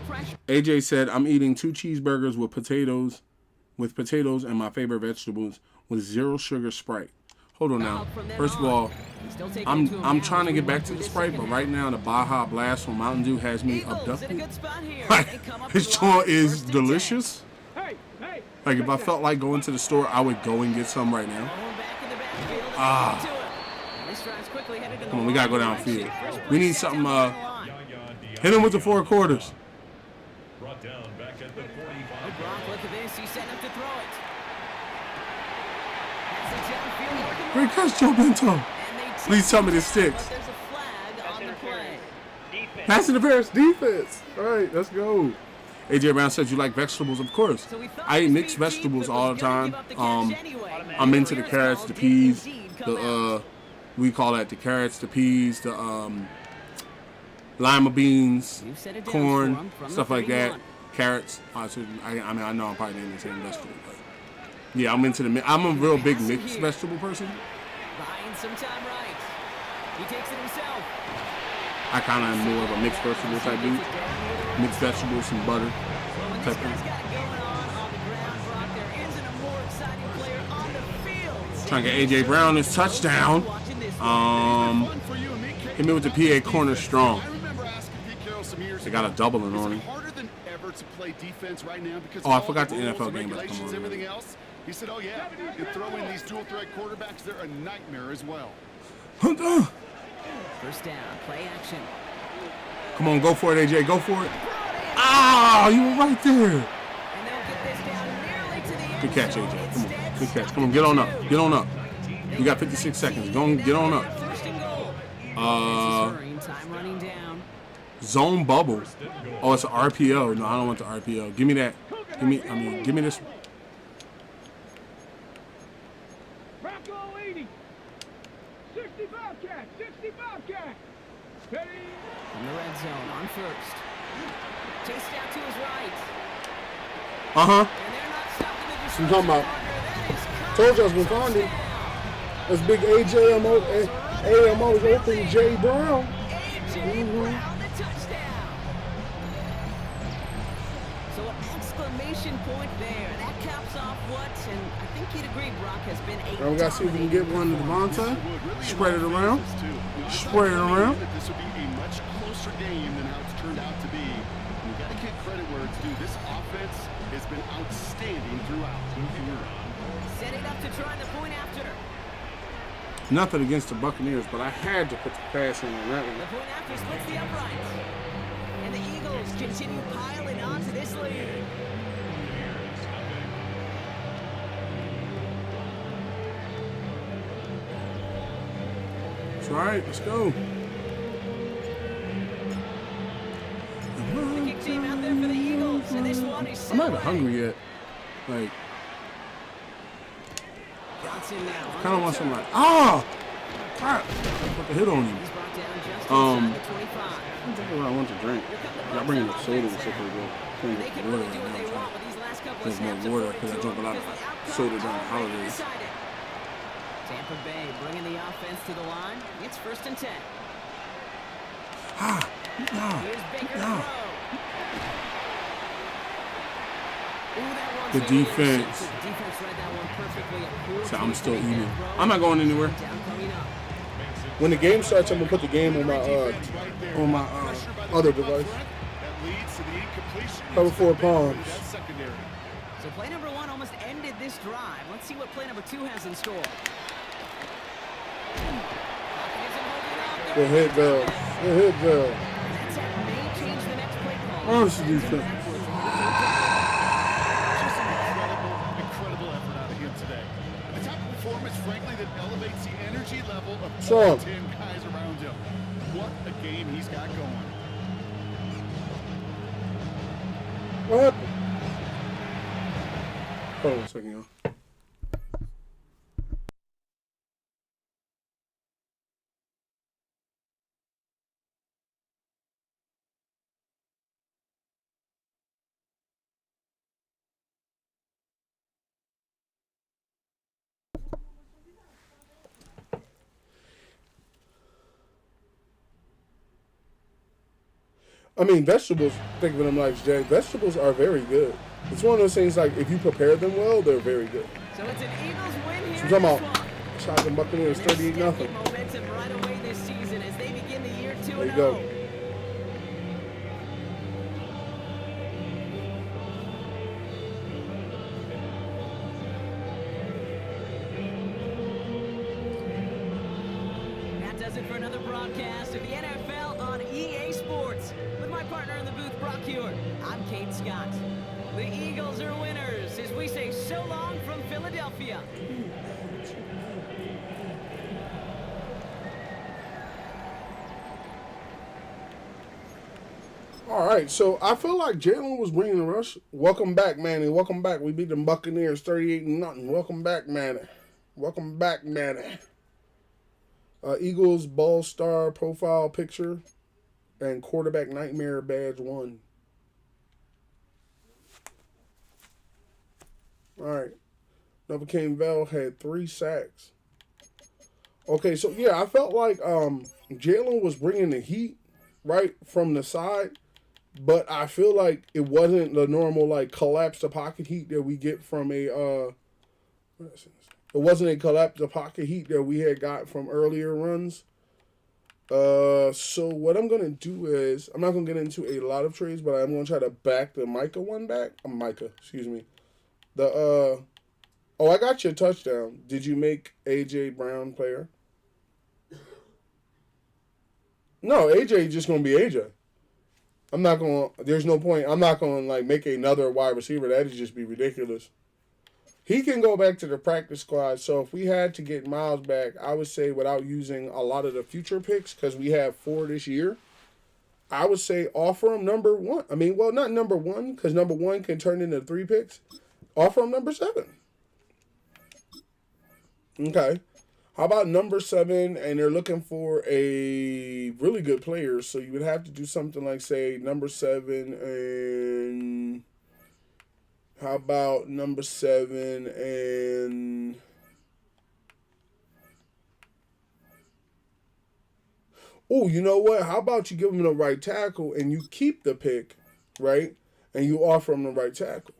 AJ said, I'm eating 2 cheeseburgers with potatoes and my favorite vegetables with 0 sugar Sprite. Hold on now. First of all, I'm trying to get back to the Sprite, but right now the Baja Blast from Mountain Dew has me abducted. This joint is delicious. Like if I felt like going to the store, I would go and get some right now. Come on, we gotta go downfield. We need something. Hit him with the 4 quarters. Brought down back at the 45. Look at this. He's setting up to throw it. Has it downfield, working Great catch, Joe Bento. Please tell me this sticks. But there's a flag on the play. Defense. Pass interference, defense. All right, let's go. AJ Brown said you like vegetables, of course. I eat mixed vegetables all the time. I'm into the carrots, the peas, we call that the carrots, the peas, the lima beans, corn, stuff like that. Carrots. I mean, I know I'm probably naming the same vegetable, but yeah, I'm into the. I'm a real big mixed vegetable person. Buying some time right. He takes it himself. I kind of am more of a mixed vegetable type dude. Mixed vegetables, some butter. Type thing. Trying to get AJ Brown his touchdown. Hit me with the PA corner strong. They got a doubling on him. Oh, I forgot the NFL game. He said, "Oh yeah, you throw in these dual threat quarterbacks, they're a nightmare as well." First down, play action. Come on, go for it, AJ. Go for it. Ah, you were right there. Good catch, AJ. Come on. Good catch. Come on, get on up. Get on up. You got 56 seconds. Go on, get on up. Time running down. Zone bubble. Oh, it's an RPO. No, I don't want the RPO. Give me that. Give me this. Bronco 80. 65 catch. 65 catch. Ready? In the red zone on first. Chased out to his right. Uh-huh. And they're not stopping the That's what I'm talking about. Told you I was going to find him. That's big AMO's open J. Brown. AJ Brown, the touchdown. So an exclamation point there. That caps off what, and I think you'd agree, Brock, has been a Now we got to see if we can get one to Devontae. Spread it around. Spread it around. This will be a much closer game than how it's turned out to be. And you got to give credit where it's due. This offense has been outstanding throughout. Set it up to try the point after. Nothing against the Buccaneers, but I had to put the pass in on that The one. point after splits the uprights. And the Eagles continue piling on to this lead. It's all right. Let's go. The kick team out there for the Eagles, and this one is I'm not even hungry yet. Like, Johnson now. kind of want some like, crap. Put the hit on him. He's brought down just inside the 25. I don't think what I want to drink. I bring in the soda and stuff like that. Can't They get can the water really do what right they now. want with these last couple of There's snaps. no water because I drink a lot of soda during the holidays. Tampa Bay bringing the offense to the line. It's 1st and 10. Here's Baker to throw. Ooh, that one's The loose. defense. The defense read that one perfectly. So I'm still eating. I'm not going anywhere. Down coming up. When the game starts, I'm gonna put the game on my other device. Cover 4 palms. So play number 1 almost ended this drive. Let's see what play number 2 has in store. Good hit, Bill. Good hit, Bill. That's it. May change the next play call. Honest defense. Just an incredible effort out of him today. A top performance, frankly, that elevates the energy level of all 10 guys around him. What a game he's got going. What happened? Hold on a second, y'all. I mean, vegetables, think of them like Jay. Vegetables are very good. It's one of those things like if you prepare them well, they're very good. So it's an Eagles win here. So I'm talking about shot the Buccaneers 38-0. Momentum right away this season as they begin the year 2-0. There you go. That does it for another broadcast of the NFL on EA Sports. With my partner in the booth, Brock Hewitt, I'm Kate Scott. The Eagles are winners as we say so long from Philadelphia. All right, so I feel like Jalen was bringing the rush. Welcome back, Manny. Welcome back. We beat the Buccaneers 38-0. Welcome back, Manny. Welcome back, Manny. Eagles ball star profile picture and quarterback nightmare badge 1. All right. Novocaine Bell had 3 sacks. Okay, so yeah, I felt like Jalen was bringing the heat right from the side, but I feel like it wasn't the normal like collapse the pocket heat that we get from a it wasn't a collapse the pocket heat that we had got from earlier runs. So what I'm gonna do is I'm not gonna get into a lot of trades, but I'm gonna try to back the Micah one back. Excuse me. The oh, I got your touchdown. Did you make AJ Brown player? No, AJ just gonna be AJ. I'm not gonna. There's no point. I'm not gonna like make another wide receiver. That'd just be ridiculous. He can go back to the practice squad. So if we had to get Miles back, I would say without using a lot of the future picks, because we have 4 this year, I would say offer him number 1. I mean, well, not number 1, because number 1 can turn into 3 picks. Offer him number 7. Okay. How about number 7, and they're looking for a really good player, so you would have to do something like, say, number 7 and... How about number 7 and... Oh, you know what? How about you give him the right tackle and you keep the pick, right? And you offer him the right tackle.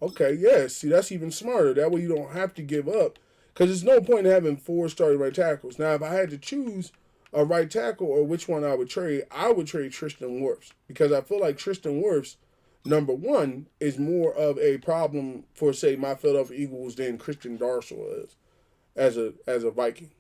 Okay, yeah. See, that's even smarter. That way you don't have to give up. Because there's no point in having 4 starting right tackles. Now, if I had to choose a right tackle or which one I would trade Tristan Wirfs. Because I feel like Tristan Wirfs, number 1, is more of a problem for, say, my Philadelphia Eagles than Christian Darsaw is as a Viking.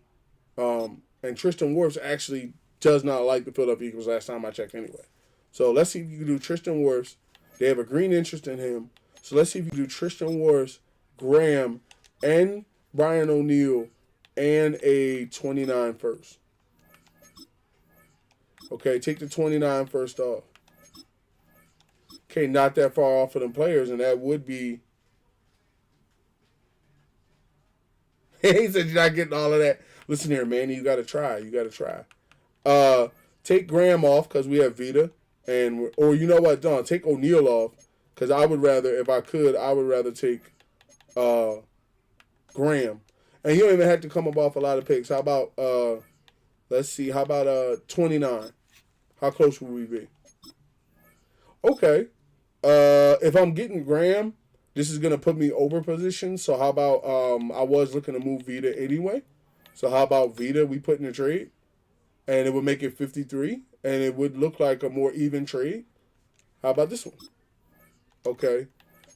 And Tristan Wirfs actually does not like the Philadelphia Eagles last time I checked anyway. So let's see if you can do Tristan Wirfs. They have a green interest in him. So let's see if you can do Tristan Wirfs, Graham, and Brian O'Neill, and a 29 first. Okay, take the 29 first off. Okay, not that far off of them players, and that would be... He said you're not getting all of that. Listen here, Manny, you got to try. You got to try. Take Graham off because we have Vita. Or you know what, Don? Take O'Neal off because I would rather, if I could, I would rather take Graham. And you don't even have to come up off a lot of picks. How about, let's see, how about 29? How close would we be? Okay. If I'm getting Graham, this is going to put me over position. So how about, I was looking to move Vita anyway. So how about Vita we put in a trade? And it would make it 53. And it would look like a more even trade. How about this one? Okay.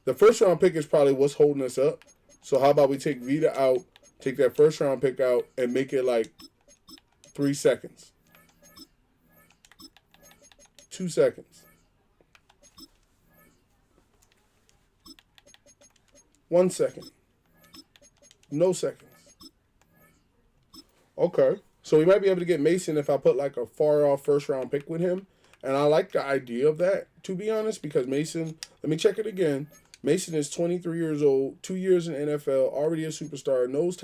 The first round pick is probably what's holding us up. So how about we take Vita out, take that first round pick out, and make it like 3 seconds. 2 seconds. 1 second. No seconds. Okay. So we might be able to get Mason if I put like a far off first round pick with him. And I like the idea of that, to be honest, because Mason, let me check it again. Mason is 23 years old, 2 years in NFL, already a superstar, nose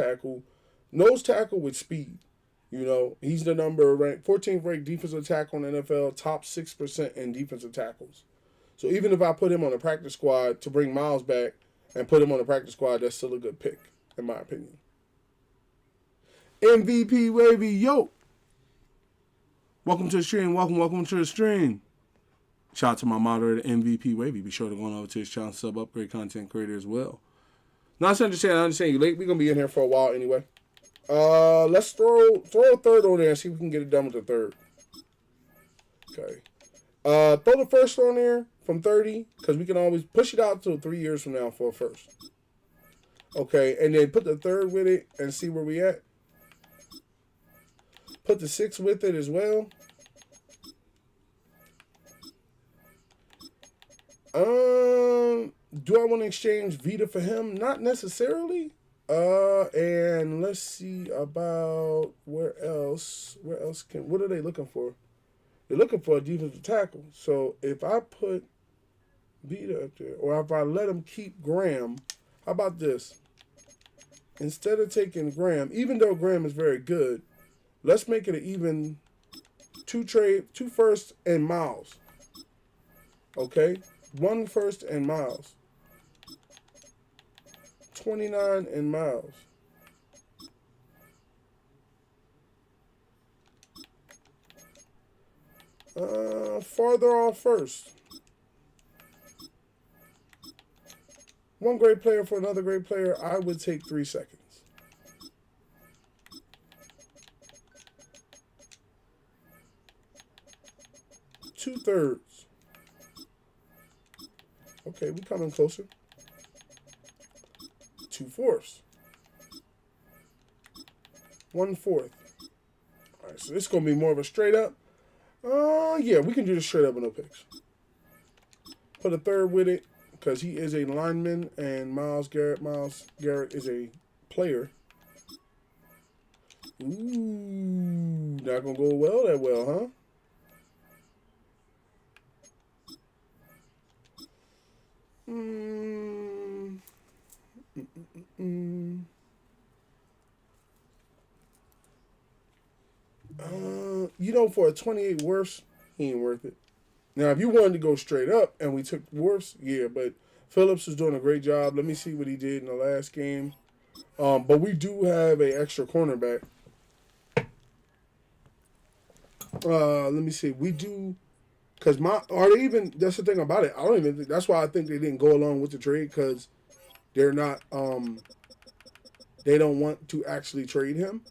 tackle with speed. You know, he's the 14th ranked defensive tackle in the NFL, top 6% in defensive tackles. So even if I put him on the practice squad to bring Miles back and put him on the practice squad, that's still a good pick, in my opinion. MVP Wavy, yo. Welcome to the stream. Welcome to the stream. Shout out to my moderator, MVP Wavy. Be sure to go on over to his channel, sub up, great content creator as well. Not to understand, I understand you late. We're going to be in here for a while anyway. Let's throw a third on there and see if we can get it done with the third. Okay. Throw the first on there from 30, because we can always push it out to 3 years from now for a first. Okay, and then put the third with it and see where we at. Put the 6 with it as well. Do I want to exchange Vita for him? Not necessarily. And let's see about where else. What are they looking for? They're looking for a defensive tackle. So if I put Vita up there, or if I let him keep Graham, how about this? Instead of taking Graham, even though Graham is very good, let's make it an even 2 firsts and Miles. Okay? 1 first and Miles. 29 and Miles. Farther off first. 1 great player for another great player, I would take 3 seconds. Two thirds. Okay, we coming closer. 2 fourths. 1 fourth. All right, so this is going to be more of a straight up. Yeah, we can do this straight up with no picks. Put a third with it, because he is a lineman, and Myles Garrett is a player. Ooh, not going to go that well, huh? You know, for a 28 worse, he ain't worth it. Now, if you wanted to go straight up and we took worse, yeah, but Phillips is doing a great job. Let me see what he did in the last game. But we do have an extra cornerback. Let me see. We do, because that's the thing about it. I don't even think, that's why I think they didn't go along with the trade, because they're not, they don't want to actually trade him,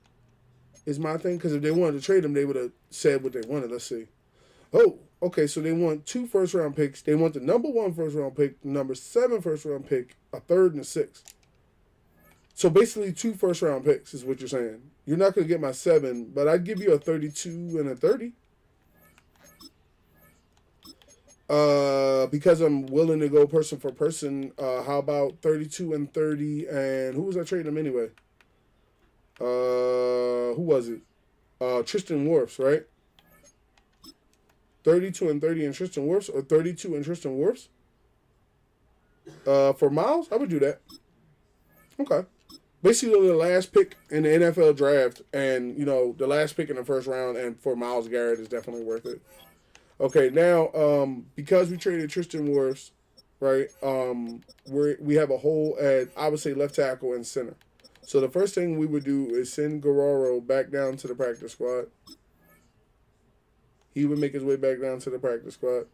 is my thing. Because if they wanted to trade him, they would have said what they wanted. Let's see. Oh, okay, so they want 2 first-round picks. They want the number 1 first-round pick, the number 7 first-round pick, a 3rd and a 6th. So basically 2 first-round picks is what you're saying. You're not going to get my 7, but I'd give you a 32 and a 30. Because I'm willing to go person for person. How about 32 and 30? And who was I trading them anyway? Who was it? Tristan Wirfs, right? 32 and 30 in Tristan Wirfs, or 32 in Tristan Wirfs? For Miles, I would do that. Okay. Basically, the last pick in the NFL draft, and, you know, the last pick in the first round, and for Myles Garrett is definitely worth it. Okay, now, because we traded Tristan Wirfs, right, we have a hole at, I would say, left tackle and center. So the first thing we would do is send Guerrero back down to the practice squad. He would make his way back down to the practice squad.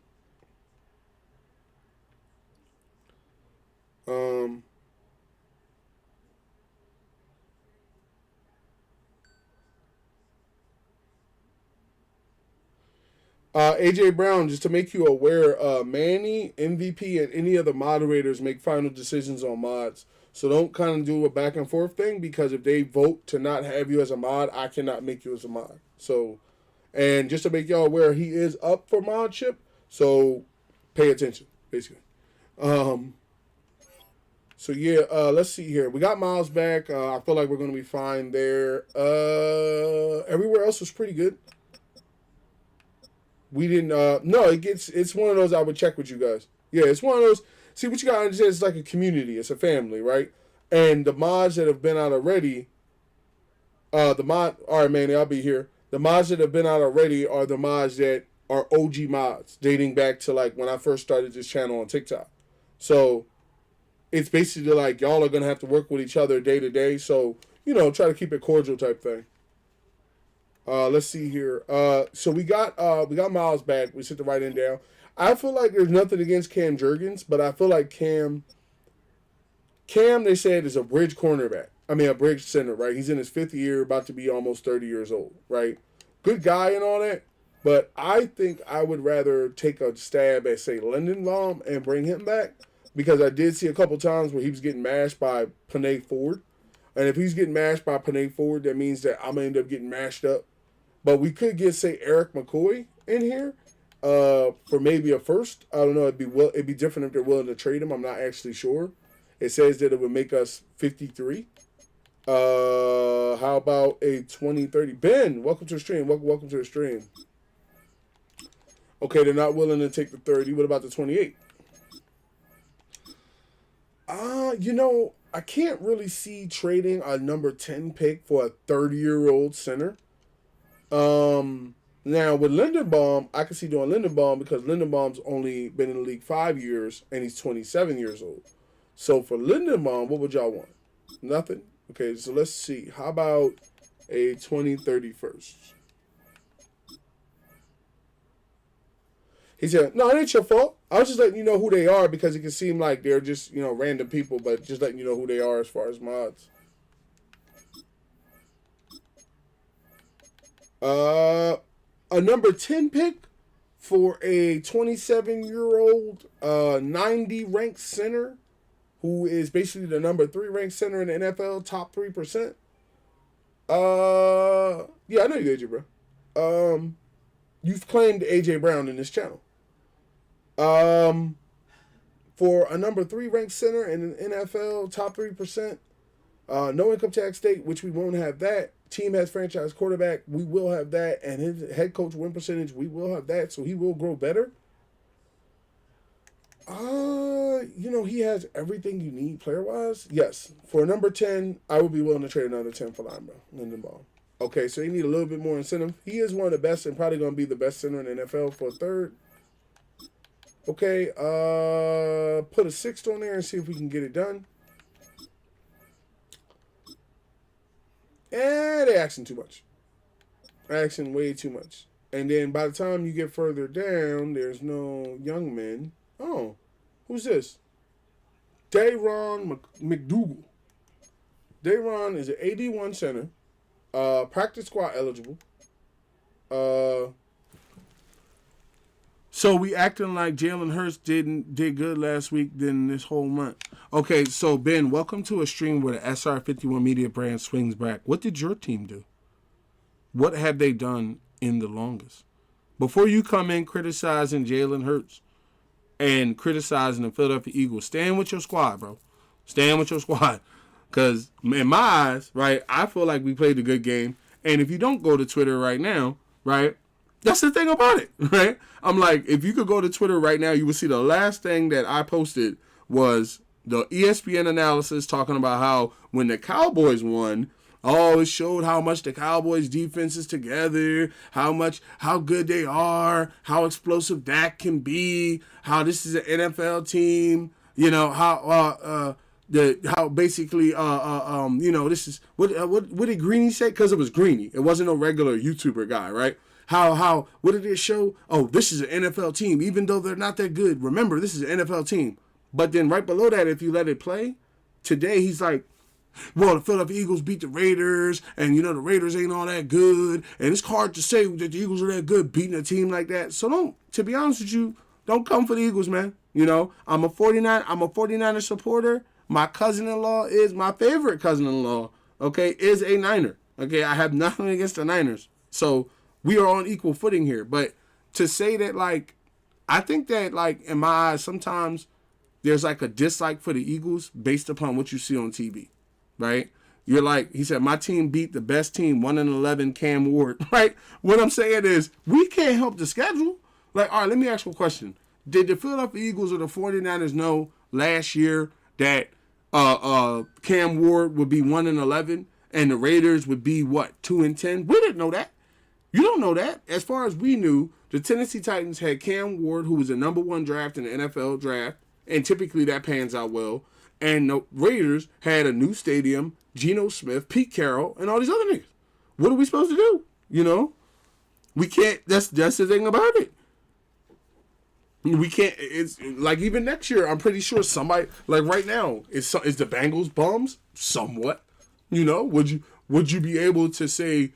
AJ Brown, just to make you aware, Manny, MVP, and any other moderators make final decisions on mods. So don't kind of do a back and forth thing, because if they vote to not have you as a mod, I cannot make you as a mod. So, and just to make y'all aware, he is up for modship, so pay attention, basically. So yeah, let's see here. We got Miles back. I feel like we're going to be fine there. Everywhere else was pretty good. We didn't, no, it's one of those I would check with you guys. Yeah, it's one of those. see what you got to understand is like a community. It's a family, right? And the mods that have been out already, all right, man, I'll be here. The mods that have been out already are the mods that are OG mods, dating back to like when I first started this channel on TikTok. So it's basically like y'all are gonna have to work with each other day to day. So try to keep it cordial type thing. Let's see here. So we got Miles back. We sit the right end down. I feel like there's nothing against Cam Jurgens, but I feel like Cam, they said, is a bridge cornerback. I mean, a bridge center, right? He's in his 5th year, about to be almost 30 years old, right? Good guy and all that, but I think I would rather take a stab at, say, Lindenbaum and bring him back, because I did see a couple times where he was getting mashed by Panay Ford. And if he's getting mashed by Panay Ford, that means that I'm going to end up getting mashed up. But we could get, say, Eric McCoy in here for maybe a first. I don't know. It'd be different if they're willing to trade him. I'm not actually sure. It says that it would make us 53. How about a 2030? Ben, welcome to the stream. Welcome to the stream. Okay, they're not willing to take the 30. What about the 28? I can't really see trading a number 10 pick for a 30-year-old center. Now with Lindenbaum, I can see doing Lindenbaum because Lindenbaum's only been in the league 5 years and he's 27 years old. So for Lindenbaum, what would y'all want? Nothing? Okay, so let's see. How about a 2030 first? He said, no, it ain't your fault. I was just letting you know who they are because it can seem like they're just, random people, but just letting you know who they are as far as mods. A number 10 pick for a 27-year-old 90 ranked center who is basically the number 3 ranked center in the NFL, top 3%. Yeah, I know you, AJ Brown. You've claimed AJ Brown in this channel. For a number 3 ranked center in an NFL, top 3%, no income tax state, which we won't have that. Team has franchise quarterback, we will have that. And his head coach win percentage, we will have that. So he will grow better. He has everything you need player-wise. Yes. For a number 10, I would be willing to trade another 10 for Lindenbaum. Okay, so you need a little bit more incentive. He is one of the best and probably going to be the best center in the NFL for a third. Okay, put a 6th on there and see if we can get it done. And they're asking too much. Asking way too much. And then by the time you get further down, there's no young men. Oh, who's this? Dayron McDougal. Dayron is an 81 center. Practice squad eligible. So we acting like Jalen Hurts did good last week than this whole month. Okay, so Ben, welcome to a stream where the SR51 Media brand swings back. What did your team do? What have they done in the longest? Before you come in criticizing Jalen Hurts and criticizing the Philadelphia Eagles, stand with your squad, bro. Stand with your squad. Because in my eyes, right, I feel like we played a good game. And if you don't go to Twitter right now, right, that's the thing about it, right? I'm like, if you could go to Twitter right now, you would see the last thing that I posted was the ESPN analysis talking about how when the Cowboys won, it showed how much the Cowboys defense is together, how good they are, how explosive Dak can be, how this is an NFL team, how basically this is what did Greeny say? Because it was Greeny. It wasn't a regular YouTuber guy, right? How what did it show? Oh, this is an NFL team, even though they're not that good. Remember, this is an NFL team. But then right below that, if you let it play, today he's like, well, the Philadelphia Eagles beat the Raiders, and the Raiders ain't all that good, and it's hard to say that the Eagles are that good beating a team like that. So to be honest with you, don't come for the Eagles, man. I'm a 49er supporter. My cousin-in-law is my favorite cousin-in-law, okay, is a Niner. Okay, I have nothing against the Niners. So we are on equal footing here. But to say that, I think that, in my eyes, sometimes there's, a dislike for the Eagles based upon what you see on TV, right? You're like, he said, my team beat the best team, 1-11 Cam Ward, right? What I'm saying is, we can't help the schedule. All right, let me ask you a question. Did the Philadelphia Eagles or the 49ers know last year that Cam Ward would be 1-11 and the Raiders would be what, 2-10? We didn't know that. You don't know that. As far as we knew, the Tennessee Titans had Cam Ward, who was the number 1 draft in the NFL draft, and typically that pans out well. And the Raiders had a new stadium, Geno Smith, Pete Carroll, and all these other niggas. What are we supposed to do? You know? We can't, that's the thing about it. We can't, it's like even next year, I'm pretty sure somebody, like right now, is the Bengals bums? Somewhat. You know? Would you be able to say,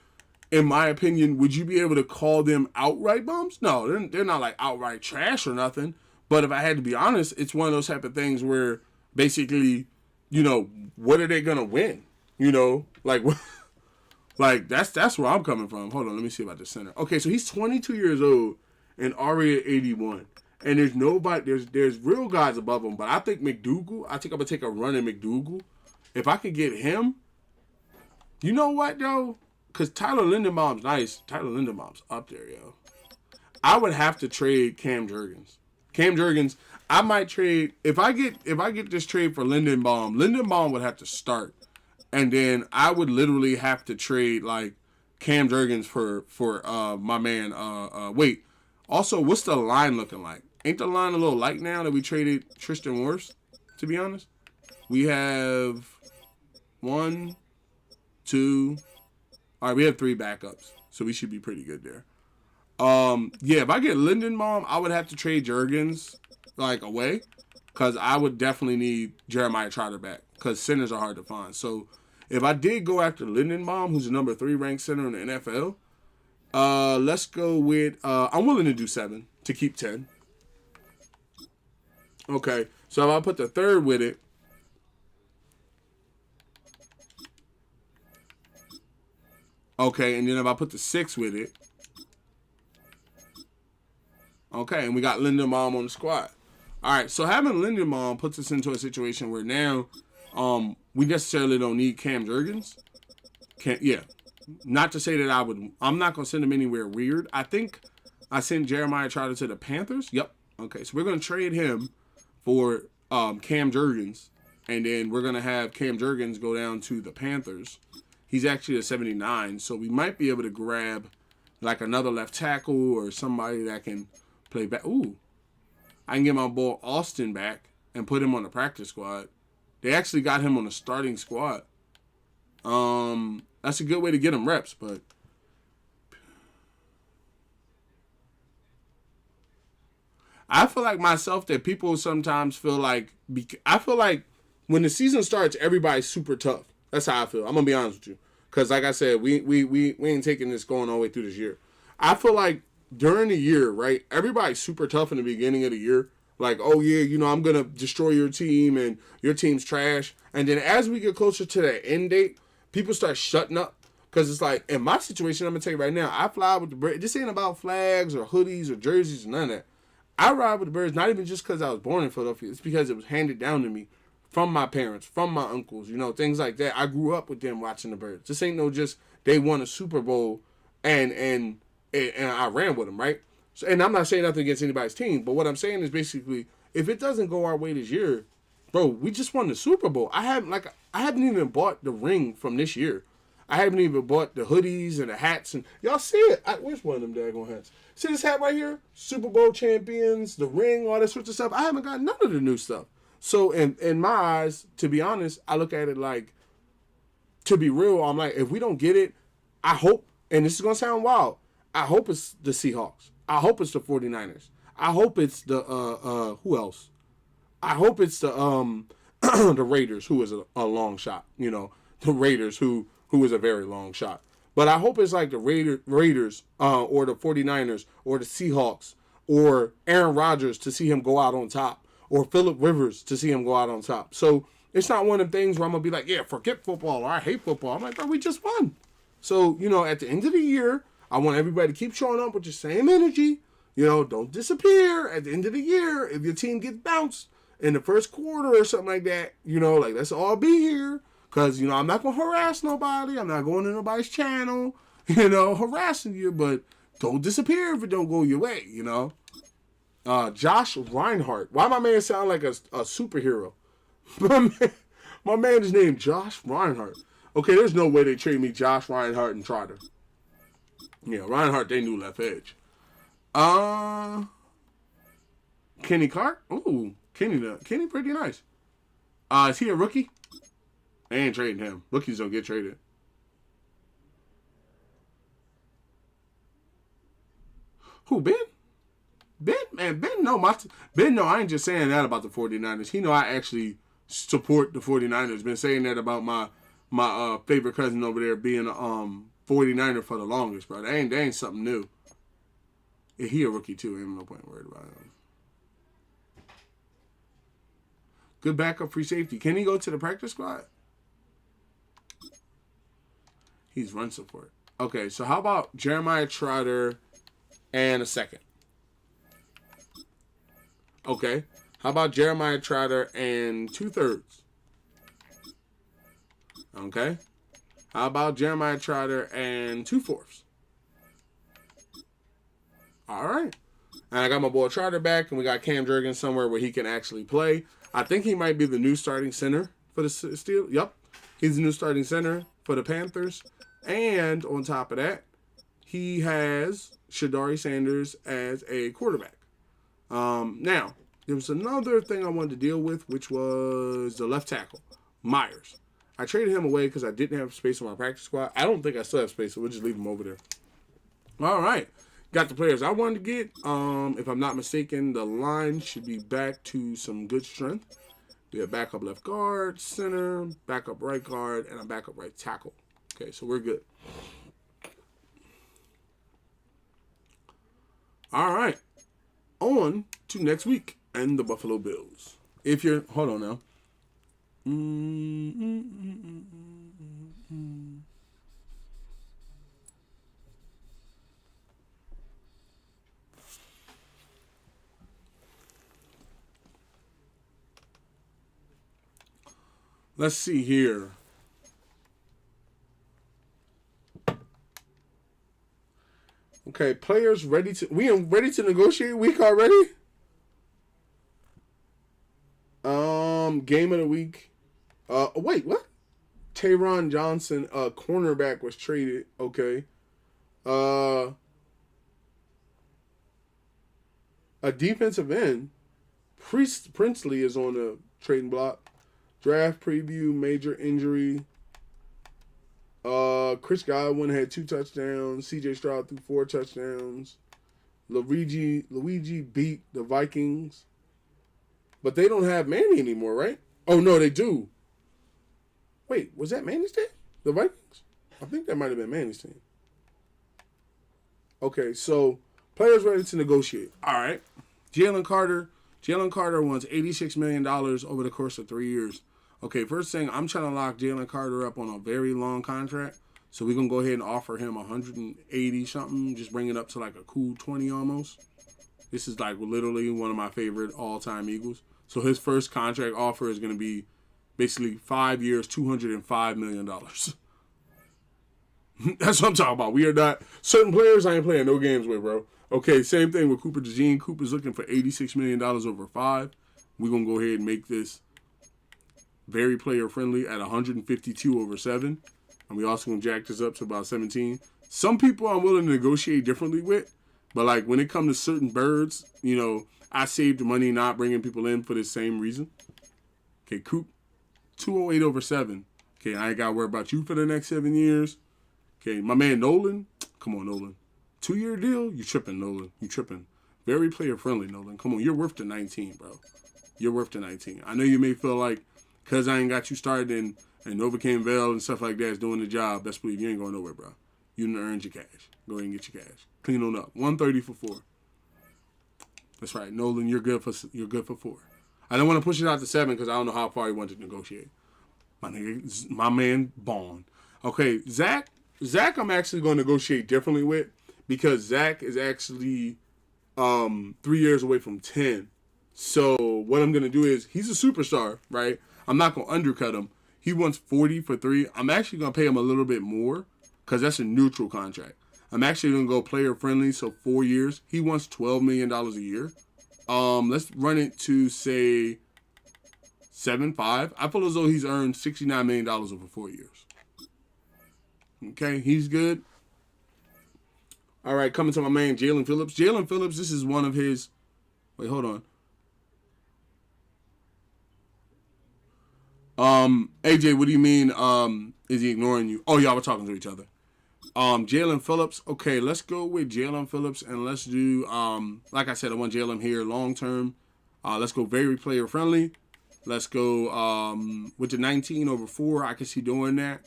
in my opinion, would you be able to call them outright bums? No, they're not like outright trash or nothing. But if I had to be honest, it's one of those type of things where basically, you know, what are they gonna win? You know, like, like that's where I'm coming from. Hold on, let me see about the center. Okay, so he's 22 years old and already at 81, and there's nobody. There's real guys above him, but I think McDougal. I think I'm gonna take a run at McDougal. If I could get him, you know what though? Because Tyler Linderbaum's nice. Tyler Linderbaum's up there, yo. I would have to trade Cam Jurgens. Cam Jurgens, I might trade if I get this trade for Linderbaum. Linderbaum would have to start, and then I would literally have to trade like Cam Jurgens for my man. Wait, also, what's the line looking like? Ain't the line a little light now that we traded Tristan Wirfs? To be honest, we have 1, 2. All right, we have 3 backups, so we should be pretty good there. Yeah, if I get Lindenbaum, I would have to trade Jurgens like away, because I would definitely need Jeremiah Trotter back, because centers are hard to find. So if I did go after Lindenbaum, who's the number 3 ranked center in the NFL, let's go with I'm willing to do 7 to keep 10. Okay, so if I put the 3rd with it. Okay, and then if I put the 6 with it. Okay, and we got Linderbaum on the squad. All right, so having Linderbaum puts us into a situation where now we necessarily don't need Cam Jurgens. Yeah, not to say that I'm not going to send him anywhere weird. I think I sent Jeremiah Trotter to the Panthers. Yep. Okay, so we're going to trade him for Cam Jurgens, and then we're going to have Cam Jurgens go down to the Panthers. He's actually a 79, so we might be able to grab like another left tackle or somebody that can play back. Ooh, I can get my boy Austin back and put him on the practice squad. They actually got him on the starting squad. That's a good way to get him reps, but I feel like myself that people sometimes feel like, I feel like when the season starts, everybody's super tough. That's how I feel. I'm going to be honest with you. Because like I said, we ain't taking this going all the way through this year. I feel like during the year, right, everybody's super tough in the beginning of the year. Like, oh, yeah, you know, I'm going to destroy your team and your team's trash. And then as we get closer to that end date, people start shutting up. Because it's like, in my situation, I'm going to tell you right now, I fly with the Birds. This ain't about flags or hoodies or jerseys or none of that. I ride with the Birds, not even just because I was born in Philadelphia. It's because it was handed down to me from my parents, from my uncles, you know, things like that. I grew up with them watching the Birds. This ain't no just they won a Super Bowl and I ran with them, right? So, and I'm not saying nothing against anybody's team, but what I'm saying is basically, if it doesn't go our way this year, bro, we just won the Super Bowl. I haven't even bought the ring from this year. I haven't even bought the hoodies and the hats, and y'all see it. Where's one of them daggone hats? See this hat right here? Super Bowl champions, the ring, all that sorts of stuff. I haven't got none of the new stuff. So in my eyes, to be honest, I look at it like, to be real, I'm like, if we don't get it, I hope, and this is going to sound wild, I hope it's the Seahawks. I hope it's the 49ers. I hope it's the, who else? I hope it's the the Raiders, who is a long shot. You know, the Raiders, who is a very long shot. But I hope it's like the Raiders or the 49ers or the Seahawks or Aaron Rodgers to see him go out on top, or Phillip Rivers to see him go out on top. So it's not one of them things where I'm going to be like, yeah, forget football, or I hate football. I'm like, bro, we just won. So, you know, at the end of the year, I want everybody to keep showing up with the same energy. You know, don't disappear at the end of the year. If your team gets bounced in the first quarter or something like that, you know, like, let's all be here. Because, you know, I'm not going to harass nobody. I'm not going to nobody's channel, you know, harassing you. But don't disappear if it don't go your way, you know. Josh Reinhardt. Why my man sound like a superhero? My man is named Josh Reinhardt. Okay, there's no way they trade me Josh Reinhardt and Trotter. Yeah, Reinhardt, they knew left edge. Kenny Clark? Ooh, Kenny pretty nice. Is he a rookie? They ain't trading him. Rookies don't get traded. Who, Ben? Ben, man, Ben, no, I ain't just saying that about the 49ers. He know I actually support the 49ers. Been saying that about my favorite cousin over there being a 49er for the longest, bro. That ain't something new. Yeah, he a rookie too. Ain't no point worried about him. Good backup free safety. Can he go to the practice squad? He's run support. Okay, so how about Jeremiah Trotter and a second? Okay. How about Jeremiah Trotter and 2/3? Okay. How about Jeremiah Trotter and 2/4? All right. And I got my boy Trotter back, and we got Cam Jurgens somewhere where he can actually play. I think he might be the new starting center for the Steel. Yep. He's the new starting center for the Panthers. And on top of that, he has Shadari Sanders as a quarterback. Now, there was another thing I wanted to deal with, which was the left tackle, Myers. I traded him away because I didn't have space on my practice squad. I don't think I still have space, so we'll just leave him over there. All right. Got the players I wanted to get. If I'm not mistaken, the line should be back to some good strength. We have backup left guard, center, backup right guard, and a backup right tackle. Okay, so we're good. All right. On to next week and the Buffalo Bills. If you're, hold on now. Let's see here. Okay, players ready to. We are ready to negotiate week already. Game of the week. Wait, what? Taron Johnson, cornerback, was traded. Okay. A defensive end. Princely is on the trading block. Draft preview, major injury. Chris Godwin had 2 touchdowns. CJ Stroud threw 4 touchdowns. Luigi beat the Vikings. But they don't have Manny anymore, right? Oh, no, they do. Wait, was that Manny's team? The Vikings? I think that might have been Manny's team. Okay, so players ready to negotiate. All right. Jalen Carter wants $86 million over the course of 3 years. Okay, first thing, I'm trying to lock Jalen Carter up on a very long contract. So we're going to go ahead and offer him 180 something. Just bring it up to like a cool 20 almost. This is like literally one of my favorite all-time Eagles. So his first contract offer is going to be basically 5 years, $205 million. That's what I'm talking about. We are not, certain players I ain't playing no games with, bro. Okay, same thing with Cooper DeJean. Cooper's looking for $86 million over 5. We're going to go ahead and make this very player-friendly at 152 over 7. And we also going to jack this up to about 17. Some people I'm willing to negotiate differently with. But, like, when it comes to certain birds, you know, I saved money not bringing people in for the same reason. Okay, Coop, 208 over 7. Okay, I ain't got to worry about you for the next 7 years. Okay, my man Nolan. Come on, Nolan. 2-year deal? You tripping, Nolan. You tripping. Very player-friendly, Nolan. Come on, you're worth the 19, bro. You're worth the 19. I know you may feel like, because I ain't got you started in Novocaine Vale and stuff like that is doing the job, best believe you ain't going nowhere, bro. You done earned your cash. Go ahead and get your cash. Clean on up. 130 for 4. That's right. Nolan, you're good for 4. I don't want to push it out to 7 because I don't know how far he wanted to negotiate. My man, Bond. Okay, Zach I'm actually going to negotiate differently with because Zach is actually 3 years away from 10. So what I'm going to do is, he's a superstar, right? I'm not going to undercut him. He wants 40 for 3. I'm actually going to pay him a little bit more because that's a neutral contract. I'm actually going to go player friendly, so 4 years. He wants $12 million a year. Let's run it to say 7.5. I feel as though he's earned $69 million over 4 years. Okay, he's good. All right, coming to my man Jalen Phillips. Jalen Phillips, this is one of his. Wait, hold on. AJ, what do you mean? Is he ignoring you? Oh, y'all were talking to each other. Jalen Phillips. Okay, let's go with Jalen Phillips and let's do. Like I said, I want Jalen here long term. Let's go very player friendly. Let's go with the 19 over 4. I can see doing that.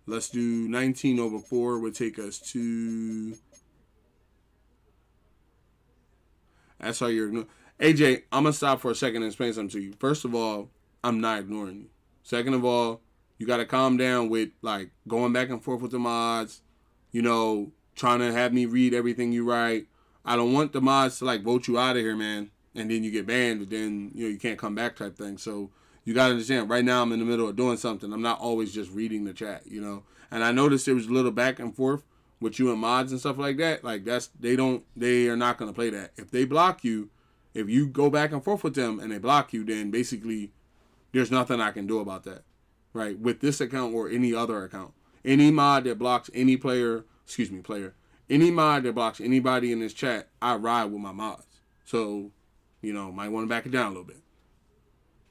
Let's do 19 over 4. Would take us to. That's how you're ignoring. AJ, I'm gonna stop for a second and explain something to you. First of all, I'm not ignoring you. Second of all, you got to calm down with, like, going back and forth with the mods, you know, trying to have me read everything you write. I don't want the mods to, like, vote you out of here, man, and then you get banned, but then, you know, you can't come back type thing. So you got to understand, right now I'm in the middle of doing something. I'm not always just reading the chat, you know. And I noticed there was a little back and forth with you and mods and stuff like that. Like, they are not going to play that. If they block you, if you go back and forth with them and they block you, then basically there's nothing I can do about that, right? With this account or any other account. Any mod that blocks any any mod that blocks anybody in this chat, I ride with my mods. So, you know, might want to back it down a little bit.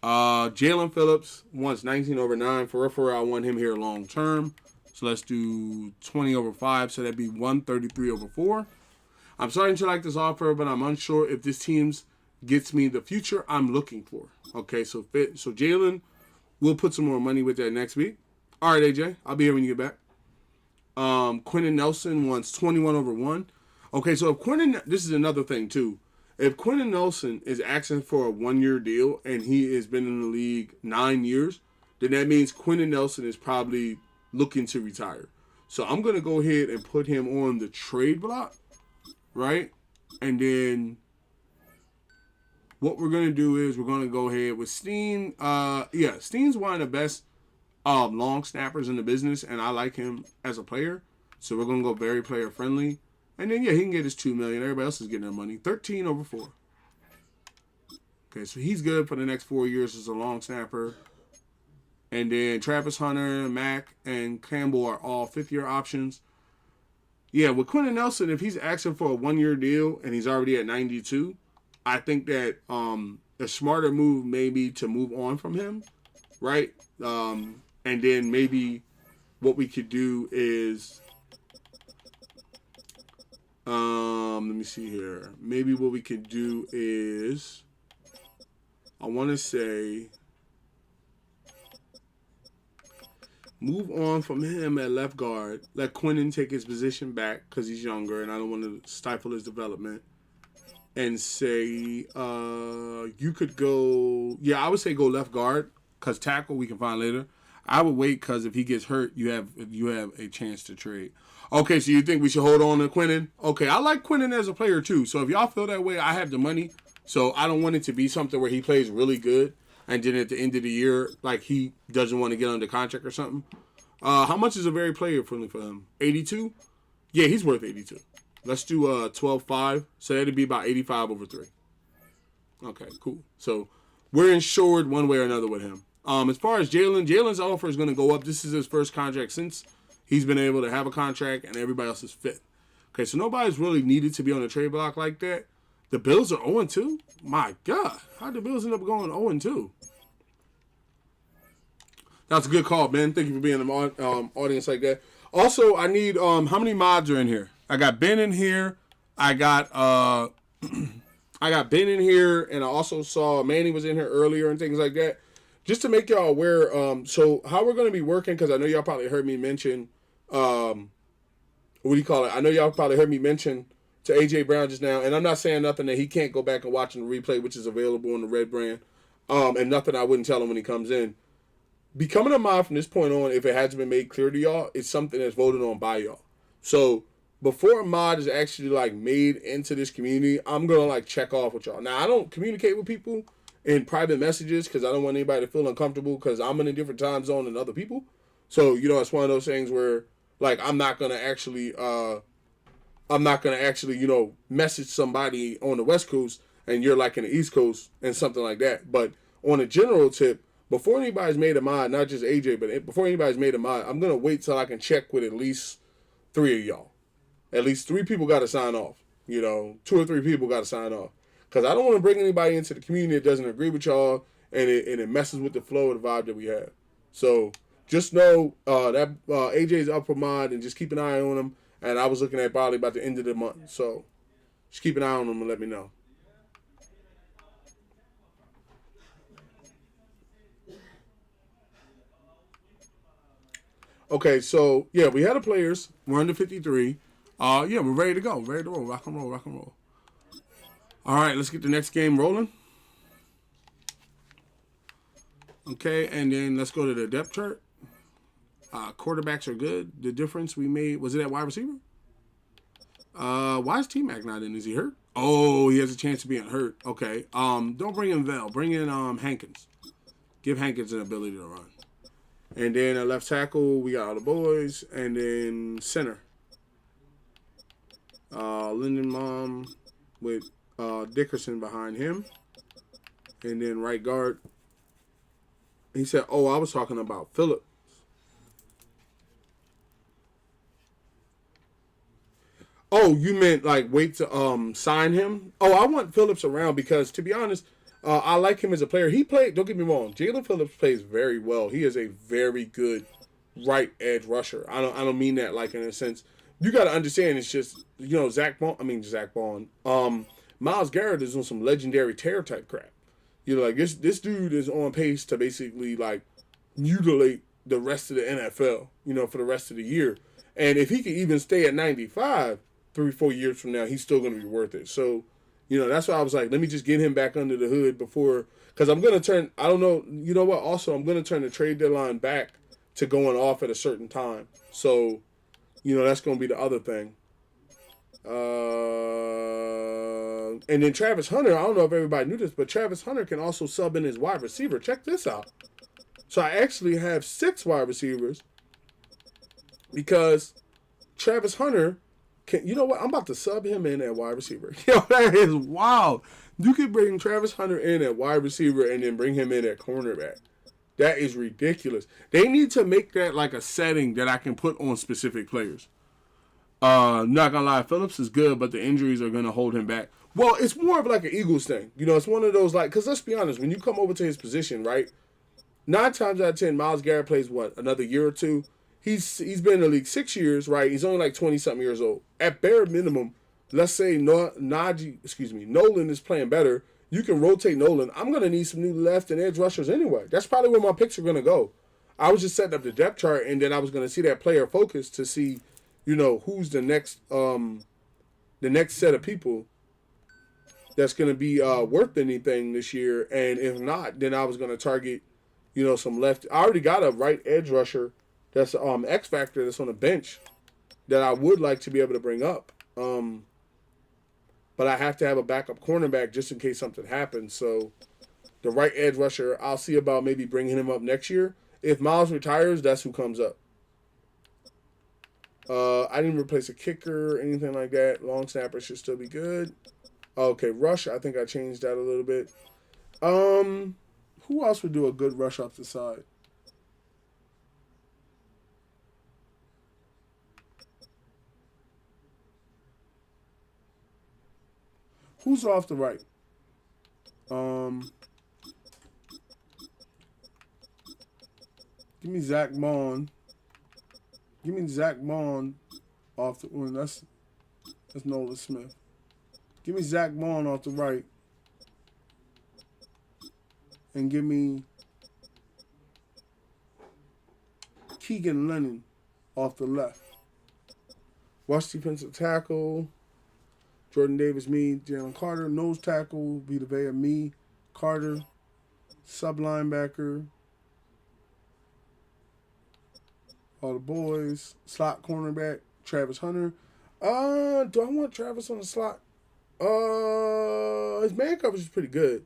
Jalen Phillips wants 19 over 9. For referral, I want him here long term. So let's do 20 over 5. So that'd be 133 over 4. I'm starting to like this offer, but I'm unsure if this team's gets me the future I'm looking for. Okay, so Jalen, we'll put some more money with that next week. All right, AJ, I'll be here when you get back. Quentin Nelson wants 21 over 1. Okay, so if this is another thing too. If Quentin Nelson is asking for a 1-year deal and he has been in the league 9 years, then that means Quentin Nelson is probably looking to retire. So I'm going to go ahead and put him on the trade block, right? And then what we're going to do is we're going to go ahead with Steen. Steen's one of the best long snappers in the business, and I like him as a player. So we're going to go very player friendly. And then, yeah, he can get his $2 million. Everybody else is getting their money. 13 over 4. Okay, so he's good for the next 4 years as a long snapper. And then Travis Hunter, Mack, and Campbell are all 5th-year options. Yeah, with Quentin Nelson, if he's asking for a 1-year deal and he's already at 92, I think that a smarter move may be to move on from him, right? And then maybe what we could do is, let me see here. Maybe what we could do is, I want to say, move on from him at left guard. Let Quentin take his position back because he's younger and I don't want to stifle his development. And say, you could go, I would say go left guard because tackle we can find later. I would wait because if he gets hurt, you have a chance to trade. Okay, so you think we should hold on to Quentin? Okay, I like Quentin as a player too. So if y'all feel that way, I have the money. So I don't want it to be something where he plays really good and then at the end of the year, like he doesn't want to get under contract or something. How much is a very player friendly for him? 82? Yeah, he's worth 82. Let's do 12.5. So that'd be about 85 over 3. Okay, cool. So we're insured one way or another with him. As far as Jalen's offer is going to go up. This is his first contract since he's been able to have a contract and everybody else is fit. Okay, so nobody's really needed to be on the trade block like that. The Bills are 0-2? My God. How'd the Bills end up going 0-2? That's a good call, Ben. Thank you for being in the audience like that. Also, I need, how many mods are in here? I got Ben in here. I got Ben in here, and I also saw Manny was in here earlier and things like that. Just to make y'all aware, so how we're going to be working, because I know y'all probably heard me mention, I know y'all probably heard me mention to AJ Brown just now, and I'm not saying nothing that he can't go back and watch in the replay, which is available on the Red Brand, and nothing I wouldn't tell him when he comes in. Becoming a mod from this point on, if it hasn't been made clear to y'all, it's something that's voted on by y'all. So before a mod is actually like made into this community, I'm gonna like check off with y'all. Now I don't communicate with people in private messages because I don't want anybody to feel uncomfortable because I'm in a different time zone than other people. So it's one of those things where like I'm not gonna actually message somebody on the West Coast and you're like in the East Coast and something like that. But on a general tip, before anybody's made a mod, not just AJ, but before anybody's made a mod, I'm going to wait till I can check with at least 3 of y'all. At least 3 people got to sign off. 2 or 3 people got to sign off. Because I don't want to bring anybody into the community that doesn't agree with y'all, and it messes with the flow of the vibe that we have. So just know that AJ's up for mod, and just keep an eye on him. And I was looking at probably about the end of the month. So just keep an eye on him and let me know. Okay, so yeah, we had the players. We're under 53. Yeah, we're ready to go. Ready to roll. Rock and roll, rock and roll. All right, let's get the next game rolling. Okay, and then let's go to the depth chart. Quarterbacks are good. The difference we made, was it at wide receiver? Why is T-Mac not in? Is he hurt? Oh, he has a chance of being hurt. Okay. Don't bring in Vel. Bring in Hankins. Give Hankins an ability to run. And then at left tackle, we got all the boys. And then center. Lindenbaum with Dickerson behind him. And then right guard. He said, oh, I was talking about Phillips. Oh, you meant like wait to sign him? Oh, I want Phillips around because, to be honest, I like him as a player. He played, don't get me wrong, Jalen Phillips plays very well. He is a very good right edge rusher. I don't mean that like in a sense. You got to understand it's just, Zach Bond. Myles Garrett is on some legendary tear type crap. Like this dude is on pace to basically like mutilate the rest of the NFL, for the rest of the year. And if he can even stay at 95 3-4 years from now, he's still going to be worth it. So, that's why I was like, let me just get him back under the hood before, because I'm going to turn, I don't know, you know what? Also, I'm going to turn the trade deadline back to going off at a certain time. So, that's going to be the other thing. And then Travis Hunter, I don't know if everybody knew this, but Travis Hunter can also sub in his wide receiver. Check this out. So I actually have 6 wide receivers because Travis Hunter can, you know what? I'm about to sub him in at wide receiver. That is wild. You could bring Travis Hunter in at wide receiver and then bring him in at cornerback. That is ridiculous. They need to make that like a setting that I can put on specific players. Not gonna lie, Phillips is good, but the injuries are gonna hold him back. Well, it's more of like an Eagles thing. It's one of those like, because let's be honest, when you come over to his position, right? 9 times out of 10, Myles Garrett plays what, another year or two? He's been in the league 6 years, right? He's only like 20-something years old. At bare minimum, let's say Nolan is playing better. You can rotate Nolan. I'm going to need some new left and edge rushers anyway. That's probably where my picks are going to go. I was just setting up the depth chart, and then I was going to see that player focus to see, who's the next set of people that's going to be worth anything this year. And if not, then I was going to target, some left. I already got a right edge rusher that's X Factor that's on the bench that I would like to be able to bring up. But I have to have a backup cornerback just in case something happens. So the right edge rusher, I'll see about maybe bringing him up next year. If Miles retires, that's who comes up. I didn't replace a kicker or anything like that. Long snapper should still be good. Okay, rush, I think I changed that a little bit. Who else would do a good rush off the side? Who's off the right? Give me Zach Bond. Give me Zach Bond off the. Well, that's Nolan Smith. Give me Zach Bond off the right. And give me Keegan Lennon off the left. Watch defensive tackle. Jordan Davis, me. Jalen Carter. Nose tackle. Vita Vea, me. Carter. Sub linebacker. All the boys. Slot cornerback. Travis Hunter. Do I want Travis on the slot? His man coverage is pretty good.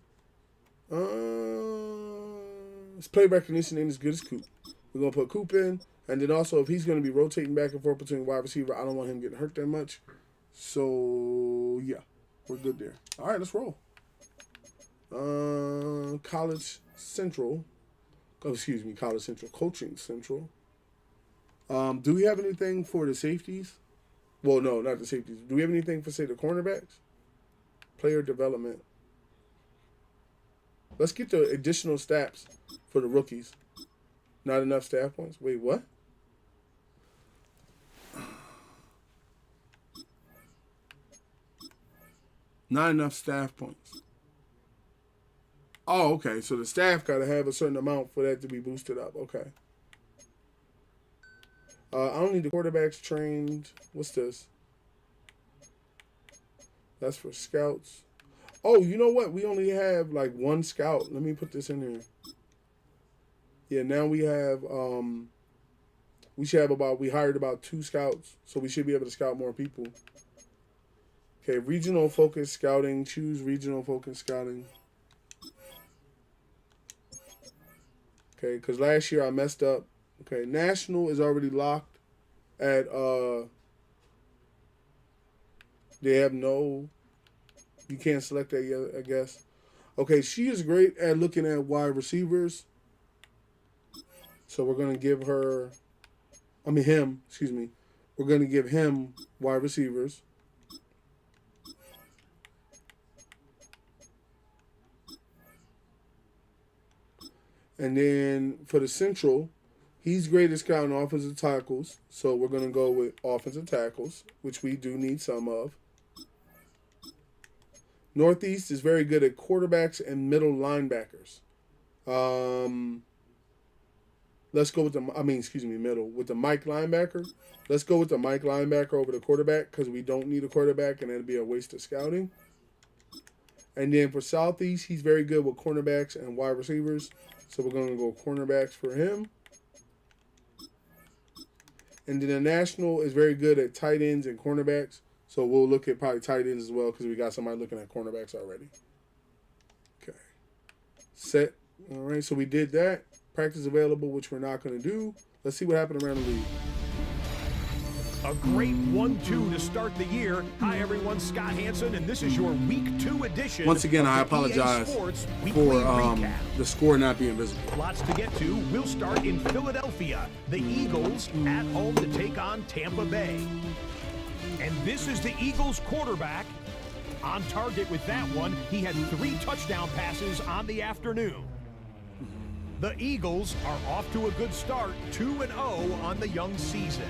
His play recognition ain't as good as Coop. We're going to put Coop in. And then also, if he's going to be rotating back and forth between wide receiver, I don't want him getting hurt that much. So, yeah. We're good there. All right, let's roll. College Central. Oh, excuse me, College Central. Coaching Central. Do we have anything for the safeties? Well, no, not the safeties. Do we have anything for, say, the cornerbacks? Player development. Let's get the additional stats for the rookies. Not enough staff points? Wait, what? Not enough staff points. Oh, okay. So the staff got to have a certain amount for that to be boosted up. Okay. I don't need the quarterbacks trained. What's this? That's for scouts. Oh, you know what? We only have like one scout. Let me put this in here. Yeah, now we have, we hired about 2 scouts. So we should be able to scout more people. Okay, regional focus scouting. Choose regional focus scouting. Okay, because last year I messed up. Okay, national is already locked at, they have no, you can't select that yet, I guess. Okay, she is great at looking at wide receivers. So we're going to give her, him, excuse me. We're going to give him wide receivers. And then for the Central, he's great at scouting offensive tackles. So we're going to go with offensive tackles, which we do need some of. Northeast is very good at quarterbacks and middle linebackers. Let's go with the, middle. With the Mike linebacker. Let's go with the Mike linebacker over the quarterback because we don't need a quarterback and that'd be a waste of scouting. And then for Southeast, he's very good with cornerbacks and wide receivers. So we're going to go cornerbacks for him. And then the National is very good at tight ends and cornerbacks. So we'll look at probably tight ends as well because we got somebody looking at cornerbacks already. Okay. Set. All right, so we did that. Practice available, which we're not going to do. Let's see what happened around the league. A great 1-2 to start the year. Hi, everyone. Scott Hansen, and this is your Week 2 edition. Once again, I apologize for the score not being visible. Lots to get to. We'll start in Philadelphia. The Eagles at home to take on Tampa Bay. And this is the Eagles quarterback. On target with that one, he had 3 touchdown passes on the afternoon. The Eagles are off to a good start, 2-0 on the young season.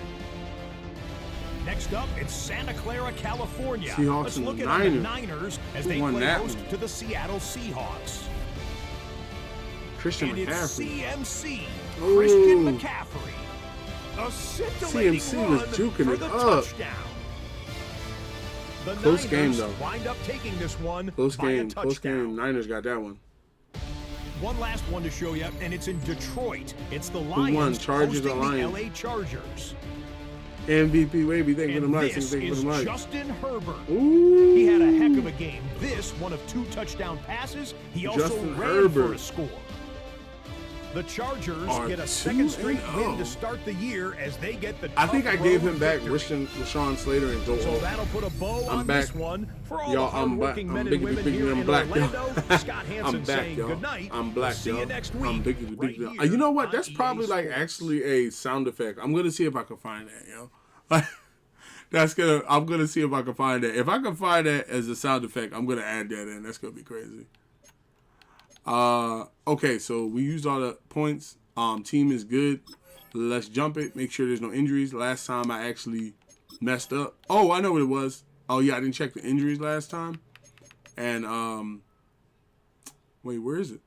Next up, it's Santa Clara, California. Seahawks Let's and look the at the Niners. Niners as they play host to the Seattle Seahawks. Christian And McCaffrey. it's CMC, Ooh. Christian McCaffrey. A scintillating CMC was run juking for it the up. touchdown. The Close Niners game, though. wind up taking this one Close by a game. Close touchdown. game. Niners got that one. One last one to show you, and it's in Detroit. It's the won? Lions Chargers or hosting the Lions? LA Chargers. MVP, baby. Thank you for And the lights. this Thank you for is the lights. Justin Herbert. Ooh. He had a heck of a game. This, one of 2 touchdown passes. He also Justin ran Herbert. for a score. The Chargers Are get a second straight 2-0. win to start the year as they get the I think I gave him back victory. Rashawn Slater and Joe. So that'll put a bow I'm on back. this one for all Y'all, the I'm back. hardworking I'm men biggity, and women biggity, here I'm in black, y'all. Orlando. Scott Hansen I'm back, saying y'all. good night. I'm black, We'll see y'all. you next I'm week. biggity, right biggity. here You know what? on That's EA probably like Sports. actually a sound effect. I'm gonna see if I can find that, yo. I'm gonna see if I can find that. If I can find that as a sound effect, I'm gonna add that in. That's gonna be crazy. Okay, so we used all the points. Team is good. Let's jump it. Make sure there's no injuries. Last time I actually messed up. Oh, I know what it was. Oh yeah, I didn't check the injuries last time. And wait, where is it?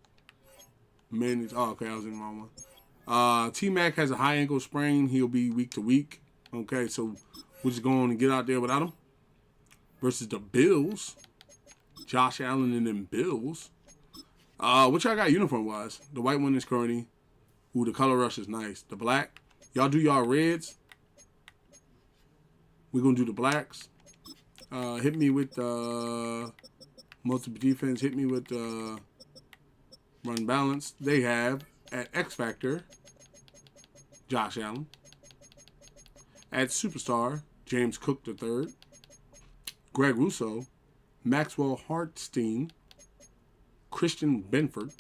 Man, oh okay, I was in the wrong one. T-Mac has a high ankle sprain. He'll be week to week. Okay, so we're just going to get out there without him. Versus the Bills. Josh Allen and them Bills. What y'all got uniform-wise? The white one is Kearney. Ooh, the color rush is nice. The black. Y'all do y'all reds. We're going to do the blacks. Hit me with multiple defense. Hit me with run balance. They have at X Factor, Josh Allen. At Superstar, James Cook III. Greg Russo. Maxwell Hartstein. Christian Benford,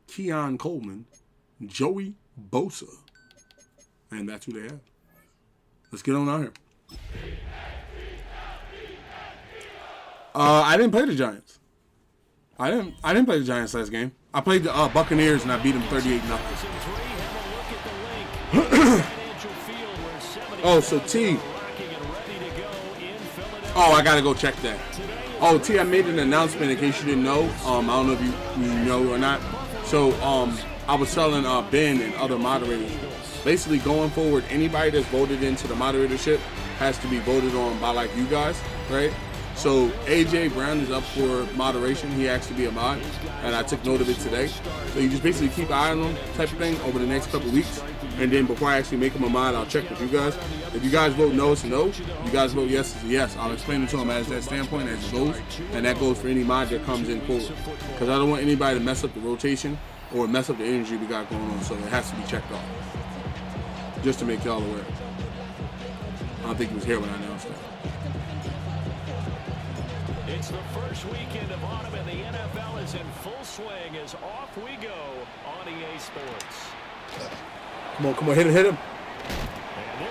Keon Coleman, Joey Bosa. And that's who they have. Let's get on out here. I didn't play the Giants. I didn't play the Giants last game. I played the Buccaneers and I beat them 38-0. Oh, so T. Oh, I gotta go check that. Oh, T, I made an announcement in case you didn't know. I don't know if you know or not. So I was telling Ben and other moderators, basically going forward, anybody that's voted into the moderatorship has to be voted on by like you guys, right? So AJ Brown is up for moderation. He asked to be a mod, and I took note of it today. So you just basically keep an eye on him type of thing over the next couple of weeks. And then before I actually make him a mod, I'll check with you guys. If you guys vote no, it's a no. If you guys vote yes, it's a yes. I'll explain it to him as that standpoint as it goes. And that goes for any mod that comes in forward. Because I don't want anybody to mess up the rotation or mess up the energy we got going on. So it has to be checked off. Just to make y'all aware. I don't think he was here when I announced that. It's the first weekend of autumn and the NFL is in full swing as off we go on EA Sports. Come on, hit him.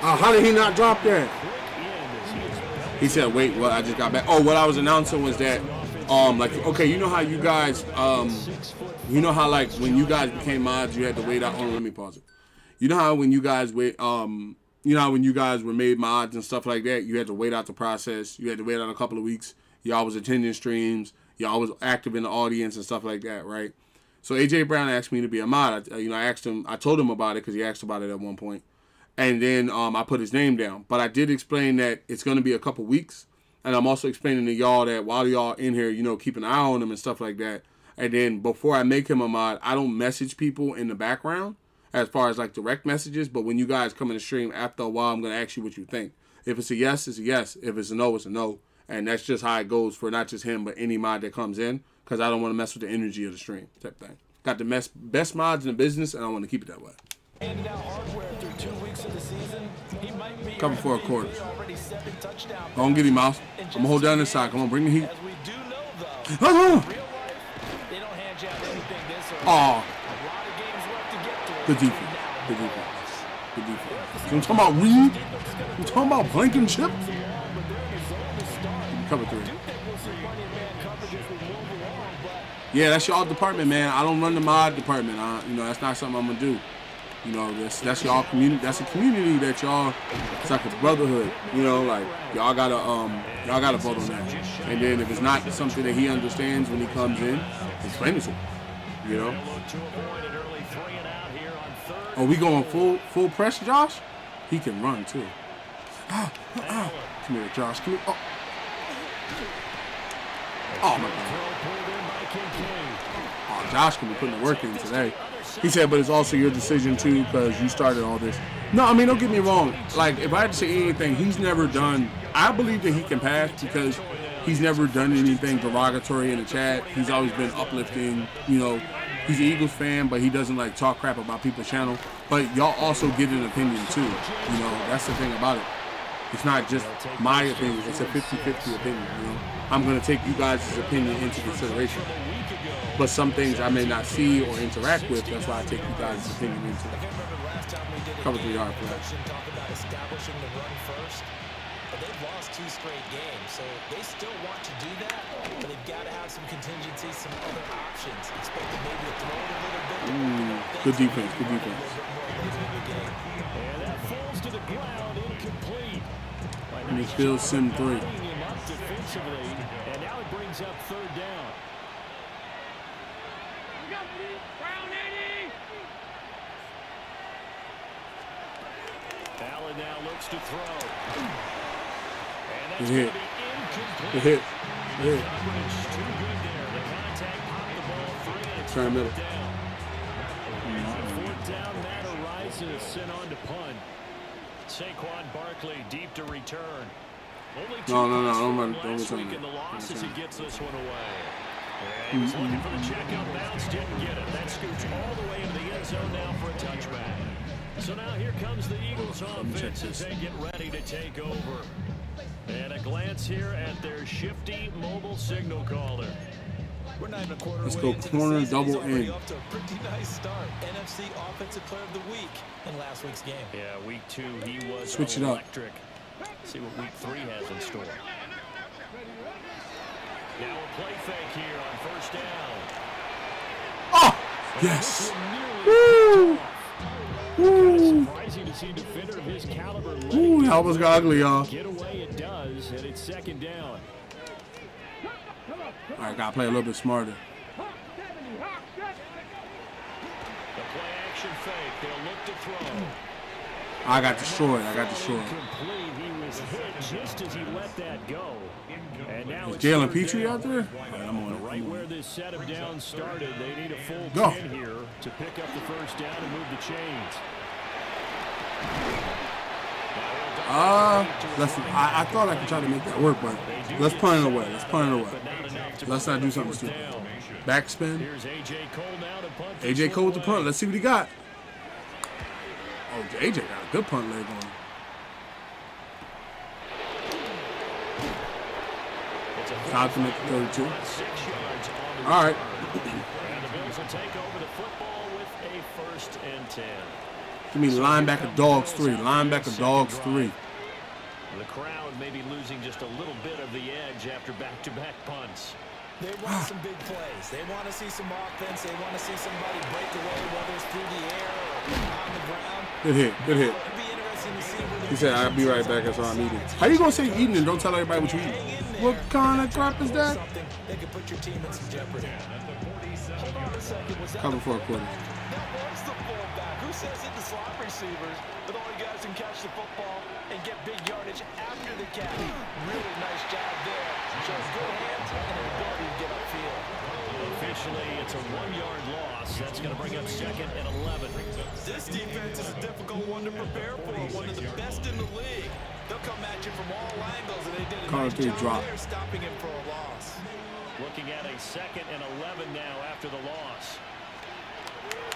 How did he not drop that? He said, wait, well, I just got back. Oh, what I was announcing was that, like, okay, you know how you guys, you know how, like, when you guys became mods, you had to wait out, let me pause it. You know how when you guys wait, you know how when you guys were made mods and stuff like that, you had to wait out the process. You had to wait out a couple of weeks. Y'all was attending streams. Y'all was active in the audience and stuff like that, right? So AJ Brown asked me to be a mod. I asked him. I told him about it because he asked about it at one point, and then I put his name down. But I did explain that it's going to be a couple weeks, and I'm also explaining to y'all that while y'all in here, you know, keep an eye on him and stuff like that. And then before I make him a mod, I don't message people in the background as far as like direct messages. But when you guys come in the stream, after a while, I'm going to ask you what you think. If it's a yes, it's a yes. If it's a no, it's a no. And that's just how it goes for not just him, but any mod that comes in, because I don't want to mess with the energy of the stream type thing. Got the best mods in the business, and I want to keep it that way. Cover 4 quarters. Don't get him, Mouse. I'm going to hold down this side. Come on, bring the heat. Oh. Good defense. Good defense. Good defense. I'm talking about Reed. I'm talking about Blankenship. Cover 3. Yeah, that's y'all department, man. I don't run the mod department. You know, that's not something I'm gonna do. You know, that's y'all community. That's a community that y'all. It's like a brotherhood. You know, like y'all gotta vote on that. And then if it's not something that he understands when he comes in, explain it to him. You know. Oh, we going full press, Josh? He can run too. Come here, Josh. Come here. Oh my God. Oh, Josh can be putting the work in today. He said, but it's also your decision too because you started all this. No, I mean, don't get me wrong. Like, if I had to say anything, he's never done. I believe that he can pass because he's never done anything derogatory in the chat. He's always been uplifting. You know, he's an Eagles fan, but he doesn't like talk crap about people's channel. But y'all also get an opinion too. You know, that's the thing about it. It's not just my opinion. It's a 50-50 opinion, you know. I'm going to take you guys' opinion into consideration. But some things I may not see or interact with, that's why I take you guys' opinion into it. Cover 3 yard flat. But they've lost 2 straight games, so they still want to do that, but they've got to have some contingencies, some other options. Expect them maybe to throw it a little bit. Good defense, good defense. And that falls to the ground, incomplete. And he feels Sim 3. Defensively, and now it brings up 3rd down. Allen now looks to throw. And that's hit. Incomplete. Hit. Too good there. The contact popped the ball 3 and it's Try middle. down. 4th down, that arises, sent on to punt. Saquon Barkley deep to return. Only 2 No, don't return in the loss as he gets this one away. Mm-hmm. And he was looking for the checkout bounce, didn't get it. That scoots all the way into the end zone now for a touchback. So now here comes the Eagles offense as they get ready to take over. And a glance here at their shifty mobile signal caller. We're not even a quarter Let's way go into the corner, season. He's double already in. off to a pretty nice start. NFC Offensive Player of the Week in last week's game. Yeah, week 2 he was Switch it up. electric. See what week 3 has in store. Now a play fake here on first down. Oh, yes. Woo. Woo. Surprising to see a defender of his caliber. Ooh, that almost got ugly, y'all. Get away it does, and it's second down. All right, gotta play a little bit smarter. The play action fake. They'll look to throw. I got destroyed. I got destroyed. Complete. He was hit just as he let that go. And now Is it's Jalen third Petrie down. out there? All right, I'm on it. Right where this set of downs started, they need a full Go. 10 here to pick up the first down and move the chains. I thought I could try to make that work, but let's punt it away. Let's punt it away. Let's not do something stupid. Backspin. Here's AJ Cole now to punt. AJ Cole with the punt. Let's see what he got. Oh, AJ got a good punt leg on. Time to make it 32. All right. And the Bills will take over the football with a first and 10. Give me linebacker dogs 3. Linebacker dogs 3. The crowd may be losing just a little bit of the edge after back-to-back punts. They want some big plays. They want to see some offense. They want to see somebody break away, whether it's through the air or on the ground. Good hit. Good hit. It'd be interesting to see where He said, I'll be right back. That's all I'm eating. How you going to say eating and don't tell everybody what you eat? What kind of crap is that? They could put your team in some jeopardy. Hold on a second. Was that Cover for a quarter. That was the fullback. Who says it to slot receivers that only guys can catch the football and get big yardage after the catch? Really nice job there. Shows good hands and an ability to get upfield. Officially, it's a 1-yard loss. That's going to bring up second and 11. This defense is a difficult one to prepare for. One of the best in the league. They'll come at you from all angles, and they did a nice job drop. there stopping him for a loss. Looking at a second and 11 now after the loss.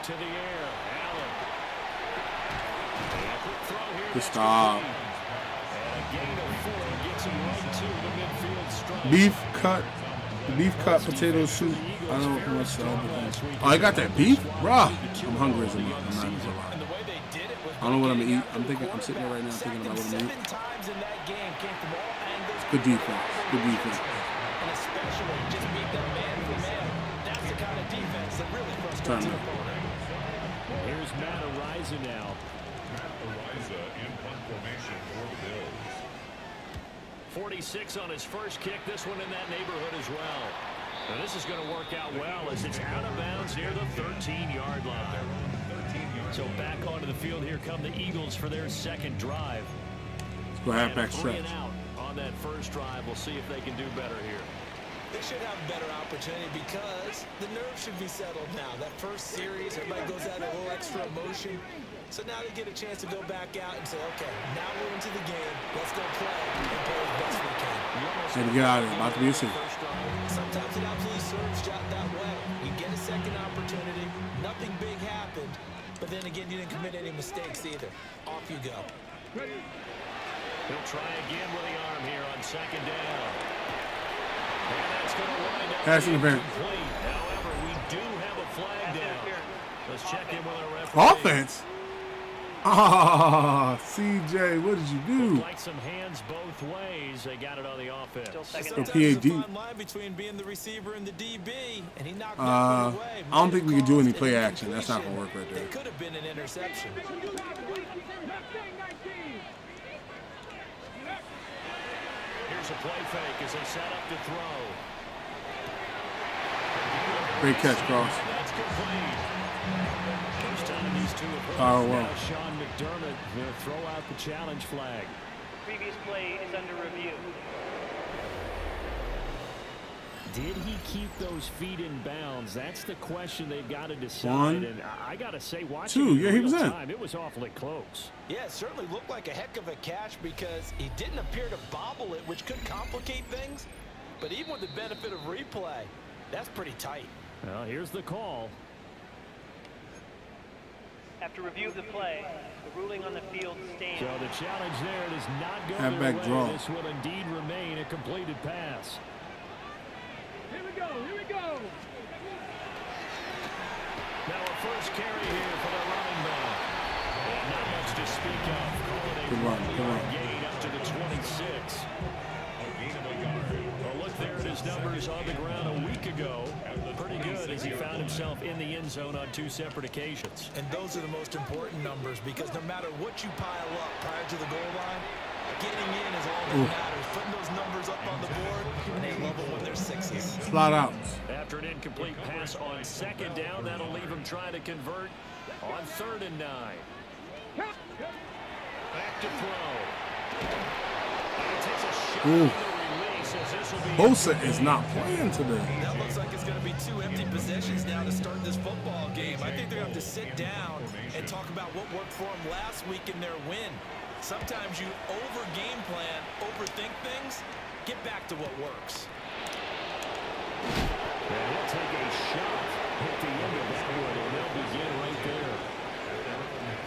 To the air, Allen. And a quick throw here. Good stop. And a gain of 4 gets him right to the midfield stripe. Beef cut potato soup. I don't know what's the other thing. Oh, I got that beef? Bruh. I'm hungry as a mother. I'm not even gonna lie. I don't know what I'm gonna eat. I'm sitting there right now thinking about what I'm gonna eat. Good defense. Good defense. And especially just beat them man for man. That's the kind of defense that really frustrates an opponent. Here's Matt Ariza now. Matt Ariza in punt formation for the Bills. 46 on his first kick. This one in that neighborhood as well. Now this is going to work out well as it's out of bounds near the 13-yard line. So back onto the field here come the Eagles for their second drive. Let's go halfback stretch. 3 and out on that first drive. We'll see if they can do better here. They should have a better opportunity because the nerves should be settled now. That first series, everybody goes out a little extra emotion. So now they get a chance to go back out and say, okay, now we're into the game. Let's go play and play as best we can. Had to get out of it. About to be a scene. Sometimes it absolutely serves Jot that way. You get a second opportunity. Nothing big happened. But then again, you didn't commit any mistakes either. Off you go. He'll try again with the arm here on second down. And that's going to wind up Pass interference. incomplete. However, we do have a flag down. Let's check in with our referee. Offense? Ah, CJ, what did you do? Like some hands both ways. They got it on the offense. So PAD. Between being the receiver and the DB, and he knocked I don't think we can do any play action. That's not going to work right there. It could have been an interception. Here's a play fake as they set up to throw. Great catch, Cross. That's complete. First time these two have Oh, well. now Sean McDermott will throw out the challenge flag. Previous play is under review. Did he keep those feet in bounds? That's the question they've got to decide. One, and I got to say, watching two. Yeah, he was in. time, it was awfully close. Yeah, it certainly looked like a heck of a catch because he didn't appear to bobble it, which could complicate things. But even with the benefit of replay, that's pretty tight. Well, here's the call. After review of the play, the ruling on the field stands. So the challenge there does not go Halfback their way. draw. This will indeed remain a completed pass. Here we go, here we go. first carry here for the running back. And not much to speak of. Come on. Gain up to the 26. A look there at his numbers on the ground a week ago. Pretty good as he found himself in the end zone on 2 separate occasions. And those are the most important numbers because no matter what you pile up prior to the goal line, getting in is all that matters. Putting those numbers up on the board, and they love it when they're 6s. Flat out. After an incomplete pass on 2nd down, that'll leave him trying to convert on 3rd and 9. Back to throw. And takes a shot on the release as this will be... Bosa is not playing today. That looks like it's going to be 2 empty possessions now to start this football game. I think they're going to have to sit down and talk about what worked for them last week in their win. Sometimes you over-game plan, overthink things, get back to what works. And he'll take a shot at the end of that one, and they'll begin right there.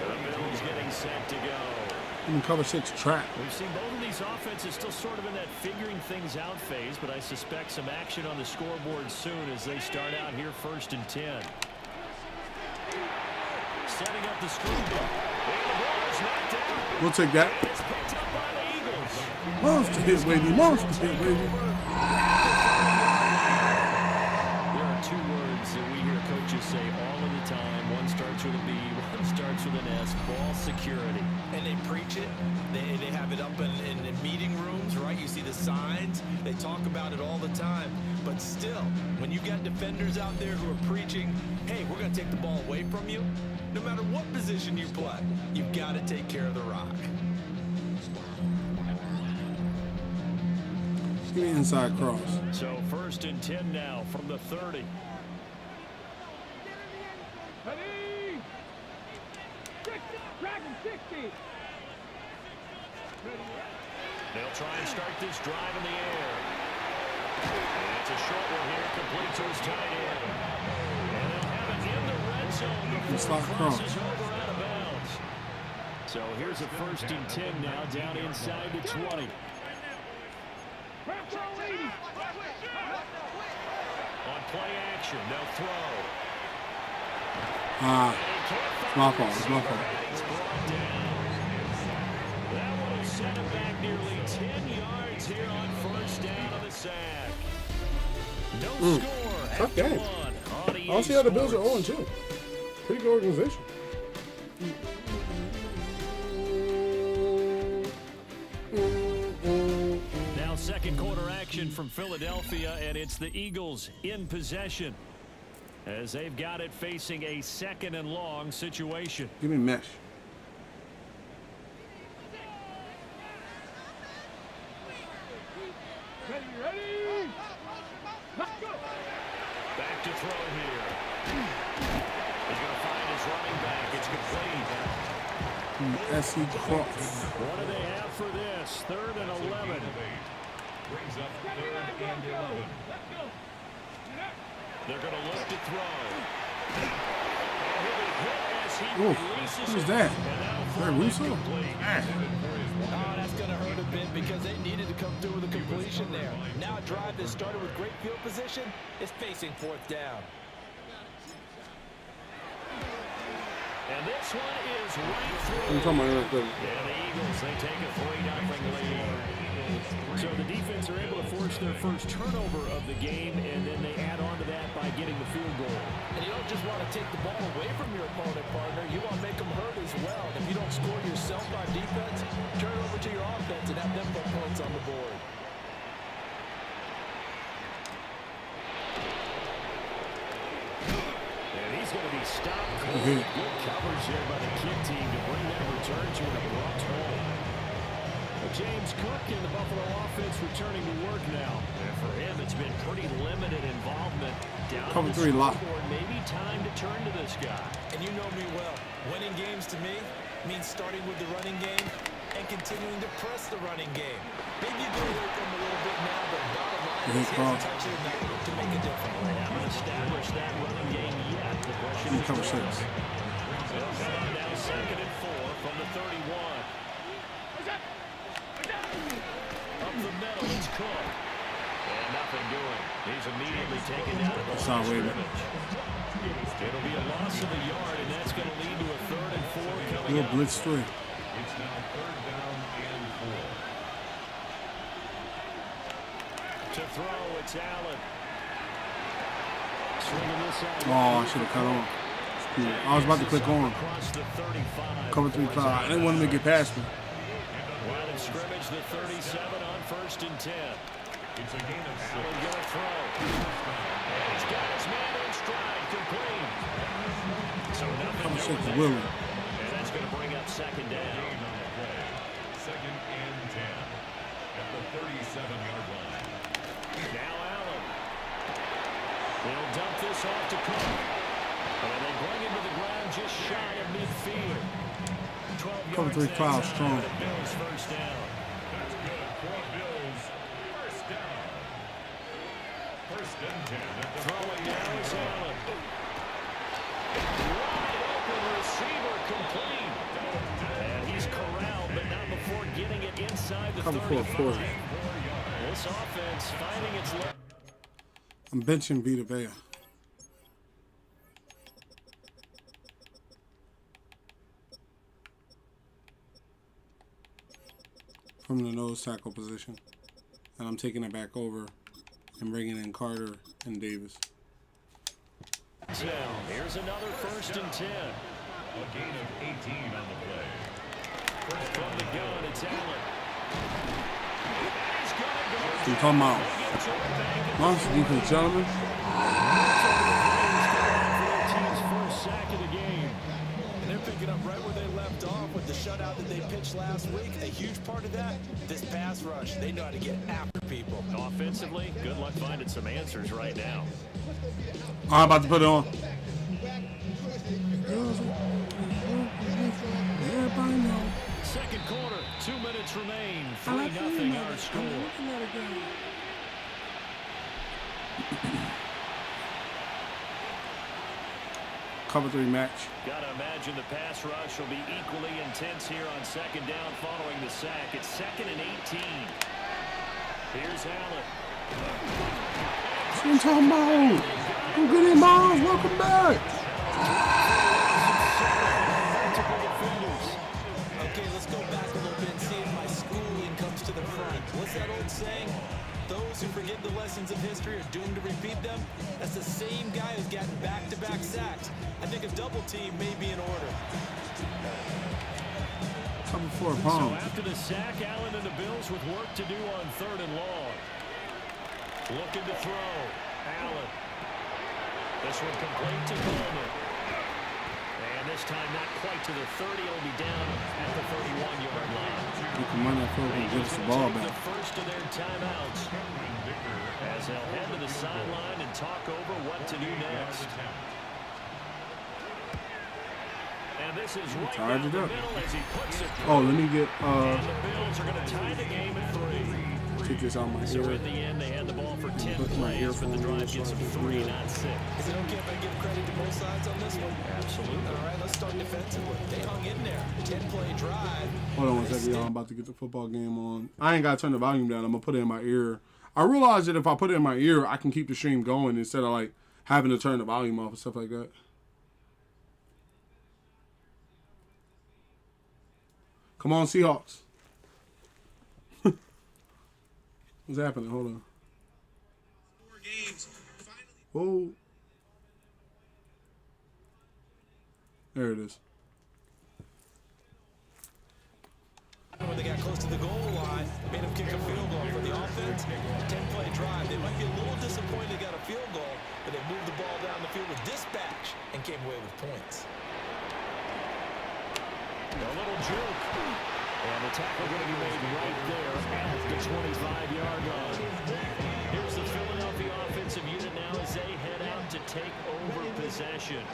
The middle's getting set to go. In cover 6 trap. We've seen both of these offenses still sort of in that figuring things out phase, but I suspect some action on the scoreboard soon as they start out here 1st and 10. Setting up the screen ball. And the ball is knocked down. We'll take that. It's picked up by the Eagles. Monster hit, Wavy. Monster hit, Wavy. There are 2 words that we hear coaches say all of the time. One starts with a B, one starts with an S. Ball security. And they preach it. They have it up in meeting rooms, right? You see the signs. They talk about it all the time. But still, when you got defenders out there who are preaching, hey, we're going to take the ball away from you, no matter what position you play, you've got to take care of the rock. Give me inside cross. So 1st and 10 now from the 30. Ready? Dragon 60. They'll try and start this drive in the air. And it's a short one here, complete to his tight end. And they'll have it in the red zone before it crosses over out of bounds. So here's a 1st and 10 now, down inside the 20. On play action, they'll throw. My fault. It's my fault. That one will set him back nearly 10 yards here on 1st down of the sack. No score. Tough game. I don't see how the Bills are 0-2. Pretty good organization. Now 2nd quarter action from Philadelphia, and it's the Eagles in possession as they've got it facing a 2nd and long situation. Give me mesh. Ready? Let's go. Back to throw here. He's going to find his running back. It's complete. S.E. Cross. What do they have for this? 3rd and 11. Brings up 3rd and 11. They're going to look to throw. Who's that? Very Russo? That's going to hurt a bit because they needed to come through with a completion there. Now a drive that started with great field position is facing 4th down. And this one is right through. I'm talking about And the Eagles, they take a 3-0 lead. So the defense are able to force their first turnover of the game, and then they add on to that by getting the field goal. And you don't just want to take the ball away from your opponent, partner. You want to make them hurt as well. And if you don't score yourself on defense, turn it over to your offense and have them put points on the board. And he's going to be stopped. Good coverage there by the kid team to bring that return to an abrupt halt. James Cook and the Buffalo offense returning to work now. And for him, it's been pretty limited involvement. Down Cover the 3 lock. scoreboard, maybe time to turn to this guy. And you know me well. Winning games to me means starting with the running game and continuing to press the running game. Maybe you go away from a little bit now, but bottom line is he has touched it enough to make a difference. They haven't established that running game yet. The question is cover 6. They'll come on now 2nd and 4 from the 31. Up the middle, it's Cook. And nothing doing. He's immediately taken down at the line of scrimmage. It'll be a loss of a yard, and that's going to lead to a 3rd and 4 coming up. Blitz 3. It's now 3rd down and 4. To throw, it's Allen. Oh, I should have cut on. I was about to click on. Cover 3 cloud. I didn't want him to get past me. Line of scrimmage, the 37 on 1st and 10. It's a gain of 6. Allen going to throw. He's got his man in stride, complete. So nothing doing there. And that's going to bring up 2nd down. 2nd and 10 at the 37-yard line. Now Allen. They'll dump this off to Cook. And they bring him to the ground just shy of midfield. 12 Cover 3 cloud strong. Bills 1st down. That's good for Bills. 1st down. 1st and 10 at the Throwing now is Allen. Wide open receiver complete. And he's corralled, but not before getting it inside the 35. This offense finding its level. I'm benching Vita Vea. From the nose tackle position. And I'm taking it back over and bringing in Carter and Davis. Here's another 1st and 10. A gain of 18 on the play. From the gun, it's Allen. What you talking about? Monster defense, gentlemen. Team's first sack of the game. And they're picking up right where they left off with the shutout that they pitched last week. A huge part of that, this pass rush. They know how to get after people. Offensively, good luck finding some answers right now. I'm about to put it on. Everybody know. 2nd quarter, 2 minutes remain. 3-0 our score. Cover 3 match. Gotta imagine the pass rush will be equally intense here on 2nd down following the sack. It's 2nd and 18. Here's Allen. What you talking about? Go get him, Miles. Welcome back. Okay, let's go back a little bit and see if my schooling comes to the front. What's that old saying? Those who forget the lessons of history are doomed to repeat them. That's the same guy who's gotten back-to-back sacks. I think a double team may be in order. Cover 4 So pound. after the sack, Allen and the Bills with work to do on 3rd and long. Looking to throw. Allen. This one complete to Coleman. And this time not quite to the 30. It'll be down at the 31-yard line. You can run that field and get us the ball back. The first of their timeouts. As they'll head to the sideline and talk over what to do next. And this is right down the middle as he puts it through. Oh, let me get And the Bills are going to tie the game at 3. take this out my So ear. in the end, they had the ball for 10 Put my plays, but the earphone drive in so gets I them can 3, hear. not 6. Is it okay if I give credit to both sides on this one? Absolutely. All right, let's start defensively. They hung in there. 10-play drive. Hold on one second, y'all. I'm about to get the football game on. I ain't got to turn the volume down. I'm going to put it in my ear. I realized that if I put it in my ear, I can keep the stream going instead of, like, having to turn the volume off and stuff like that. Come on, Seahawks. What's happening? Hold on. Whoa. There it is. When they got close to the goal line, made them kick a field goal for the offense. 10-play drive. They might be a little disappointed they got a field goal, but they moved the ball down the field with dispatch and came away with points. A little juke. And the tackle going to be made right there at the 25-yard line. Here's the Philadelphia offensive unit now as they head out to take over possession.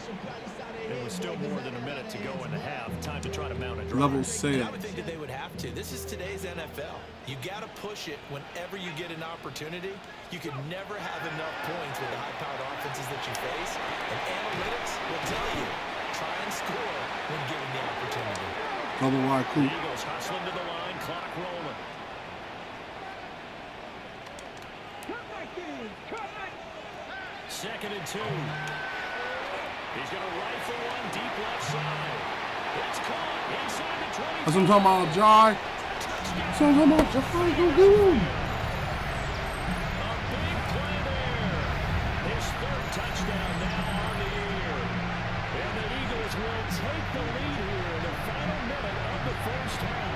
There was still more than a minute to go in the half. Time to try to mount a drive. Level sales. I would think that they would have to. This is today's NFL. You got to push it whenever you get an opportunity. You can never have enough points with the high-powered offenses that you face. And analytics will tell you, try and score when given the opportunity. Double wide The coupe. Eagles hustling to the line, clock rolling. Cut my game! Cut my 2nd and 2. He's going to rifle one deep left side. It's caught inside the 20. That's what I'm talking about, Jai. That's what I'm talking about, Jai. Go get him. A big play there. His 3rd touchdown now on the year. And the Eagles will take the lead here in the final minute of the first half.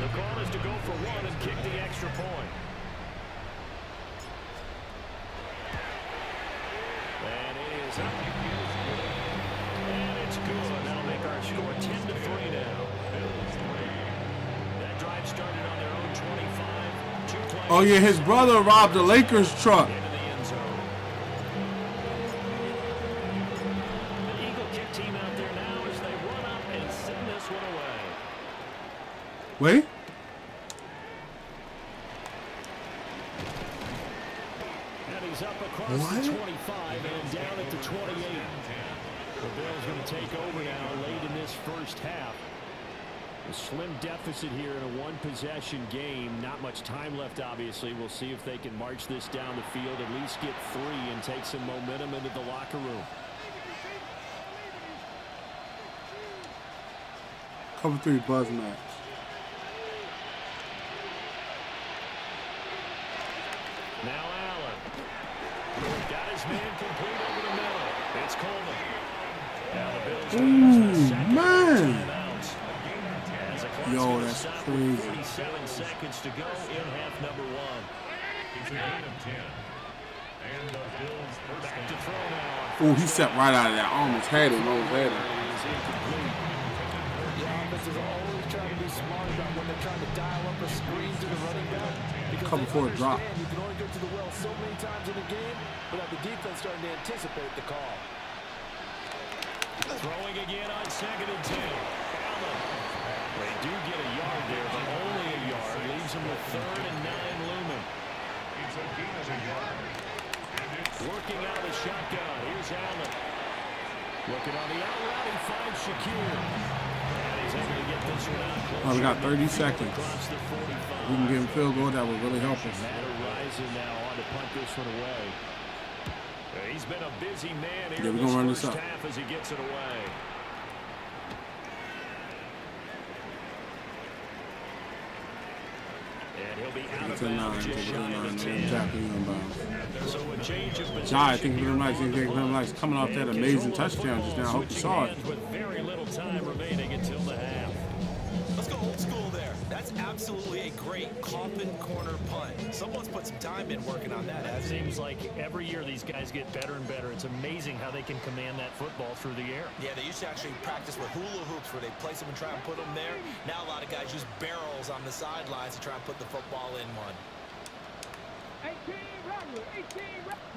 The call is to go for 1 and kick the extra point. And it is up. And it's good. That'll make our score 10-3 now. That drive started on their own 25. 2 plays. Oh, yeah, his brother robbed the Lakers truck. Into the end zone. The Eagle kick team out there now as they run up and send this one away. Wait. And he's up across the 25 and down at the 28. The Bills going to take over now late in this first half. A slim deficit here in a one-possession game. Not much time left, obviously. We'll see if they can march this down the field, at least get 3 and take some momentum into the locker room. Cover 3 buzz match. Now Allen. Got his man complete over the middle. It's Coleman. Now the Bills use their man. timeouts. Yo, that's crazy. 47 seconds to go in half number 1. It's a gain of 10. And the Bills first Back to throw now. Oh, he stepped right out of that. Almost had him. The offense is always trying to be smart about when they're trying to dial up a screen to the running back. Because Cover for a drop. You can only go to the well so many times in a game without the defense starting to anticipate the call. Throwing again on 2nd and 10. Allen. They do get a yard there, but only a yard. Leaves them with 3rd and 9 looming. It's a gain of a yard. And it's Working out a shotgun. Here's Allen. Looking on the out route, he finds Shakir. And he's able to get this one out close. Oh, we got 30 seconds. Across the 45. We can get a field goal. That would really help us. Matt Horizon now on to punt this one away. He's been a busy man here Yeah, in we're this gonna run this first up. half as he gets it away. And he'll be out of bounds just shy of the 10. So a change of position. Jai, I think of him nice. Coming off that amazing touchdown just now. I hope you saw it. With very little time remaining until the half. Let's go old school there. That's absolutely a great coffin corner punt. Someone's put some time in working on that. It seems like every year these guys get better and better. It's amazing how they can command that football through the air. Yeah, they used to actually practice with hula hoops where they place them and try and put them there. Now a lot of guys use barrels on the sidelines to try and put the football in one. 18 regular,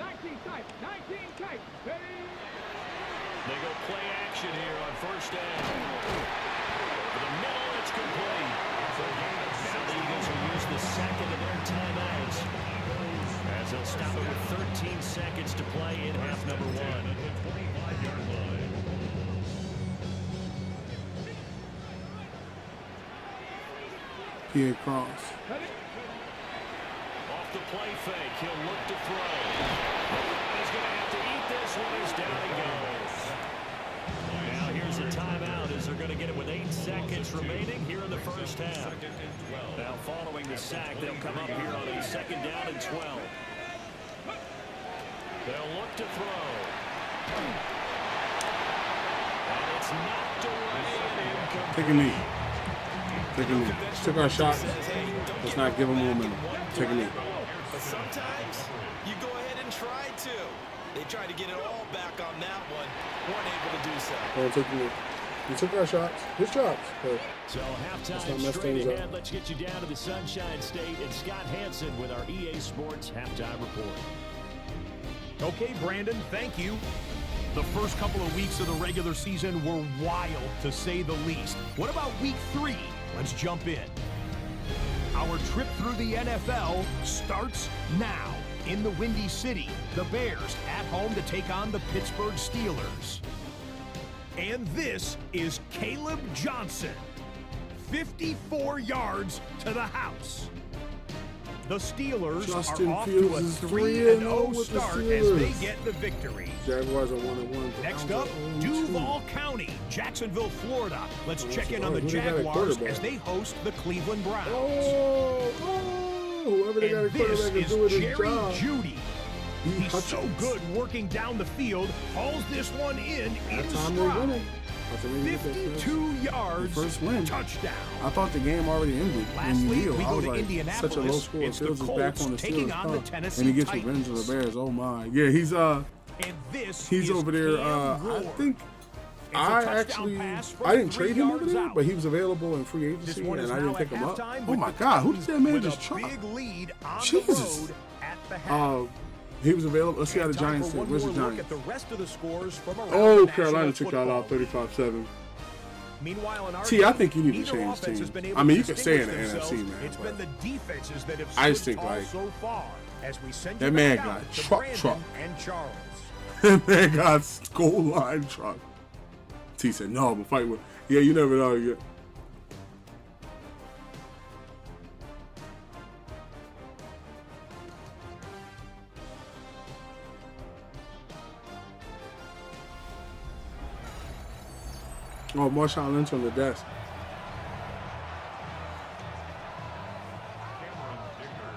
19 type, 19 type. They go play action here on first down. Over the middle, it's complete. Now the Eagles will use the second of their timeouts as they'll stop it with 13 seconds to play in half number 1. PA cross. Off the play fake, he'll look to throw. He's going to have to eat this one as down he goes. Now here's a timeout as they're going to get it with 8 seconds remaining here in the first half. Now following the sack, they'll come up here on a 2nd down and 12. They'll look to throw. And it's knocked away and incomplete. Take a knee. Take a knee. Took our shots. Let's not give them momentum. Take a knee. But sometimes you go ahead and try to. They tried to get it all back on that one. Weren't able to do so. Don't take a knee. We took our shots. Good shots. But So let's not halftime mess straight things ahead. up. Let's get you down to the Sunshine State and Scott Hansen with our EA Sports Halftime Report. Okay, Brandon, thank you. The first couple of weeks of the regular season were wild, to say the least. What about week 3? Let's jump in. Our trip through the NFL starts now. In the Windy City, the Bears at home to take on the Pittsburgh Steelers. And this is Caleb Johnson. 54 yards to the house. The Steelers Justin are off Fields to a is 3-0 3-0 start with the as they Steelers. get the victory. Jaguars are 1-1. Next up, Duval County, Jacksonville, Florida. Let's check in on the Who they got at Jaguars quarterback? as they host the Cleveland Browns. Whoever they got And a this quarterback is doing is his Jerry job. Jeudy. He's so good working down the field, hauls this one in Time they're stride. winning. 52 yards, First win. touchdown. I thought the game already ended. Lastly, when you we I go was to like, Indianapolis. such a low score. It's the Fields is back Colts on the taking Steelers' on the car. Tennessee And he gets Titans. revenge of the Bears. Oh my. Yeah, he's And this he's is over there. Cam I Ward. think It's a I touchdown actually pass from I didn't 3 trade him over yards there, out. but he was available in free This agency, one is and I now didn't pick at him up. halftime Oh with my the God, who did that man with just a try? big lead on Jesus. the road at the half. He was available. Let's see how the Time Giants for did. one Where's the more look Giants? at the rest of the scores from around Oh, the Carolina National took y'all out Football 35-7. Meanwhile, in our See, I game, think you need to neither change offense has teams. been able I mean, to you could stay in the distinguish NFC, themselves. man, It's but been the defenses that have I just stood think, tall like, so far as we send you that man back got out to truck. Brandon and Charles. That man got goal line truck. T said, no, I'm going to fight with. Yeah, you never know. Yeah. Oh, Marshawn Lynch on the desk.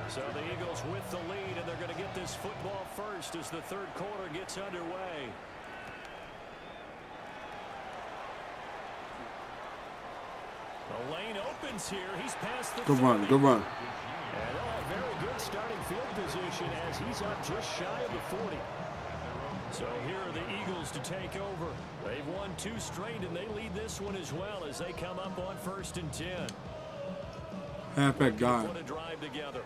So the Eagles with the lead, and they're going to get this football first as the third quarter gets underway. The lane opens here. He's past the Good run, 30. good run. And they'll have very good starting field position as he's up just shy of the 40. So here are the Eagles to take over. They've won 2 straight, and they lead this one as well as they come up on 1st and 10. Halfback guy. Put a drive together.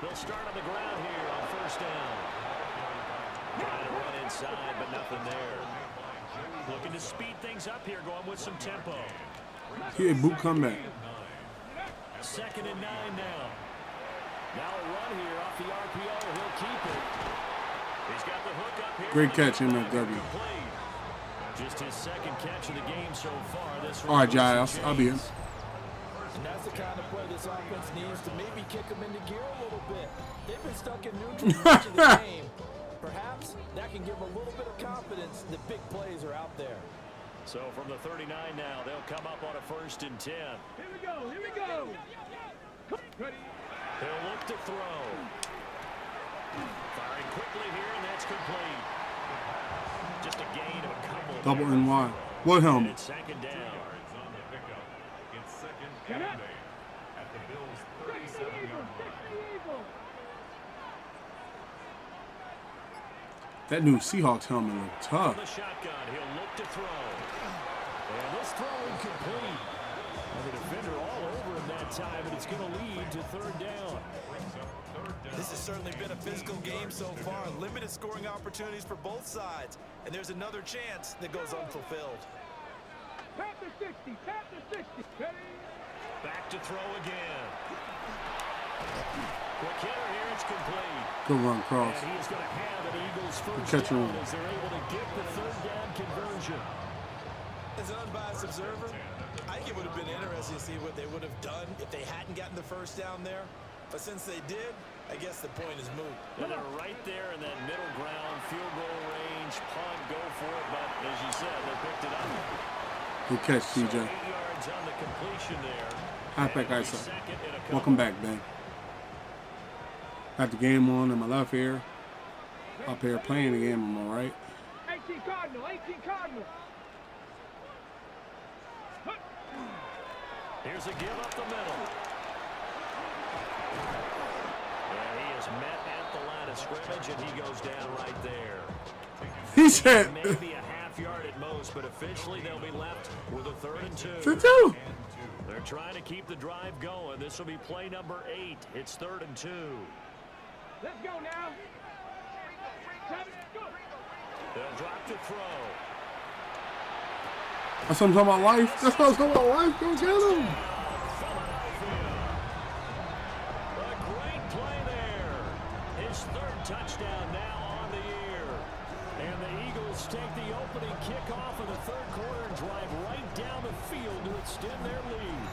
They'll start on the ground here on 1st down. Trying to run inside, but nothing there. Looking to speed things up here, going with some tempo. He a boot comeback. 2nd and 9 now. Now a run here off the RPO. He'll keep it. He's got the hook up here. Great catch, MFW. Complete. Just his 2nd catch of the game so far. This All right, Giles, I'll be in. And that's the kind of play this offense needs to maybe kick them into gear a little bit. They've been stuck in neutral much of the game. Perhaps that can give them a little bit of confidence that big plays are out there. So from the 39 now, they'll come up on a 1st and 10. Here we go, here we go. Ready. He'll look to throw. Firing quickly here, and that's complete. Just a gain of a couple. Double and wide. What And helmet? it's 2nd down. Yards on the pickup. It's 2nd and 8 at the Bills' 37-yard line. That new Seahawks helmet looked tough. From the shotgun, he'll look to throw. And this throw incomplete. And the defender all over him that time, and it's going to lead to 3rd down. This has certainly been a physical game so far. Limited scoring opportunities for both sides. And there's another chance that goes unfulfilled. Tap the 60, tap the 60. Ready. Back to throw again. Quick hitter here, it's complete. Good run, cross. And he's going to have an Eagles first catch down him. as they're able to get the 3rd down conversion. As an unbiased observer, I think it would have been interesting to see what they would have done if they hadn't gotten the first down there. But since they did, I guess the point is moot. And they're right there in that middle ground, field goal range, punt, go for it. But as you said, they picked it up. Good catch, So 8 CJ. yards on the completion there. Halfback And ISO. 2nd and a couple. Welcome back, Ben. Got the game on in my left ear. Up here playing the game, I'm all right. 18 Cardinal, 18 Cardinal. Here's a give up the middle. And he is met at the line of scrimmage, and he goes down right there. He said, Maybe a half yard at most, but officially they'll be left with a 3rd and 2. to do. They're trying to keep the drive going. This will be play number 8. It's 3rd and 2. Let's go now. Go. They'll drop to throw. That's what I'm talking about, life. That's what I'm talking about, life. Go get him. A great play there. His third touchdown now on the year. And the Eagles take the opening kickoff of the third quarter and drive right down the field to extend their lead.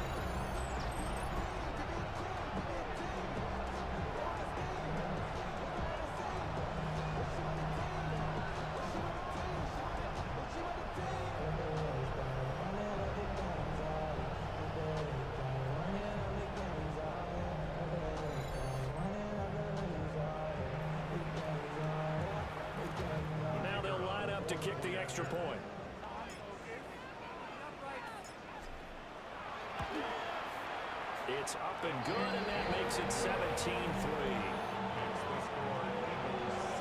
To kick the extra point. It's up and good, and that makes it 17-3.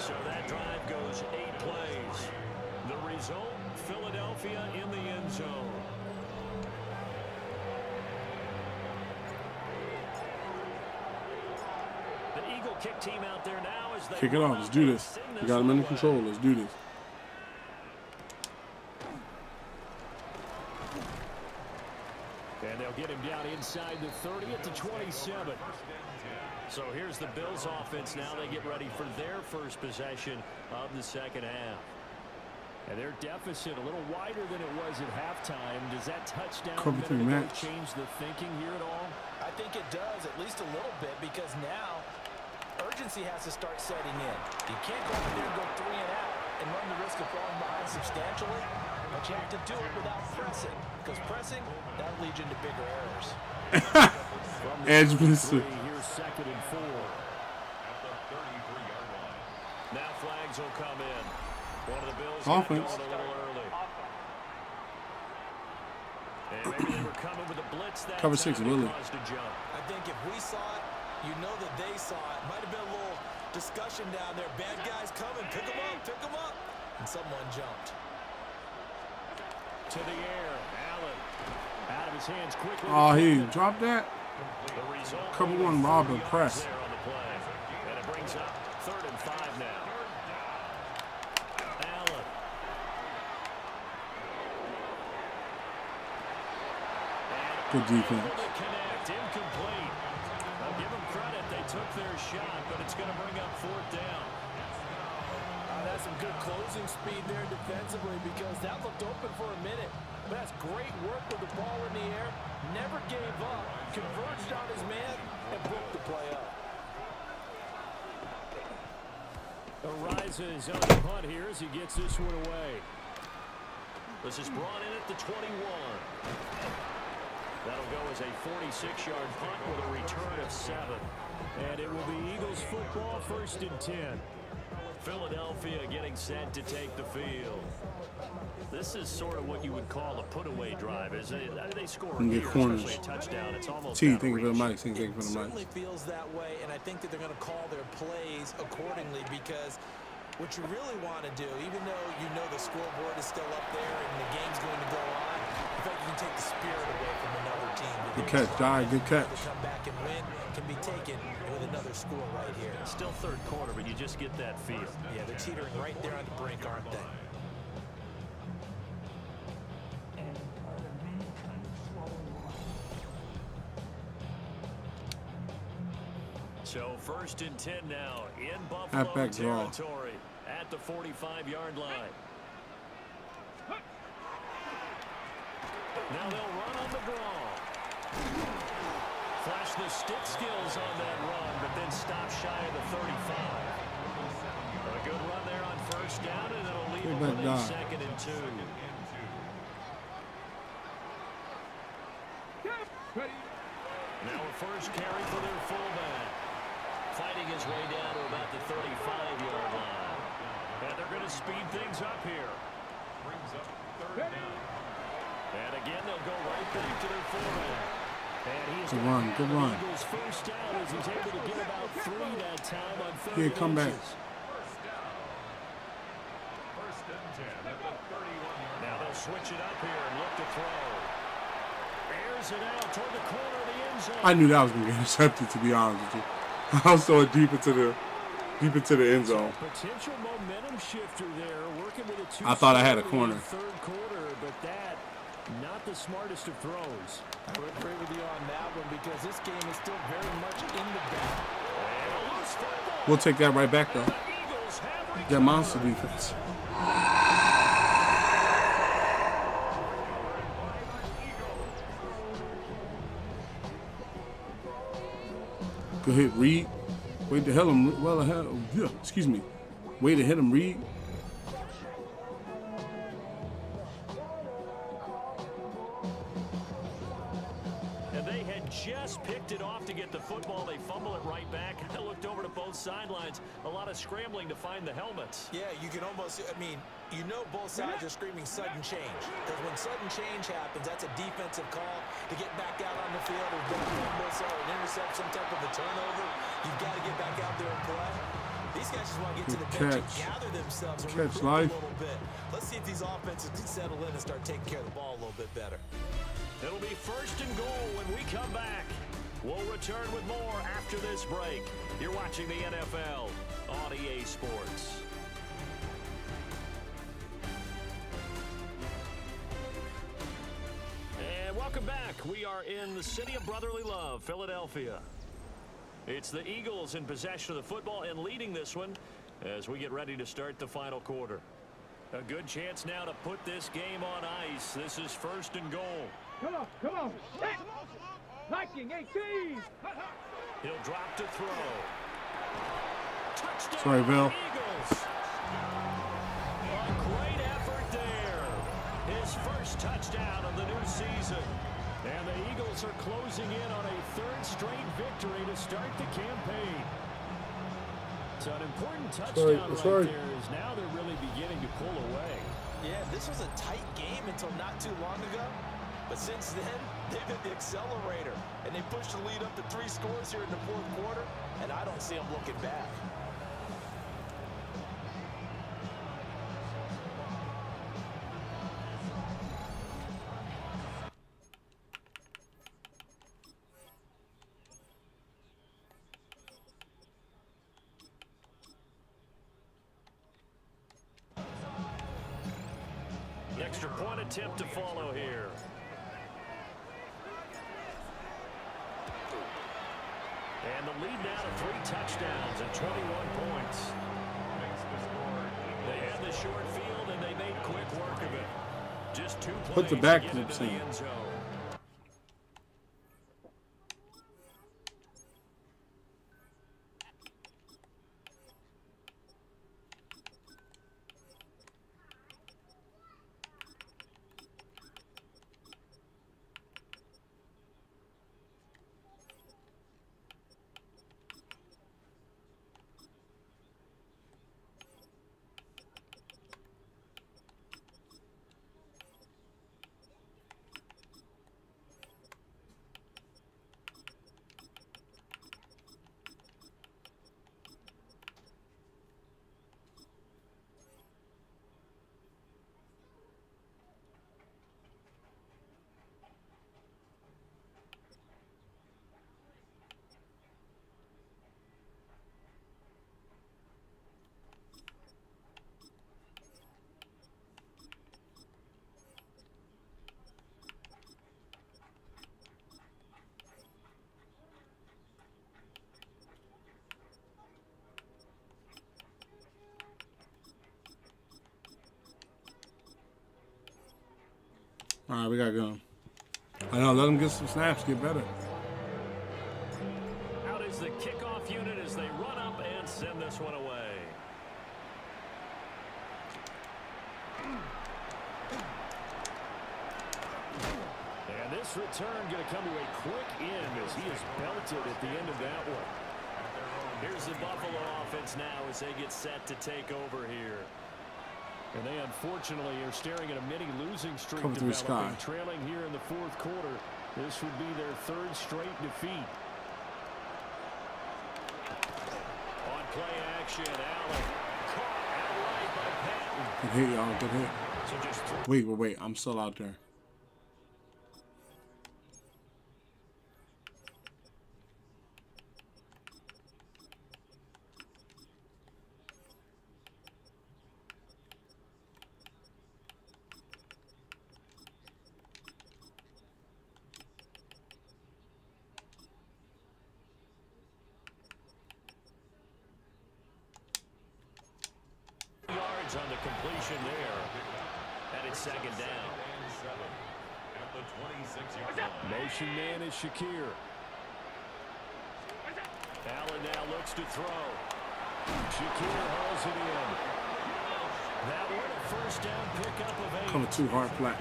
So that drive goes 8 plays. The result, Philadelphia in the end zone. The Eagle kick team out there now as they kick it off. Let's do this. We got them under control. Let's do this. And they'll get him down inside the 30 at the 27. So here's the Bills offense now. They get ready for their first possession of the second half. And their deficit a little wider than it was at halftime. Does that touchdown change the thinking here at all? I think it does, at least a little bit, because now urgency has to start setting in. You can't go in there and go 3 and out and run the risk of falling behind substantially, but you have to do it without pressing, because pressing, that'll lead you into bigger errors. Edge Blister. Here's 2nd and 4. At the 33-yard line. Now flags will come in. One of the Bills offense a little early. And maybe they were coming with a blitz that cover 6, Willie. I think if we saw it, you know that they saw it. Might have been a little discussion down there. Bad guys coming. Pick them up. Pick them up. And someone jumped. To the air. Allen. Out of his hands quickly. Oh, he dropped that. Cover 1, Robert press. On the play. And it brings up 3rd and 5 now. Allen. Good defense. Incomplete. I'll give them credit. They took their shot, but it's going to bring up 4th down. That's some good closing speed there defensively, because that looked open for a minute. But that's great work with the ball in the air. Never gave up. Converged on his man and broke the play up. Ariza is on the punt here as he gets this one away. This is brought in at the 21. That'll go as a 46-yard punt with a return of 7. And it will be Eagles football, 1st and 10. Philadelphia getting set to take the field. This is sort of what you would call a put-away drive, isn't it? They score here, especially a touchdown. It's almost T, thank you for the mic. Thank you for the mic. It certainly feels that way, and I think that they're going to call their plays accordingly, because what you really want to do, even though you know the scoreboard is still up there and the game's going to go on, in fact, you can take the spirit away from another team. Good catch, Jai. Good catch. To come back and win can be taken with another score right here. Still 3rd quarter, but you just get that feel. Yeah, they're teetering right there on the brink, aren't they? So 1st and 10 now in Buffalo territory at the 45-yard line. Now they'll run on the draw. Flash the stick skills on that run, but then stop shy of the 35. A good run there on 1st down, and it'll leave them with a 2nd and 2. Now a first carry for their fullback. Fighting his way down to about the 35-yard line. And they're going to speed things up here. Brings up 3rd down. And again, they'll go right back to their fullback. And he's good run, good run. Eagles first down as he's able to get about 3 that time on 3rd. Yeah, come back. First down. 1st and 10 at the 31-yard. Now they'll switch it up here and look to throw. Airs it out toward the corner of the end zone. I knew that was going to get intercepted, to be honest with you. I was so deep into the end zone. Potential momentum shifter there, working with a 2. I thought I had a corner. 3rd quarter, but that Not the smartest of throws. I would agree with you on that one because this game is still very much in the bag. We'll take that right back, though. That monster defense. Good hit, Reed. Wait to hit him. Well ahead. Yeah, excuse me. Way to hit him, Reed. And they had just picked it off to get the football. They fumble it right back. I looked over to both sidelines. A lot of scrambling to find the helmets. Yeah, you can almost, I mean, you know both sides are screaming sudden change. Because when sudden change happens, that's a defensive call to get back out on the field. There's been a fumble, so an intercept, some type of a turnover. You've got to get back out there and play. These guys just want to get to the bench and gather themselves and recruit a little bit. Let's see if these offenses can settle in and start taking care of the ball a little bit better. It'll be 1st and goal when we come back. We'll return with more after this break. You're watching the NFL on EA Sports. And welcome back. We are in the city of brotherly love, Philadelphia. It's the Eagles in possession of the football and leading this one as we get ready to start the final quarter. A good chance now to put this game on ice. This is 1st and goal. Come on, come on. Viking 18. He'll drop to throw. Touchdown. Sorry, Bill. Eagles. A great effort there. His first touchdown of the new season. And the Eagles are closing in on a 3rd straight victory to start the campaign. So an important touchdown right there is now they're really beginning to pull away. Yeah, this was a tight game until not too long ago. But since then, they've hit the accelerator. And they pushed the lead up to 3 scores here in the 4th quarter. And I don't see them looking back. Extra point attempt to follow here. And the lead now to 3 touchdowns and 21 points. They had the short field and they made quick work of it. Just 2 plays Put the back to get into the in. end zone. All right, we got to go. I know, let them get some snaps, get better. Out is the kickoff unit as they run up and send this one away. And this return going to come to a quick end as he is belted at the end of that one. Here's the Buffalo offense now as they get set to take over here. And they unfortunately are staring at a mini losing streak developing, trailing here in the 4th quarter. This would be their 3rd straight defeat. On play action, Allen caught outright by Patton. Good hit, y'all. Good hit. So just Wait. I'm still out there. completion there. And it's second down. At the 26-yard line. Motion man is Shakir. Allen now looks to throw. Shakir hauls it in. That one a first down pickup of 8. Coming too hard flat.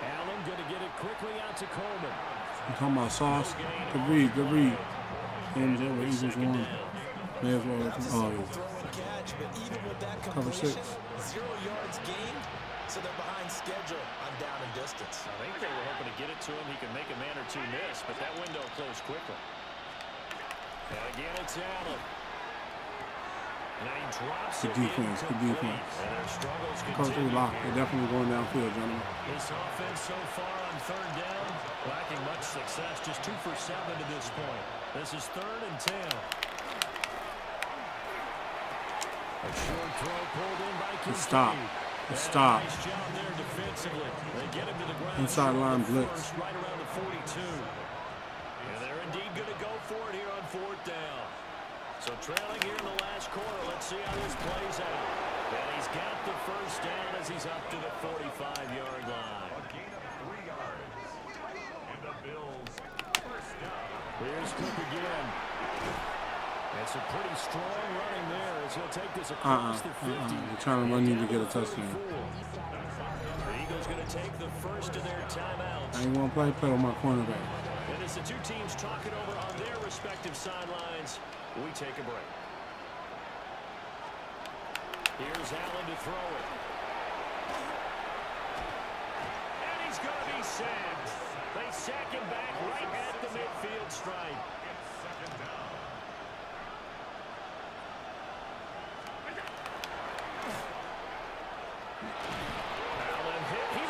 Allen going to get it quickly out to Coleman. I'm talking about sauce. Good read, good read. Game's over. Eagles won. May as well. Oh, yeah. Cover 6. 0 yards gained, so they're behind schedule on down and distance. I think they were hoping to get it to him. He can make a man or two miss, but that window closed quickly. And again, it's Allen. And he drops Good defense, good defense. And their struggles Coach, they locked. They're definitely going downfield, gentlemen. This offense so far on third down, lacking much success. Just 2 for 7 to this point. This is 3rd and 10. A short throw pulled in by Kincaid. Stop. Stop. Nice job there defensively. They get him to the ground. Inside line blitz. Right around the 42. And they're indeed going to go for it here on 4th down. So trailing here in the last quarter. Let's see how this plays out. And he's got the first down as he's up to the 45-yard line. A gain of 3 yards. And the Bills first down. Here's Cook again. It's a pretty strong running there as he'll take this across the 50. They're trying to run you to get a touchdown. The Eagles going to take the first of their timeouts. I ain't want to play with my cornerback. And as the two teams talk it over on their respective sidelines, we take a break. Here's Allen to throw it. And he's going to be sacked. They sack him back right at the midfield stripe. Second down.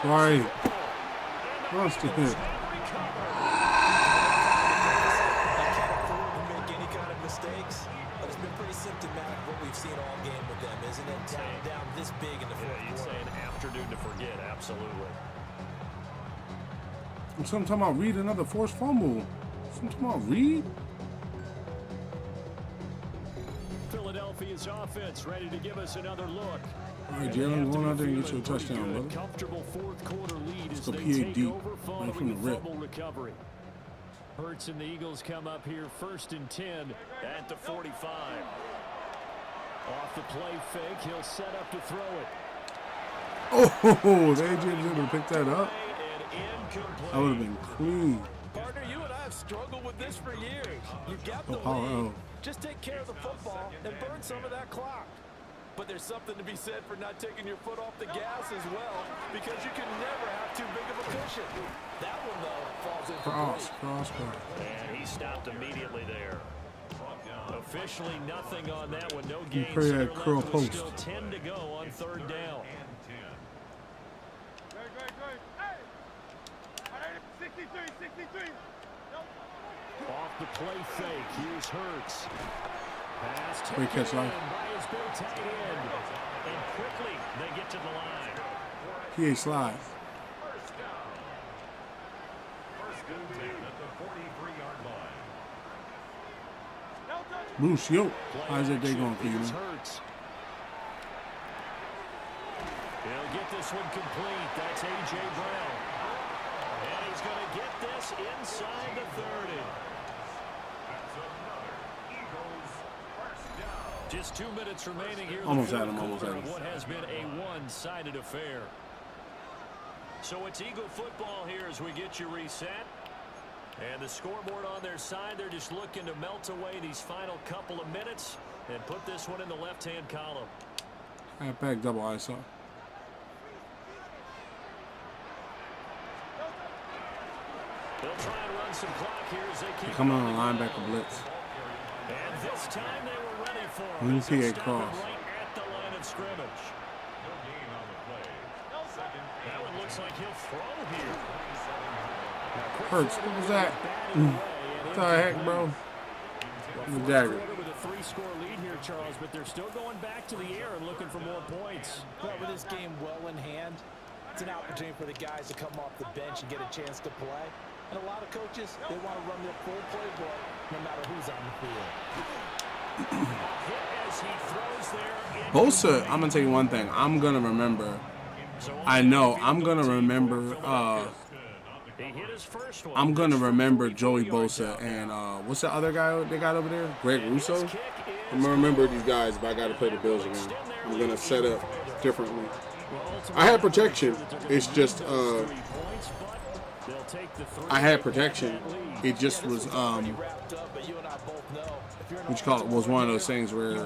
Sorry. Lost the hit. Make any kind of mistakes, but it's been pretty symptomatic what we've seen all game with them, isn't it? Down this big in the fourth quarter. You'd say an afternoon to forget, absolutely. I'm talking about Reed, another forced fumble. I'm talking about Reed. Philadelphia's offense ready to give us another look. All right, Jalen, go out there and get your touchdown, brother. Comfortable fourth quarter lead as go they PA take deep, over right following from the the rip. fumble recovery. Hurts and the Eagles come up here 1st and 10 at the 45. Off the play fake, he'll set up to throw it. Oh, they didn't pick that up. That would have been clean. Partner, you and I have struggled with this for years. You got the power lead. O. Just take care of the football and burn some of that clock. But there's something to be said for not taking your foot off the gas as well, because you can never have too big of a cushion. That one, though, falls into Cross. And he stopped immediately there. Officially nothing on that one. No gains. pray So that they're curl left with post. still 10 to go on 3rd down. Hey! 63. Off the play fake, here's Hurts. Pass Great catch, taken Lyle. by his big tight end. And quickly, they get to the line. PA slide. First down. First and 10 at the 43-yard line. Bruce, yo. Play How's that day action. going for you, Here's man? Hurts. He'll get this one complete. That's A.J. Brown. And he's going to get this inside the 30. That's another Eagles first down. Just 2 minutes remaining here. Almost in the had him, fourth almost quarter had him. of what has been a one-sided affair. So it's Eagle football here as we get you reset. And the scoreboard on their side, they're just looking to melt away these final couple of minutes and put this one in the left-hand column. Halfback double ISO. They'll try and run some clock here as they keep Coming on the linebacker blitz. And this time they were ready for it. Let me as see they it stop cross. right at the line of scrimmage. No gain on the play. Second. That one looks like he'll throw here. Hurts, what was that? What the heck, bro? The dagger. With a 3-score lead here, Charles, but they're still going back to the air and looking for more points. Well, with this game well in hand, it's an opportunity for the guys to come off the bench and get a chance to play. And a lot of coaches, they want to run their full playbook no matter who's on the field. As he throws there. Bosa, I'm going to tell you one thing. I'm going to remember. I know. I'm going to remember. I'm going to remember Joey Bosa and what's the other guy they got over there? Greg Russo? I'm going to remember these guys, but I got to play the Bills again. I'm going to set up differently. I had protection. It's just I had protection. It just was what you call it, was one of those things where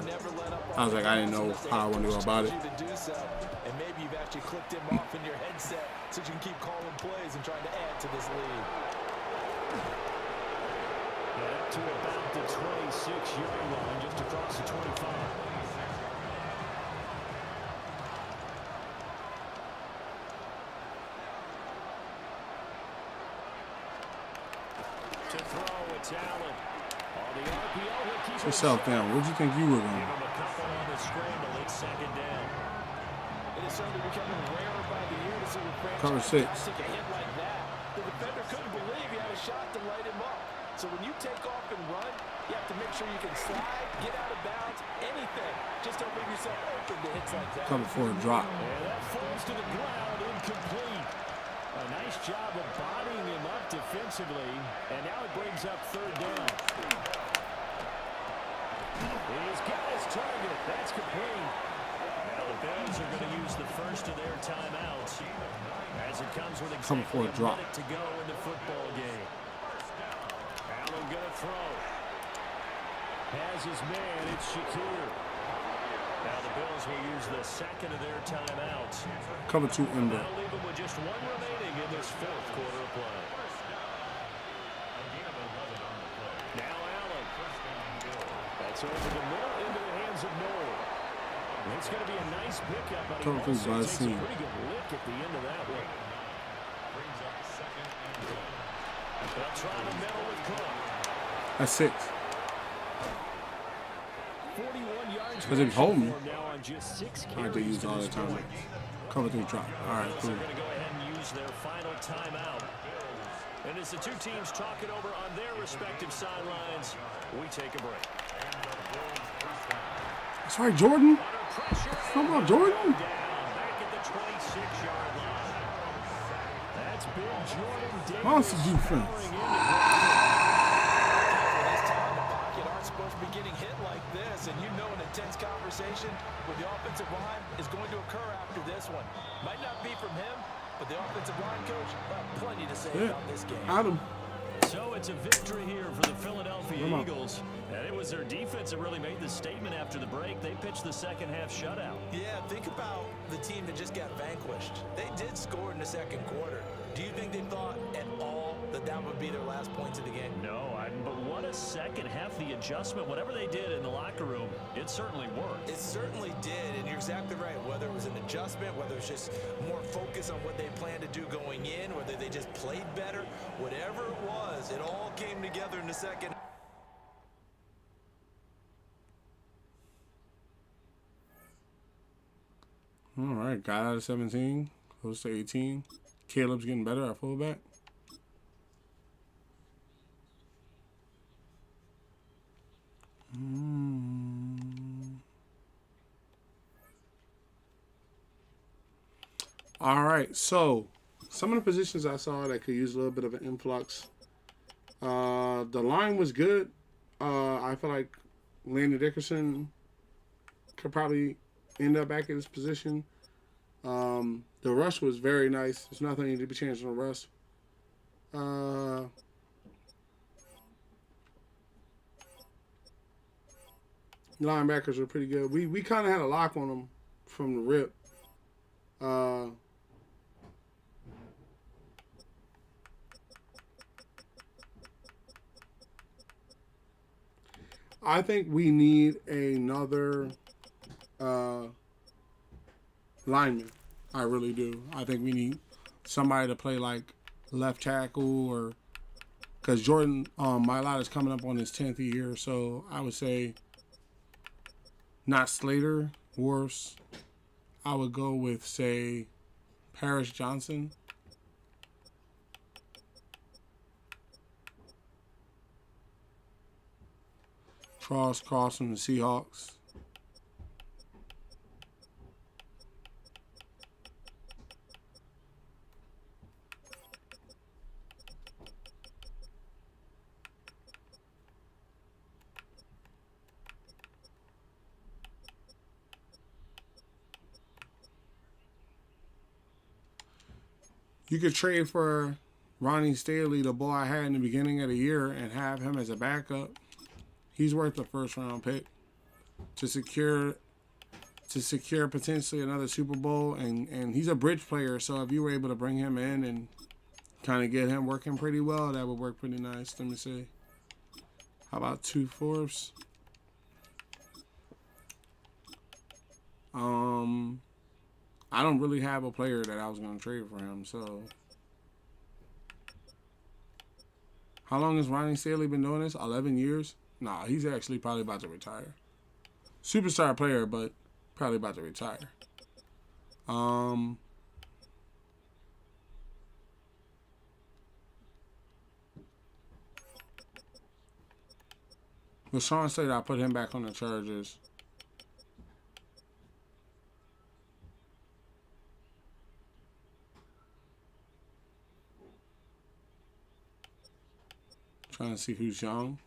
I was like, I didn't know how I wanted to go about it. And maybe you've actually clicked him off in your headset so you can keep calling plays and trying to add to this lead. Up to about the 26-yard line, just across the 25. To throw, it's Allen. On the RPO, he'll keep Sit yourself down. Where'd you think you were going? Give him a couple on the scramble. It's second down. It is certainly becoming rarer by the year to see a franchise Cover 6. take a hit like that. The defender couldn't believe he had a shot to light him up. So when you take off and run, you have to make sure you can slide, get out of bounds, anything. Just don't leave yourself open to hits like that. Cover for a drop. And that falls to the ground, incomplete. A nice job of bodying him up defensively, and now it brings up third down. He's got his target. That's complete. Now the Bills are going to use the first of their timeouts as it comes with exactly a minute to go in the football game. Allen going to throw. Has his man. It's Shakir. Now the Bills will use the second of their timeouts. Cover 2 in there. That'll leave them with just one remaining in this fourth quarter of play. Now Allen. That's over the middle into the hands of Norwood. It's going to be a nice pickup, but he also takes a pretty good lick at the end of that one. They'll try to middle with Cook. That's 6. 41 yards. Because if you hold me, now on just 6 I have to use all the time. Cover 3 drop. All right, cool. They're going to go ahead and use their final timeout. And as the two teams talk it over on their respective sidelines, we take a break. That's right, Jordan. Come on, Jordan. Back at the 26-yard line. That's big Jordan Davis. Monster defense. Aren't supposed to be getting hit like this, and you know an intense conversation with the offensive line is going to occur after this one. Might not be from him, but the offensive line coach plenty to say about this game. Adam. So it's a victory here for the Philadelphia Eagles. And it was their defense that really made the statement after the break. They pitched the second half shutout. Yeah, think about the team that just got vanquished. They did score in the second quarter. Do you think they thought at all that that would be their last points of the game? No, but what a second half. The adjustment, whatever they did in the locker room, it certainly worked. It certainly did, and you're exactly right. Whether it was an adjustment, whether it's just more focus on what they planned to do going in, whether they just played better, whatever it was, it all came together in the second. All right, got out of 17, close to 18. Caleb's getting better at fullback. All right, so some of the positions I saw that could use a little bit of an influx. The line was good. I feel like Landon Dickerson could probably end up back in his position. The rush was very nice. There's nothing to be changed on the rush. Linebackers were pretty good. We kind of had a lock on them from the rip. I think we need another lineman. I really do. I think we need somebody to play like left tackle, or because Jordan Mailata is coming up on his 10th year, so I would say not Slater, worse. I would go with, say, Paris Johnson. Charles Cross from the Seahawks. You could trade for Ronnie Staley, the boy I had in the beginning of the year, and have him as a backup. He's worth a first-round pick to secure potentially another Super Bowl, and he's a bridge player. So if you were able to bring him in and kind of get him working pretty well, that would work pretty nice. Let me see. How about 2/4? I don't really have a player that I was going to trade for him, so. How long has Ronnie Staley been doing this? 11 years? Nah, he's actually probably about to retire. Superstar player, but probably about to retire. But Sean said I put him back on the Chargers. Trying to see who's young.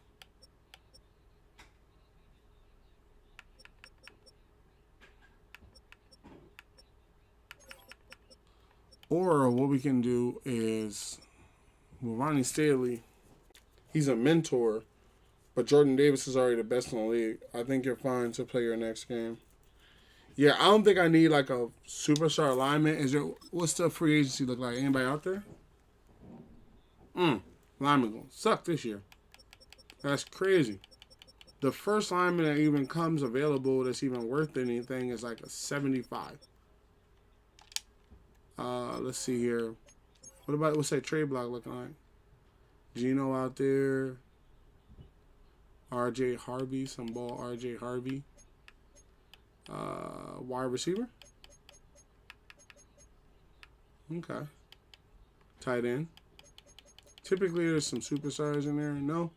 Or what we can do is, with Ronnie Staley, he's a mentor, but Jordan Davis is already the best in the league. I think you're fine to play your next game. Yeah, I don't think I need like a superstar alignment. What's the free agency look like? Anybody out there? Lineman gonna suck this year. That's crazy. The first lineman that even comes available that's even worth anything is like a 75. Let's see here. What's that trade block looking like? Gino out there. RJ Harvey, some ball RJ Harvey. Wide receiver. Okay. Tight end. Typically, there's some superstars in there. No.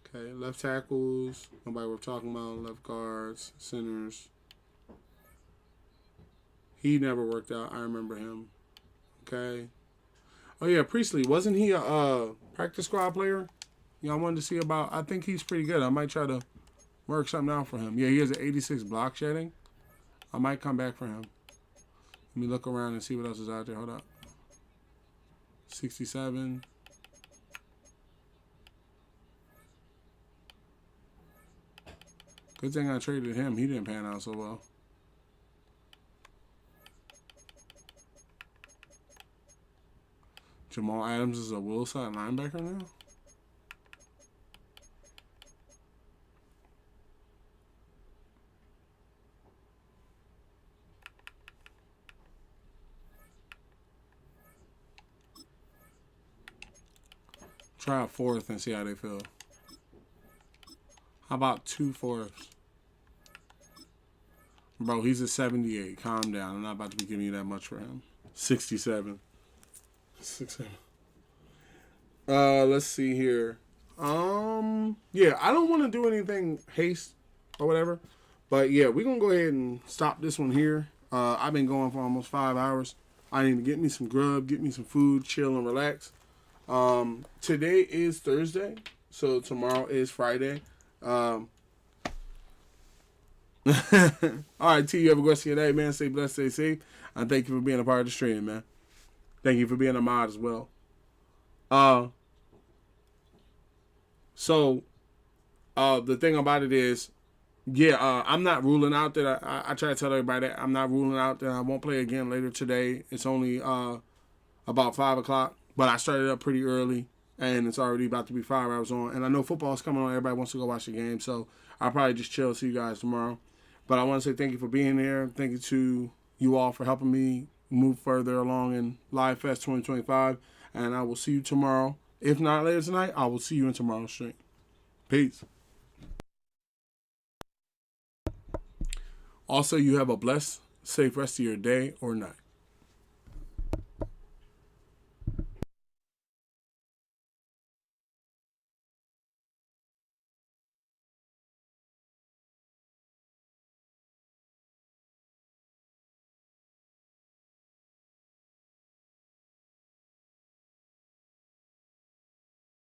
Okay. Left tackles. Nobody we're talking about. Left guards. Centers. He never worked out. I remember him. Okay. Oh, yeah. Priestley. Wasn't he a practice squad player? Yeah, I wanted to see about. I think he's pretty good. I might try to work something out for him. Yeah, he has an 86 block shedding. I might come back for him. Let me look around and see what else is out there. Hold up. 67. Good thing I traded him. He didn't pan out so well. Jamal Adams is a will side linebacker now? Try a 4th and see how they feel. How about 2/4? Bro, he's a 78. Calm down. I'm not about to be giving you that much for him. 67. 67. Let's see here. Yeah, I don't want to do anything haste or whatever. But yeah, we're gonna go ahead and stop this one here. I've been going for almost 5 hours. I need to get me some grub, get me some food, chill and relax. Today is Thursday, so tomorrow is Friday. All right, T, you have a good rest of your day, man. Stay blessed, stay safe. And thank you for being a part of the stream, man. Thank you for being a mod as well. The thing about it is, yeah, I'm not ruling out that I try to tell everybody that I'm not ruling out that I won't play again later today. It's only about 5 o'clock, but I started up pretty early, and it's already about to be 5 hours on. And I know football's coming on. Everybody wants to go watch the game, so I'll probably just chill. See you guys tomorrow. But I want to say thank you for being here. Thank you to you all for helping me move further along in Live Fest 2025. And I will see you tomorrow. If not later tonight, I will see you in tomorrow's stream. Peace. Also, you have a blessed, safe rest of your day or night.